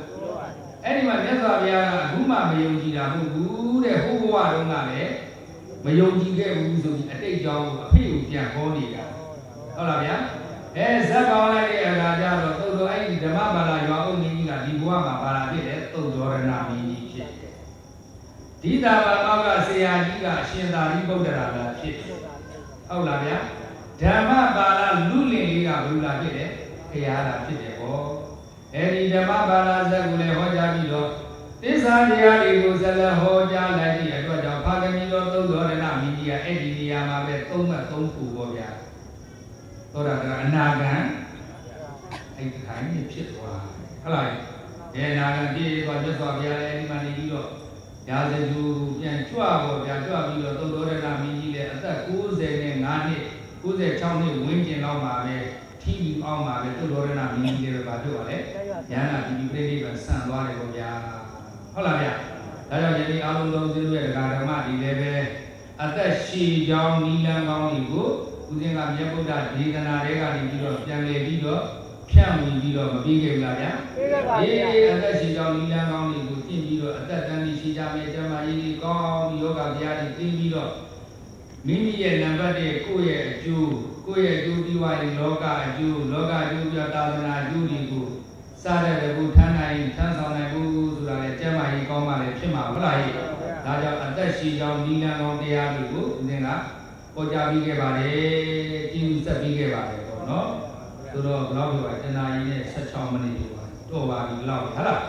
အဲ့ဒီမှာမြတ်စွာဘုရားကအခုမှမယုံကြည်တာမဟုတ်ဘူးတဲ့ဟိုဘဝတုန်းကလည်းမယုံကြည်ခဲ့ဘူးဆိုပြီးအတိတ်ကြောင့်အဖေကိုပြန်ဟောနေတာဟုတ်လားဗျာဇက်ပေါင်းလိုက်တဲ့အခါကျတော့သုတ်တော်အဲ့ဒီဓမ္မပါဠိရွာဦးမင်းကြီးကဒီဘဝမှာပါလာဖြစ်တယ်သုတ်တော်ရဏမင်းကြီးဖြစ်တယ်ဒီသာဘာမောကဆရာကြီးကအရှင်သာရိပုတ္တရာလာဖြစ်တယ်ဟုတ်လားဗျာဓမ္မပါဠိလူလင်လေးကဘုရားဖြစ်တယ်ခရယာလာဖြစ်တယ်ဟောအဲ့ဒီဓမ္မပါဠိဇက်ကိုလည်းဟောကြားပြီးတော့သစ္စာတရားတွေကိုဇက်လည်းဟောကြားလိုက်တဲ့အတွက်ကြောင့်ဖခင်ကြီးတော်သုတ်တော်ရဏမင်းကြီးကအဲ့ဒီနေရာမှာပဲသုံးခုပေါ့ဗျာသောတာကအနာဂံအဲ့ဒီခိုင်းနေဖြစ်သွားဟုတ်လားဒီအနာဂံပြည့်သွားမြတ်စွာဘုရားလည်းဒီမှာနေပြီးတော့ရာဇဂုပြန်ကြွပေါ့ဗျာကြွပြီးတော့သုတ်တော်ရဏမင်းကြီးလည်းအသက်95နှစ်96နှစ်ဝန်းကျင်လောက်မှာပဲထီပြီးအောင်မှာပဲသုတ်တော်ရဏမင်းကြီးလည်းဘာဖြစ်သွားလဲဉာဏ်ဒီပြိဋိဘံဆန်သွားတယ်ပေါ့ဗျာဟုတ်လားဗျာဒါကြောင့်ယနေ့အားလုံးသောသူတို့ရဲ့ဓမ္မဒီလည်းပဲအသက်ရှည်ကြောင်းနိလန်းကောင်းတွေကိုဦးဇင်းကမြတ်ဗုဒ္ဓဒေသနာတွေကနေပြီးတော့ပြန်လည်ပြီးတော့ဖြန့်ဝေပြီးတော့မပြီးခဲ့ဘူးလားဗျာပြီးခဲ့ပါဗျာအသက်ရှင်ကြောင်းနိလန်းကောင်းတွေကိုသိပြီးတော့အသက်တန်းကြီးရှိကြမယ်ကျမ်းမာရေးကောင်းပြီးယောဂဗျာတွေသိပြီးတော့မိမိရဲ့နံပါတ်1ကိုယ့်ရဲ့အကျိုးပြီးွားရင်လောကအကျိုးပြီးတော့သာသနာအကျိုးတွေကိုစားတဲ့ဘုထမ်းနိုင်ထမ်းဆောင်နိုင်ဘူးဆိုတာလေကျမ်းမာရေးကောင်းမှလည်းဖြစ်မှာဟုတ်လားဟဲ့ဒါကြောင့်အသက်ရှင်ကြောင်းနိလန်းကောင်းတရားတွေကိုဦးဇင်းကဟောကြားပြီးခဲ့ပါတယ်ကြည်ဆက်ပြီးခဲ့ပါတယ်ပေါ့နော်ဆိုတော့ဘယ်လောက်ပြောပါတနာရီနဲ့16မိနစ်တော့ပါပြီလောက်ဟုတ်လား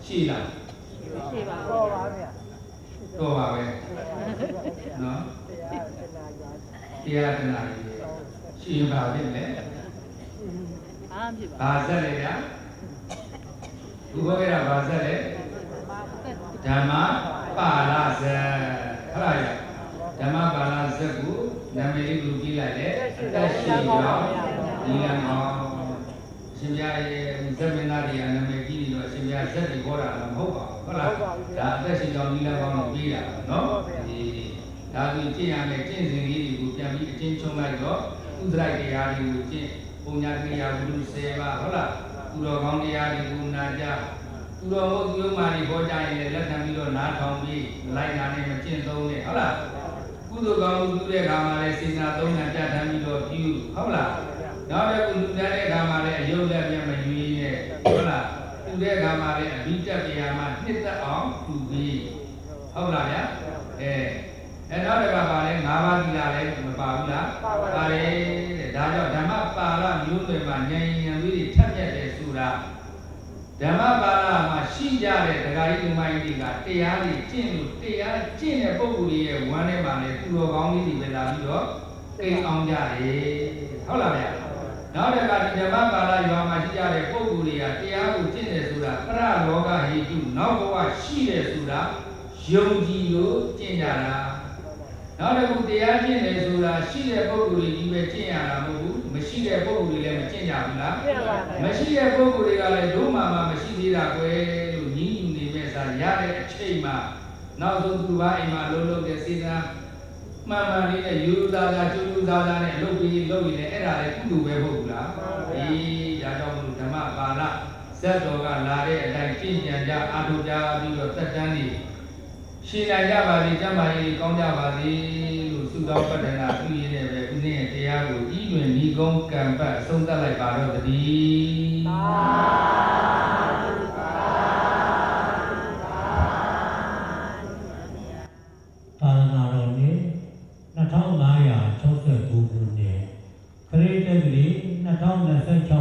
ရှိလားရှိပါတော့ပါဗျာတော့ပါပဲနော်တရားတနာရီ ရှင်ပါဖြစ်လေဘာဆက်လေဗျာဘုရားကဘာဆက်လေဓမ္မပါဠဇက်ဟုတ်လားဓမ္မပါဠဇက်ကိုနာမည်လေးကိုကြည့်လိုက်လေအသက်ရှိတော့ဒီလမ်းအောင်ရှင်ပြရဲ့ဇက်မင်းသားတွေကနာမည်ကြည့်ပြီးတော့ရှင်ပြဇက်တွေခေါ်တာမဟုတ်ပါဘူးဟုတ်လားဒါအသက်ရှိတော့ဒီလမ်းအောင်ကိုပြီးတာနော်ဒီဒါပြီးကြည့်ရမယ်ကျင့်စဉ်လေးတွေကိုပြန်ပြီးအချင်းချုံလိုက်တော့ဥဒ္ဒရိုက်တရားတွေကိုကျင့်ပုံညာတရားဘုလူ10ပါဟုတ်လားသူတော်ကောင်းတရားတွေကိုနာကြသူတော်ဟုတ်သူတို့မှဒီဟောကြားရင်လည်းလက်ခံပြီးတော့နားထောင်ပြီးလိုက်နာနဲ့မကျင့်သုံးနဲ့ဟုတ်လားကုသိုလ်ကောင်းမှုပြုတဲ့အခါမှာလည်းစေနာသုံးနာပြဋ္ဌာန်းပြီးတော့ပြုဟုတ်လားနောက်တစ်ခုလူတဲ့အခါမှာလည်းအယုတ်လက်မျက်မရွေးနဲ့ဟုတ်လားပြုတဲ့အခါမှာလည်းအဘိဓမ္မာမှာနှစ်သက်အောင်ပြုပြီးဟုတ်လားဗျာနောက်တစ်ခါပါလဲ၅ပါးသီလလည်းမပါဘူးလားပါတယ်တဲ့ဒါကြောင့်ဓမ္မပါဠမျိုးတွေမှာဉာဏ်ဉာဏ်လေးတွေထက်မြက်တယ်ဆိုတာဓမ္မပါဠမှာရှိကြတဲ့ဒကာကြီးလူမကြီးတွေကတရားတွေကျင့်လို့တရားကျင့်တဲ့ပုဂ္ဂိုလ်ရဲ့ဝမ်းထဲမှာလည်းသူတော်ကောင်းလေးတွေပဲလာပြီးတော့သိအောင်ကြတယ်ဟုတ်လားဗျာနောက်တစ်ခါဒီဓမ္မပါဠရွာမှာရှိကြတဲ့ပုဂ္ဂိုလ်တွေကတရားကိုကျင့်တယ်ဆိုတာပရလောကဟိတုနောက်ဘဝရှိတယ်ဆိုတာယုံကြည်လို့ကျင့်ကြတာနောက်တစ်ခုတရားကျင့်တယ်ဆိုတာရှိတဲ့ပုဂ္ဂိုလ်တွေကြီးပဲကျင့်ရတာမဟုတ်ဘူးမရှိတဲ့ပုဂ္ဂိုလ်တွေလည်းမကျင့်ကြဘူးလားမရှိတဲ့ပုဂ္ဂိုလ်တွေကလည်းဒုမှမရှိသေးတာကွယ်လို့ညီးညူနေမဲ့စားရတဲ့အချိန်မှာနောက်ဆုံးသူဘာအိမ်မှာလုံးလုံးတဲ့စေနာမှန်မှန်လေးနဲ့ယူသားသားကျူးကျူးသားသားနဲ့လှုပ်ပြီးလှုပ်ပြီးလည်းအဲ့ဒါလည်းကုသိုလ်ပဲဟုတ်ဘူးလားအေးဒါကြောင့်မလို့ဓမ္မပါဠဇတ်တော်ကလာတဲ့အတိုင်းကျင့်ကြံကြအားထုတ်ကြပြီးတော့သက်တမ်းနေရှင်နိုင်ကြပါစေကျမ်းမာရေးကောင်းကြပါစေလို့ဆုတောင်းပတ္တနာပြုရင်းနဲ့ပဲဦးဇင်းရဲ့တရားကိုဤတွင်ဤကုန်းကံပတ်အဆုံးသတ်လိုက်ပါတော့တည်းသာသနာတော်နှစ်2569ခုနှစ်ခရစ်တက္ကရာ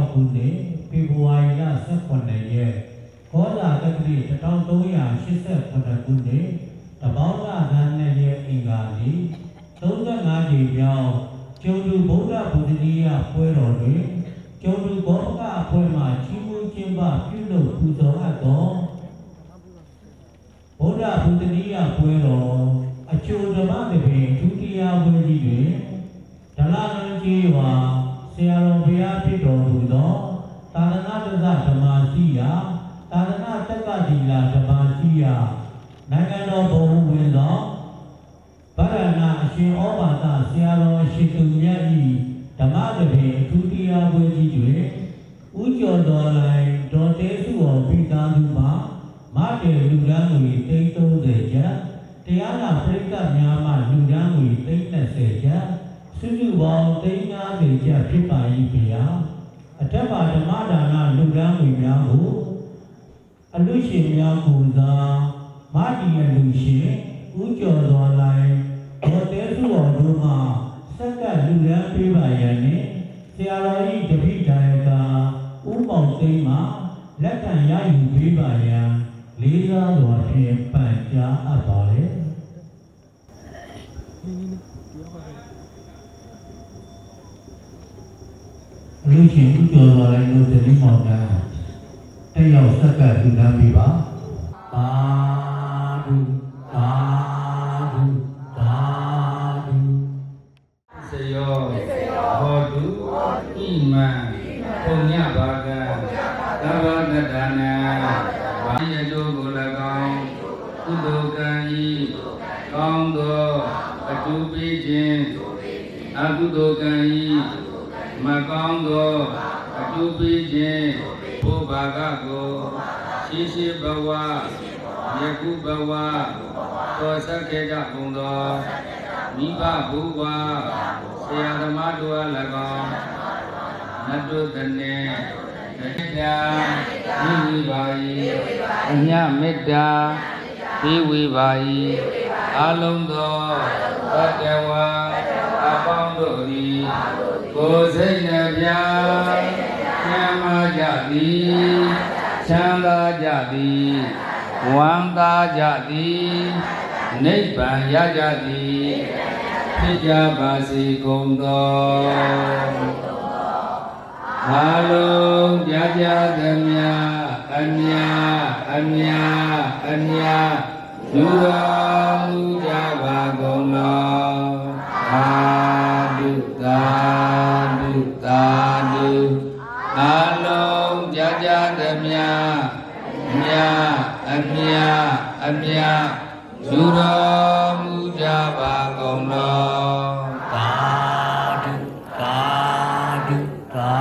2026ခုနှစ်ဖေဖော်ဝါရီလ18ရက်ခောလာတက္ကရာ1388ခုနှစ်တပေါင်းလခန်းနဲ့ရဲ့အင်္ဂါနေ့35ကြိမ်မြောက်ကျုံသူဗုဒ္ဓဘုဒ္ဓနိယပွဲတော်တွင်ကျုံသူဘောကအဖွဲ့မှချီးမွမ်းခြင်းပပြုလုပ်ပူဇော်အပ်သောဗုဒ္ဓဘုဒ္ဓနိယပွဲတော်အကျိုးဓမ္မသဘင်ဒုတိယပွဲကြီးတွင်ဒလနန်ကြီးဝါဆရာတော်ဘုရားဖြစ်တော်မူသောသာသနာ့ဓမ္မရှိယာသာသနာတက္ကသီလာဓမ္မရှိယာနိုင်ငံတော်ဘုံဝင်သောဗရဏအရှင်ဩဘာသဆရာတော်အရှင်သူမြတ်၏ဓမ္မသဘင်ဒုတိယပွဲကြီးတွင်ဥကျော်တော်လိုင်ဒေါ်တဲစုတော်ပိသားသူမှမတေလူဒန်းကို30ကျပ်တရားနာပရိသတ်များမှလူဒန်းကို30ကျပ်စုစုပေါင်း50ကျပ်ဖြစ်ပါ၏ဗျာအထက်ပါဓမ္မဒါနလူဒန်းကိုများကိုအလူရှင်များကိုသာမာတီရလူရှင်ဥကျော်တော်လိုင်ဒေါ်တဲစုတော်တို့မှဆက်ကလူဒန်းပေးပါရန်နှင့်ဆရာတော်၏တပိဒါယကဥမောင်သိန်းမှလက်ခံရယူပေးပါရန်လေးစားစွာဖြင့်ပန်ကြားအပ်ပါလေလူရှင်ဥကျော်တော်လိုင်တို့တတိမောင်များတက်ရောက်ဆက်ကလူဒန်းပေးပါသာဓုသာဓုသာဓုစေယောဟောတုဣမံပုညဘာကသဗ္ဗနတ္တနာဘာယတုကို၎င်းကုသိုလ်ကံဤကောင်းသောအကျိုးပေးခြင်းအကုသိုလ်ကံဤမကောင်းသောအကျိုးပေးခြင်းဘုဘာကကိုရှိဘဝယခုဘဝသောဆက်ခဲ့ကြကုန်သောမိဘဘုရားဆရာသမားတို့အား၎င်းနတ်တို့တည်းမေတ္တာမိဝေပါ၏အညမေတ္တာဒီဝေပါ၏အလုံးသောတတဝါအပေါင်းတို့သည်ကိုယ်စိတ်နှပြချမ်းသာကြသည်ချမ်းသာကြသည်ဝမ်းသာကြသည်နိဗ္ဗာန်ရကြသည် ဖြစ်ကြပါစေကုန်သောအလုံးကြကြသမျှအမြအမြအမြယူတော်မူကြပါကုန်လောသာဓုသာဓုသာဓုအလုံးကြကြသမျှမြအမြအမြယူတော်မူကြပါကုန်လောသာဓုသာဓုသာ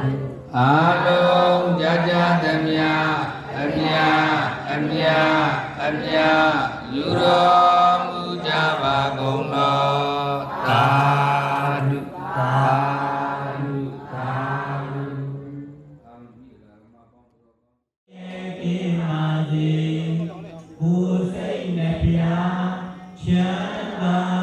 ဓုအလုံးကြကြသမျှအမြအမြအမြယူတော်မူကြပါကုန်လောသာဓုသာဓုသာဓုပြေမာစေကိုယ်စိတ်နှပြချမ်းသာ